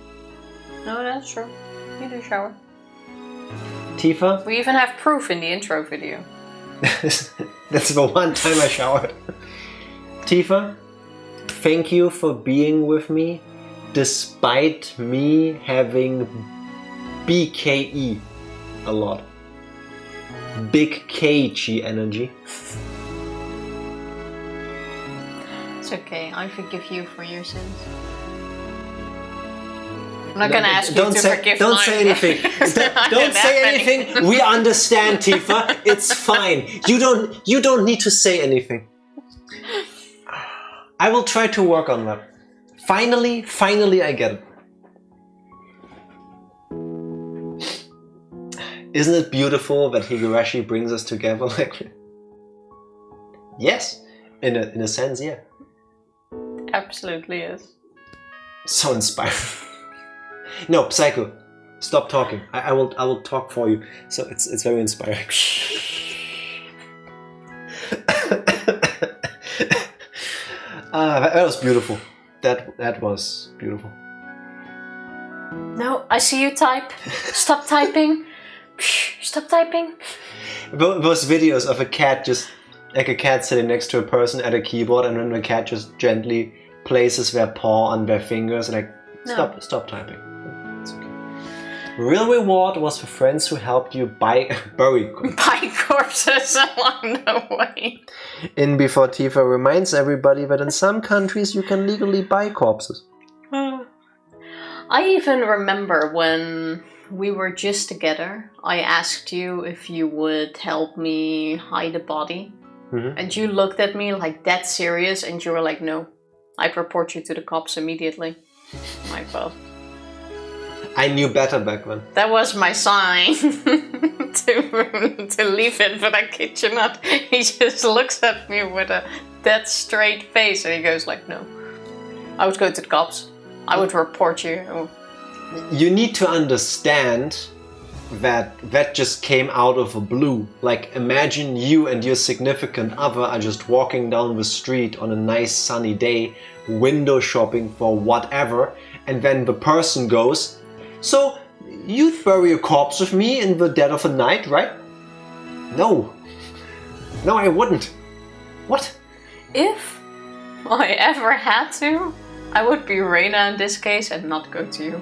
No, that's true. You do shower. Tifa? We even have proof in the intro video. That's the one time I showered. Tifa, thank you for being with me despite me having BKE a lot. Big Keiichi energy. It's okay, I forgive you for your sins. I'm not gonna ask you to forgive Don't mine. say anything. Don't say anything. We understand, Tifa. It's fine. You don't need to say anything. I will try to work on that. Finally I get it. Isn't it beautiful that Higurashi brings us together like? Yes, in a sense, yeah. Absolutely is. So inspiring. No, Psycho, stop talking. I will talk for you. So it's very inspiring. That was beautiful. That was beautiful. No, I see you type. Stop typing. Stop typing. Those videos of a cat just like a cat sitting next to a person at a keyboard, and then the cat just gently places their paw on their fingers, like stop typing. It's okay. Real reward was for friends who helped you bury corpses along the way. In before Tifa reminds everybody that in some countries you can legally buy corpses. I even remember when we were just together, I asked you if you would help me hide a body. Mm-hmm. And you looked at me like that serious, and you were like, no, I'd report you to the cops immediately. I'm like, well, I knew better back then. That was my sign to leave it, but I kid you not. He just looks at me with a dead straight face and he goes like, no, I would go to the cops. I would report you. You need to understand that just came out of the blue. Like, imagine you and your significant other are just walking down the street on a nice sunny day, window shopping for whatever, and then the person goes, so You'd bury a corpse of me in the dead of the night, right? No. No, I wouldn't. What? If I ever had to, I would be Reina in this case and not go to you.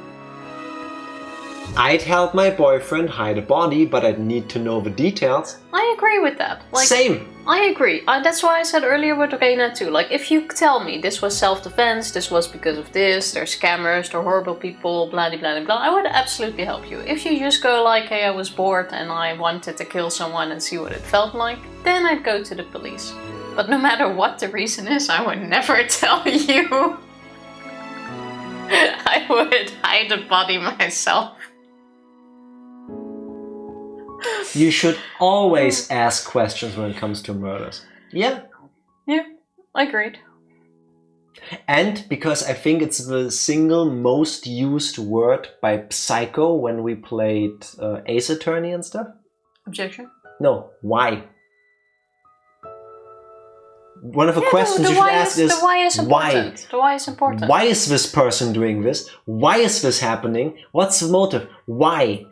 I'd help my boyfriend hide a body, but I'd need to know the details. I agree with that. Like, Same. I agree. That's why I said earlier with Reina too. Like, if you tell me this was self-defense, this was because of this, they're scammers, they're horrible people, blah blah blah blah, I would absolutely help you. If you just go like, hey, I was bored and I wanted to kill someone and see what it felt like, then I'd go to the police. But no matter what the reason is, I would never tell you. I would hide the body myself. You should always ask questions when it comes to murders. Yeah. Yeah, agreed. And because I think it's the single most used word by Psycho when we played Ace Attorney and stuff. Objection? No, why? One of the questions you should ask is the why is important. why? The why is important. Why is this person doing this? Why is this happening? What's the motive? Why?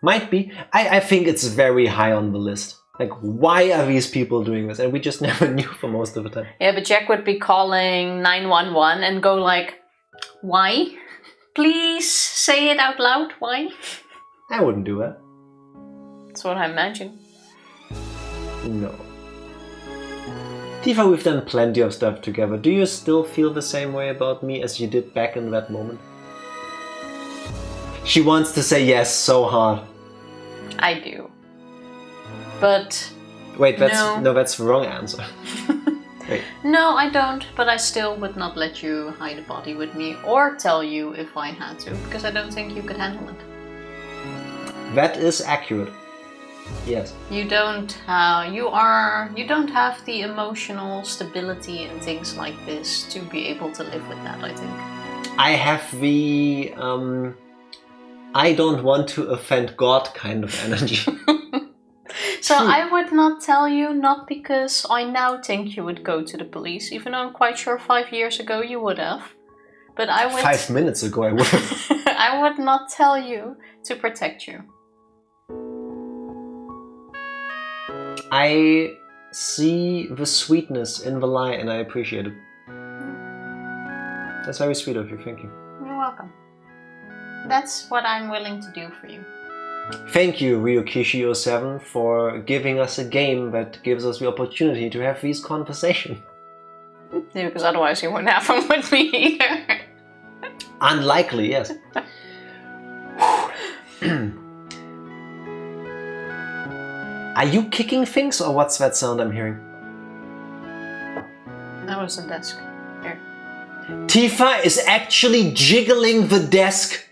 Might be. I think it's very high on the list. Like, why are these people doing this? And we just never knew for most of the time. Yeah, but Jack would be calling 911 and go like, why? Please say it out loud, why? I wouldn't do that. That's what I imagine. No. Tifa, we've done plenty of stuff together. Do you still feel the same way about me as you did back in that moment? She wants to say yes so hard. I do. But... Wait, that's the wrong answer. Wait. No, I don't, but I still would not let you hide a body with me or tell you if I had to, because I don't think you could handle it. That is accurate. Yes. You don't have the emotional stability and things like this to be able to live with that, I think. I have the I don't want to offend God kind of energy. So I would not tell you, not because I now think you would go to the police, even though I'm quite sure 5 years ago you would have. But I would 5 minutes ago I would have. I would not tell you to protect you. I see the sweetness in the lie and I appreciate it. That's very sweet of you, thank you. You're welcome. That's what I'm willing to do for you. Thank you, Ryukishi07, for giving us a game that gives us the opportunity to have these conversations. Yeah, because otherwise you wouldn't have them with me either. Unlikely, yes. Are you kicking things or what's that sound I'm hearing? That was the desk. Here. Tifa is actually jiggling the desk.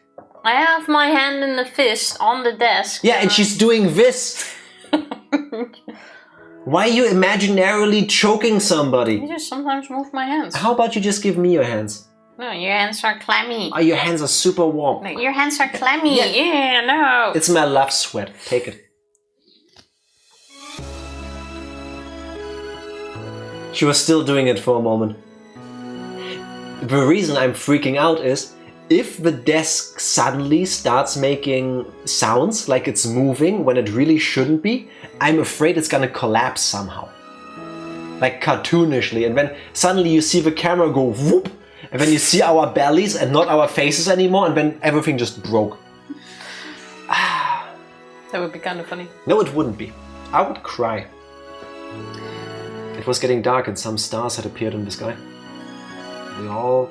I have my hand in the fist on the desk. Yeah, and she's doing this. Why are you imaginarily choking somebody? I just sometimes move my hands. How about you just give me your hands? No, your hands are clammy. Oh, your hands are super warm. No, your hands are clammy. Yeah, no. It's my love sweat. Take it. She was still doing it for a moment. The reason I'm freaking out is if the desk suddenly starts making sounds like it's moving when it really shouldn't be, I'm afraid it's gonna collapse somehow. Like cartoonishly, and then suddenly you see the camera go whoop, and then you see our bellies and not our faces anymore, and then everything just broke. That would be kind of funny. No, it wouldn't be. I would cry. It was getting dark and some stars had appeared in the sky. We all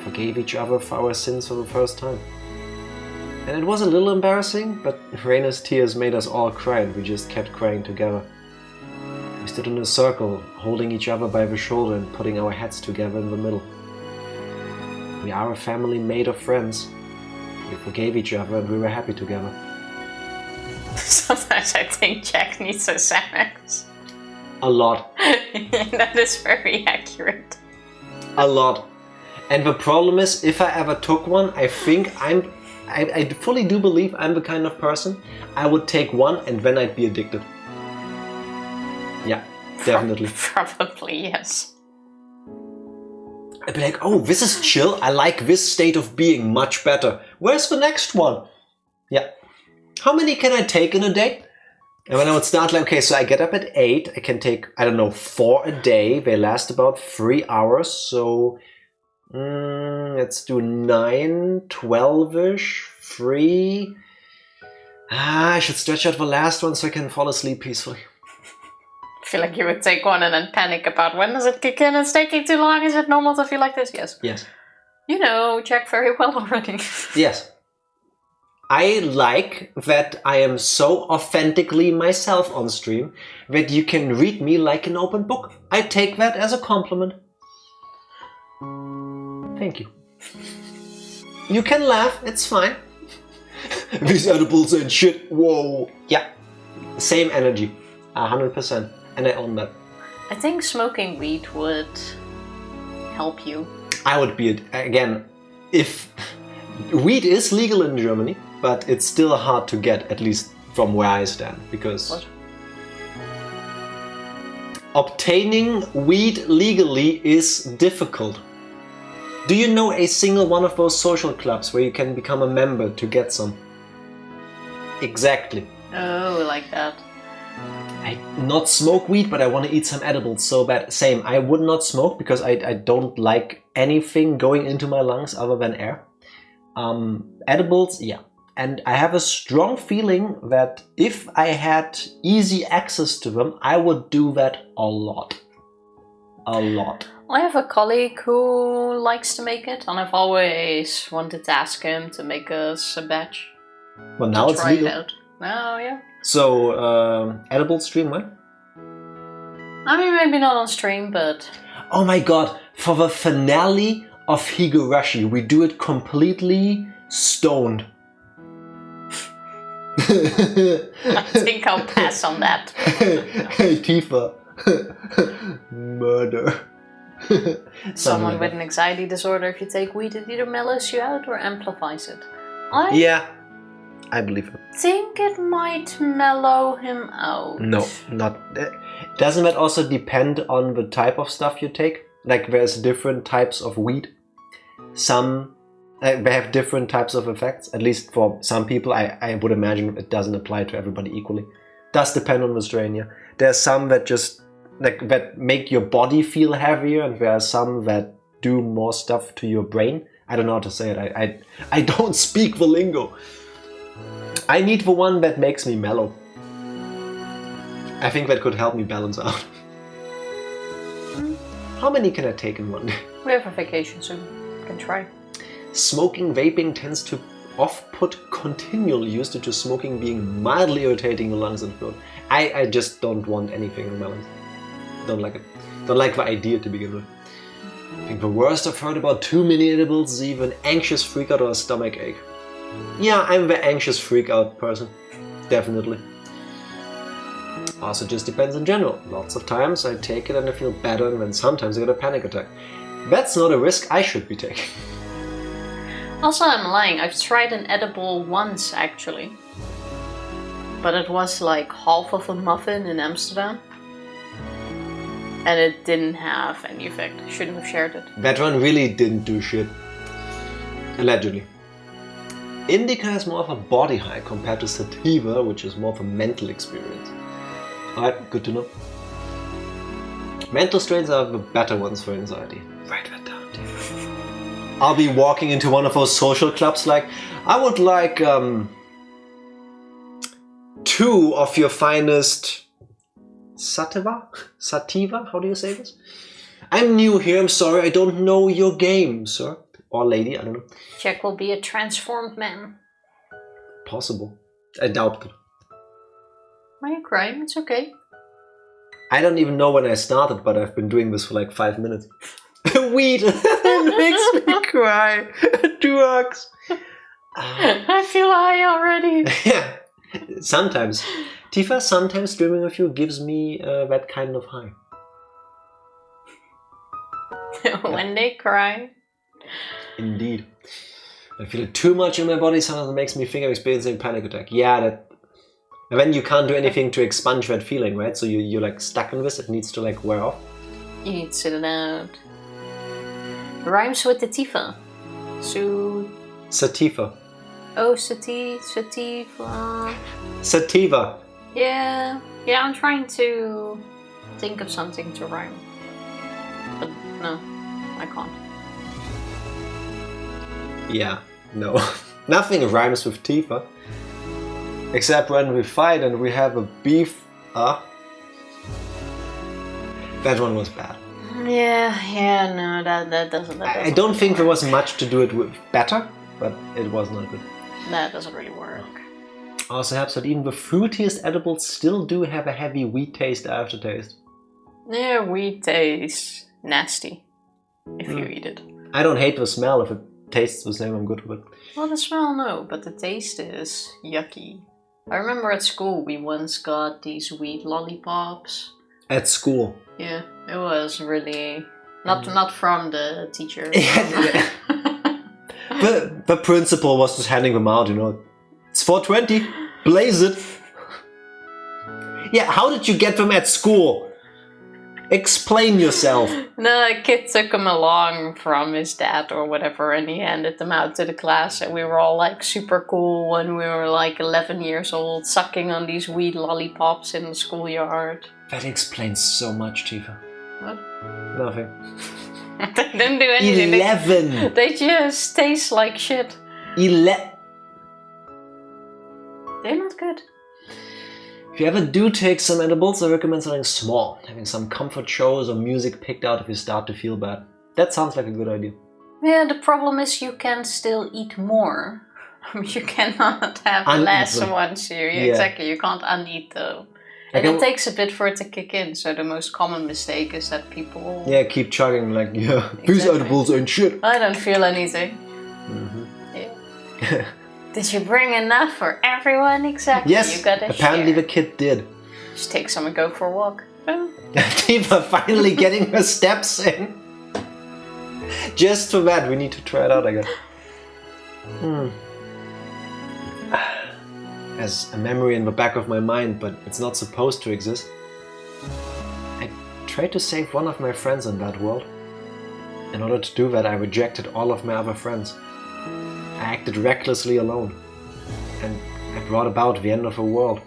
forgave each other for our sins for the first time. And it was a little embarrassing, but Reina's tears made us all cry and we just kept crying together. We stood in a circle, holding each other by the shoulder and putting our heads together in the middle. We are a family made of friends. We forgave each other and we were happy together. Sometimes I think Jack needs a Xanax. A lot. That is very accurate. A lot. And the problem is, if I ever took one, I think I fully do believe I'm the kind of person I would take one and then I'd be addicted. Yeah, definitely. Probably, yes. I'd be like, oh, this is chill. I like this state of being much better. Where's the next one? Yeah. How many can I take in a day? And when I would start, like, okay, so I get up at 8. I can take, I don't know, 4 a day. They last about 3 hours. So let's do 9, 12-ish, 3. I should stretch out the last one so I can fall asleep peacefully. I feel like you would take one and then panic about when does it kick in? It's taking too long. Is it normal to feel like this? Yes. Yes. You know Jack very well already. Yes. I like that I am so authentically myself on stream that you can read me like an open book. I take that as a compliment. Thank you. You can laugh, it's fine. These edibles and shit, whoa. Yeah, same energy, 100%. And I own that. I think smoking weed would help you. I would be, again, if weed is legal in Germany, but it's still hard to get, at least from where I stand, because What? Obtaining weed legally is difficult. Do you know a single one of those social clubs where you can become a member to get some? Exactly. Oh, like that. I not smoke weed, but I want to eat some edibles so bad. Same, I would not smoke because I don't like anything going into my lungs other than air. Edibles, yeah. And I have a strong feeling that if I had easy access to them, I would do that a lot. A lot. I have a colleague who likes to make it, and I've always wanted to ask him to make us a batch. Well, now it's try legal. it out. Oh, yeah. So, edible stream when? I mean, maybe not on stream, but... Oh my god, for the finale of Higurashi, we do it completely stoned. I think I'll pass on that. Hey, Tifa. Murder. Someone with an anxiety disorder, if you take weed, it either mellows you out or amplifies it. Yeah, I believe it. think it might mellow him out. No, not. Doesn't that also depend on the type of stuff you take? Like, there's different types of weed. Some they have different types of effects. At least for some people, I would imagine it doesn't apply to everybody equally. Does depend on the strain. Yeah, there's some that just that make your body feel heavier, and there are some that do more stuff to your brain. I don't know how to say it. I don't speak the lingo. I need the one that makes me mellow. I think that could help me balance out. How many can I take in one day? We have a vacation soon. Can try. Smoking vaping tends to off-put continual use due to smoking being mildly irritating the lungs and throat. I just don't want anything in my lungs. Don't like it. Don't like the idea to begin with. I think the worst I've heard about too many edibles is either an anxious freakout or a stomach ache. Yeah, I'm the anxious freakout person. Definitely. Also just depends in general. Lots of times I take it and I feel better, and then sometimes I get a panic attack. That's not a risk I should be taking. Also, I'm lying. I've tried an edible once, actually. But it was like half of a muffin in Amsterdam. And it didn't have any effect. I shouldn't have shared it. That one really didn't do shit. Allegedly. Indica is more of a body high compared to sativa, which is more of a mental experience. Alright, good to know. Mental strains are the better ones for anxiety. Write that down, Dave. I'll be walking into one of those social clubs like, I would like 2 of your finest sativa? Sativa? How do you say this? I'm new here, I'm sorry, I don't know your game, sir. Or lady, I don't know. Jack will be a transformed man. Possible. I doubt it. Why are you crying? It's okay. I don't even know when I started, but I've been doing this for like 5 minutes. Weed makes me cry. Drugs. I feel high already. Yeah. Sometimes. Tifa, sometimes dreaming of you gives me that kind of high. When they cry. Indeed. I feel it too much in my body, sometimes it makes me think I'm experiencing a panic attack. Yeah, that. And then you can't do anything to expunge that feeling, right? So you're like stuck in this, it needs to like wear off. You need to sit it out. Rhymes with the tifa. Sativa. Oh, sativa. Sativa. Yeah, I'm trying to think of something to rhyme. But no, I can't. Yeah, no. Nothing rhymes with Tifa. Except when we fight and we have a beef. That one was bad. Yeah, no, that doesn't. I don't think there was much to do it with better, but it was not good. That doesn't really work. Also helps that even the fruitiest edibles still do have a heavy wheat taste aftertaste. Yeah, wheat tastes nasty if you eat it. I don't hate the smell. If it tastes the same, I'm good with it. Well, the smell, no, but the taste is yucky. I remember at school we once got these wheat lollipops. At school. Yeah, it was really not from the teacher. The principal was just handing them out, you know. It's 4:20. Blaze it. Yeah, how did you get them at school? Explain yourself. No, a kid took them along from his dad or whatever, and he handed them out to the class, and we were all like super cool when we were like 11 years old, sucking on these wheat lollipops in the schoolyard. That explains so much, Tifa. What? Nothing. They didn't do anything. 11! They just taste like shit. They're not good. If you ever do take some edibles, I recommend something small. Having some comfort shows or music picked out if you start to feel bad. That sounds like a good idea. Yeah, the problem is you can still eat more. You cannot have less once you... Yeah. Exactly, you can't uneat them. And it takes a bit for it to kick in, so the most common mistake is that people... Yeah, keep chugging like, these edibles ain't shit. I don't feel anything. Mm-hmm. Yeah. Did you bring enough for everyone? Exactly. Yes, you gotta apparently share. the kid did. Just take some and go for a walk. Tifa finally getting her steps in. Just for that, we need to try it out, I guess. As a memory in the back of my mind, but it's not supposed to exist. I tried to save one of my friends in that world. In order to do that, I rejected all of my other friends. I acted recklessly alone, and I brought about the end of the world.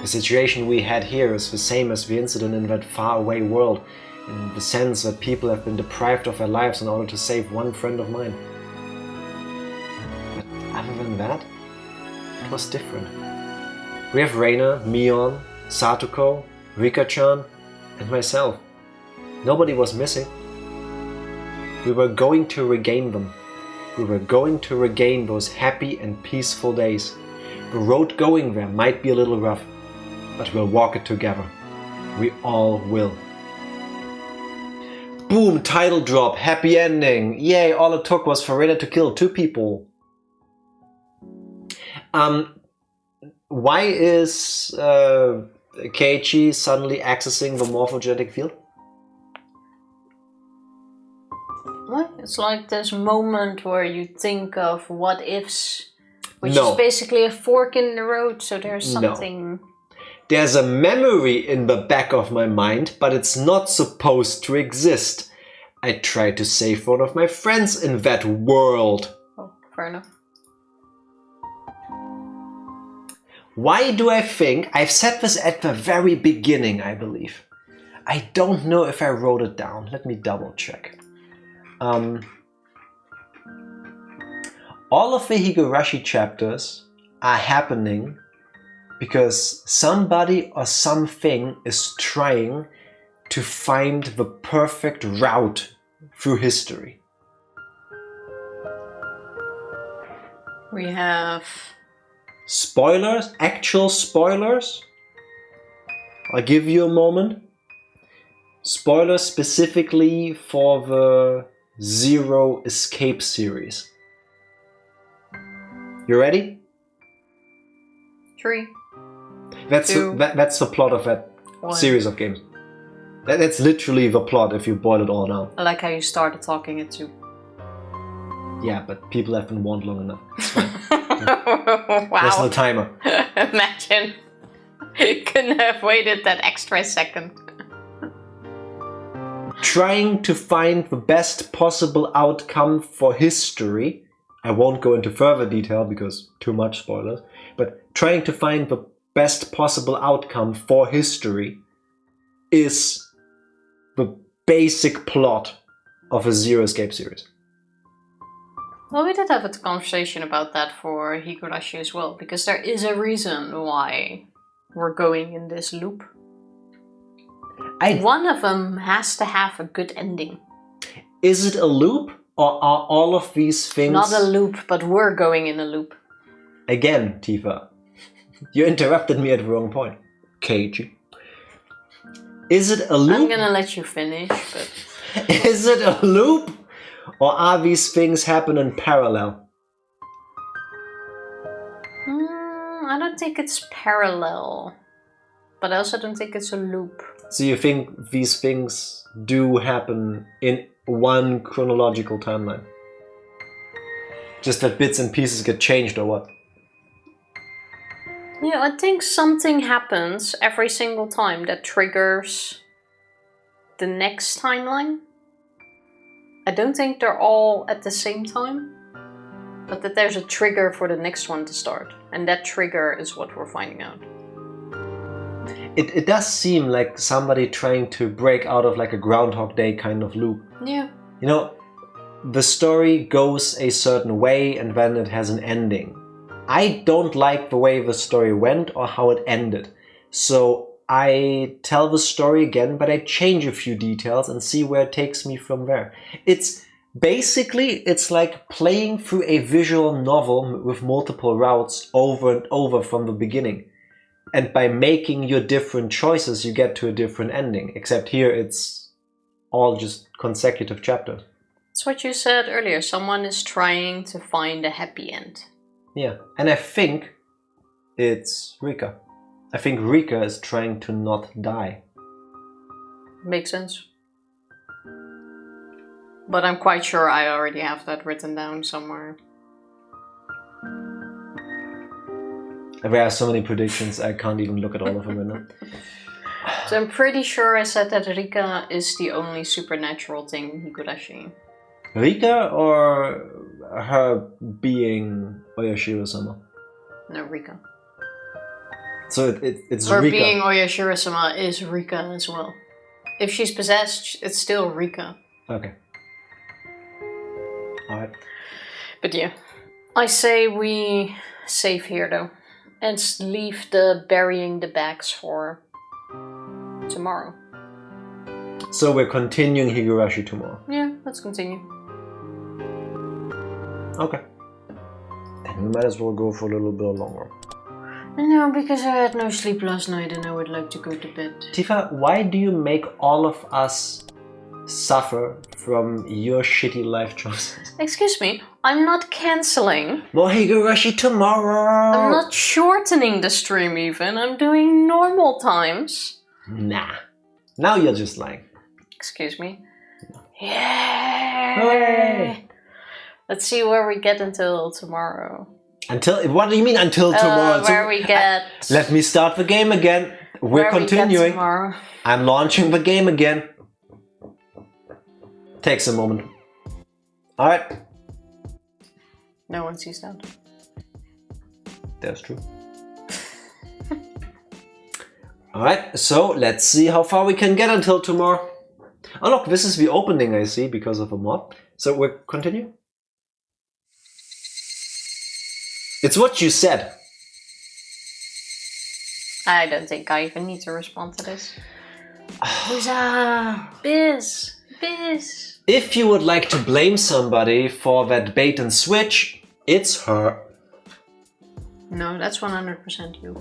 The situation we had here is the same as the incident in that faraway world, in the sense that people have been deprived of their lives in order to save one friend of mine. But other than that, it was different. We have Reina, Mion, Satuko, Rika-chan, and myself. Nobody was missing. We were going to regain them. We were going to regain those happy and peaceful days. The road going there might be a little rough, but we'll walk it together. We all will. Boom, title drop, happy ending. Yay, all it took was for Reina to kill 2 people. Why is Keiichi suddenly accessing the morphogenetic field? What? It's like this moment where you think of what ifs, which No. is basically a fork in the road, so there's something... No. There's a memory in the back of my mind, but it's not supposed to exist. I tried to save one of my friends in that world. Oh, fair enough. Why do I think... I've said this at the very beginning, I believe. I don't know if I wrote it down. Let me double check. All of the Higurashi chapters are happening because somebody or something is trying to find the perfect route through history. We have... Spoilers? Actual spoilers? I'll give you a moment. Spoilers specifically for the Zero Escape series. You ready? 3. That's the plot of that 1. series of games. That's literally the plot if you boil it all down. I like how you started talking it too. Yeah, but people have been warned long enough. It's fine. Wow. There's no timer. Imagine. You couldn't have waited that extra second. trying to find the best possible outcome for history. I won't go into further detail because too much spoilers, but trying to find the best possible outcome for history is the basic plot of a Zero Escape series. Well, we did have a conversation about that for Higurashi as well, because there is a reason why we're going in this loop. One of them has to have a good ending. Is it a loop, or are all of these things... Not a loop, but we're going in a loop. Again, Tifa, you interrupted me at the wrong point. Keiichi. Is it a loop? I'm gonna let you finish, but... Is it a loop? Or are these things happen in parallel? I don't think it's parallel. But I also don't think it's a loop. So you think these things do happen in one chronological timeline? Just that bits and pieces get changed or what? Yeah, I think something happens every single time that triggers the next timeline. I don't think they're all at the same time, but that there's a trigger for the next one to start. And that trigger is what we're finding out. It does seem like somebody trying to break out of like a Groundhog Day kind of loop. Yeah. You know, the story goes a certain way and then it has an ending. I don't like the way the story went or how it ended. So I tell the story again, but I change a few details and see where it takes me from there. It's like playing through a visual novel with multiple routes over and over from the beginning. And by making your different choices, you get to a different ending. Except here, it's all just consecutive chapters. It's what you said earlier. Someone is trying to find a happy end. Yeah, and I think it's Rika. I think Rika is trying to not die. Makes sense. But I'm quite sure I already have that written down somewhere. There are so many predictions, I can't even look at all of them right now. So I'm pretty sure I said that Rika is the only supernatural thing in Higurashi. Rika or her being oyashiro-sama? No, Rika. So it's Her Rika. being oyashiro-sama is Rika as well. If she's possessed, it's still Rika. Okay. Alright. But yeah. I say we save here though. And leave the burying the bags for tomorrow. So we're continuing Higurashi tomorrow. Yeah, let's continue. Okay. Then we might as well go for a little bit longer. No, because I had no sleep last night and I would like to go to bed. Tifa, why do you make all of us suffer from your shitty life choices? Excuse me, I'm not cancelling. More Higurashi tomorrow! I'm not shortening the stream even, I'm doing normal times. Nah. Now you're just lying. Excuse me. Yeah. Hooray! Let's see where we get until tomorrow. What do you mean until tomorrow? Where we get... Let me start the game again. We're continuing. Tomorrow. I'm launching the game again. Takes a moment. Alright. No one sees that. That's true. Alright, so let's see how far we can get until tomorrow. Oh look, this is the opening I see because of a mod. So we'll continue. It's what you said. I don't think I even need to respond to this. Huzzah! Biz! If you would like to blame somebody for that bait and switch, it's her. No, that's 100% you.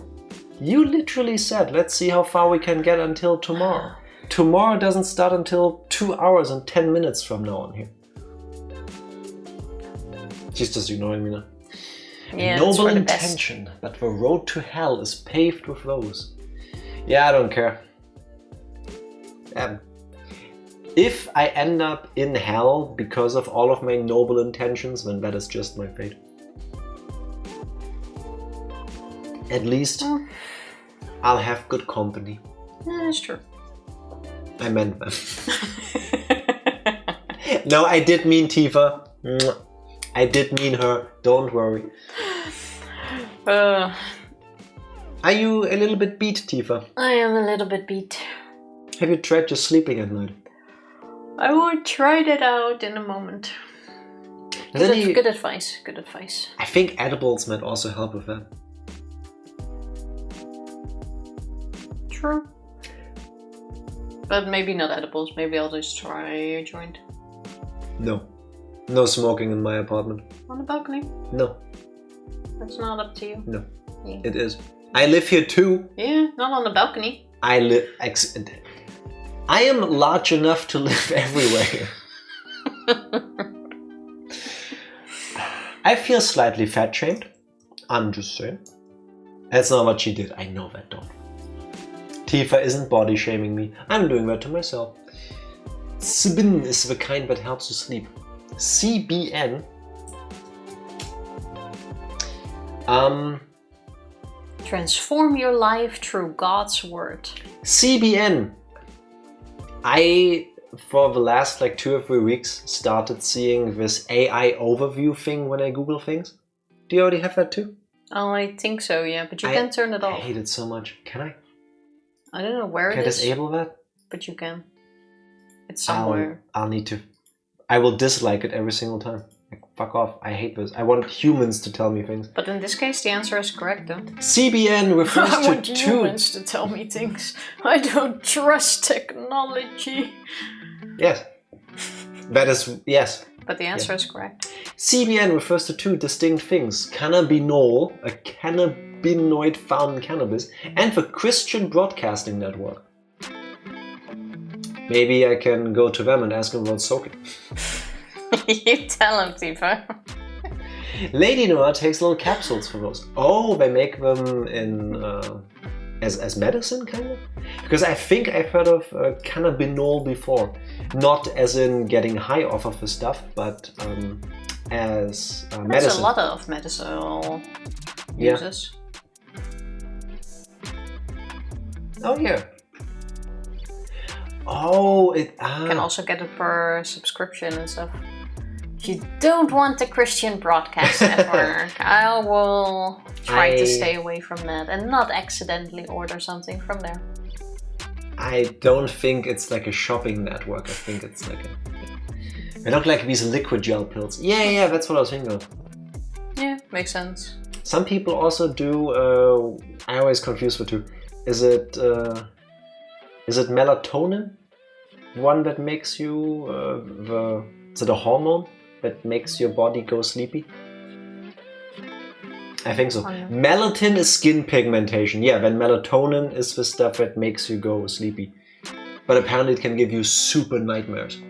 You literally said, let's see how far we can get until tomorrow. Tomorrow doesn't start until 2 hours and 10 minutes from now on here. She's just ignoring me now. Yeah, Noble intention, but the road to hell is paved with those. Yeah, I don't care. If I end up in hell because of all of my noble intentions, then that is just my fate. At least I'll have good company. Yeah, that's true. I meant that. No, I did mean Tifa. I did mean her. Don't worry. Are you a little bit beat, Tifa? I am a little bit beat. Have you tried just sleeping at night? I will try that out in a moment. Good advice. Good advice. I think edibles might also help with that. True. But maybe not edibles. Maybe I'll just try a joint. No. No smoking in my apartment. On the balcony? No. That's not up to you. No. Yeah. It is. I live here too. Yeah, not on the balcony. I am large enough to live everywhere. I feel slightly fat shamed. I'm just saying. That's not what she did. I know that, don't. Tifa isn't body shaming me. I'm doing that to myself. Sbin is the kind that helps you sleep. CBN. Transform your life through God's word. CBN. I, for the last like 2 or 3 weeks, started seeing this AI overview thing when I Google things. Do you already have that too? Oh, I think so, yeah. But you can turn it off. I hate it so much. Can I? I don't know where it is. Can I disable that? But you can. It's somewhere. I'll need to. I will dislike it every single time. Like, fuck off. I hate this. I want humans to tell me things. But in this case, the answer is correct, though. CBN refers I to want humans to tell me things. I don't trust technology. Yes. That is... Yes. But the answer is correct. CBN refers to 2 distinct things. Cannabinol, a cannabinoid found in cannabis, and the Christian Broadcasting Network. Maybe I can go to them and ask them about soaking. You tell him, Tifa. Lady Noah takes little capsules for those. Oh, they make them in as medicine, kind of? Because I think I've heard of cannabinol before. Not as in getting high off of the stuff, but as medicine. There's a lot of medicinal uses. Oh, yeah. Oh, You can also get it per subscription and stuff. You don't want the Christian Broadcast Network. I will try to stay away from that and not accidentally order something from there. I don't think it's like a shopping network. I think it's like they look like these liquid gel pills. Yeah, that's what I was thinking of. Yeah, makes sense. Some people also do. I always confuse the two. Is it melatonin? One that makes you is it a hormone that makes your body go sleepy? I think so. Melatonin is skin pigmentation. Yeah, then melatonin is the stuff that makes you go sleepy. But apparently it can give you super nightmares.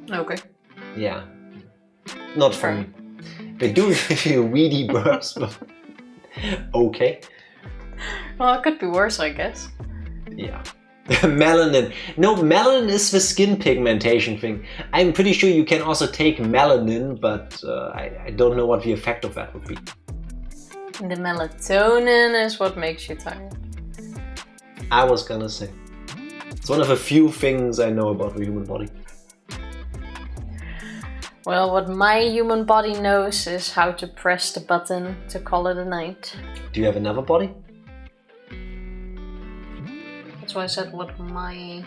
Okay. Yeah. Not for me. They do give you weedy burps, but okay. Well, it could be worse, I guess. Yeah. Melanin. No, melanin is the skin pigmentation thing. I'm pretty sure you can also take melanin, but I don't know what the effect of that would be. The melatonin is what makes you tired. I was gonna say. It's one of the few things I know about the human body. Well, what my human body knows is how to press the button to call it a night. Do you have another body? That's why I said what my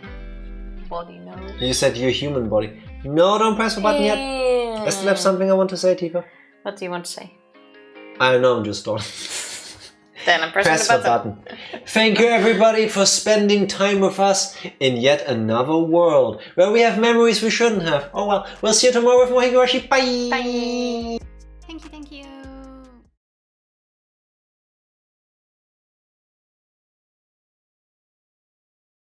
body knows. You said your human body. No, don't press the button yet. I still have something I want to say, Tifa. What do you want to say? I don't know, I'm just starting. Then I'm pressing Press the button. Thank you everybody for spending time with us in yet another world where we have memories we shouldn't have. Oh well, we'll see you tomorrow with more Higurashi. Bye! Bye!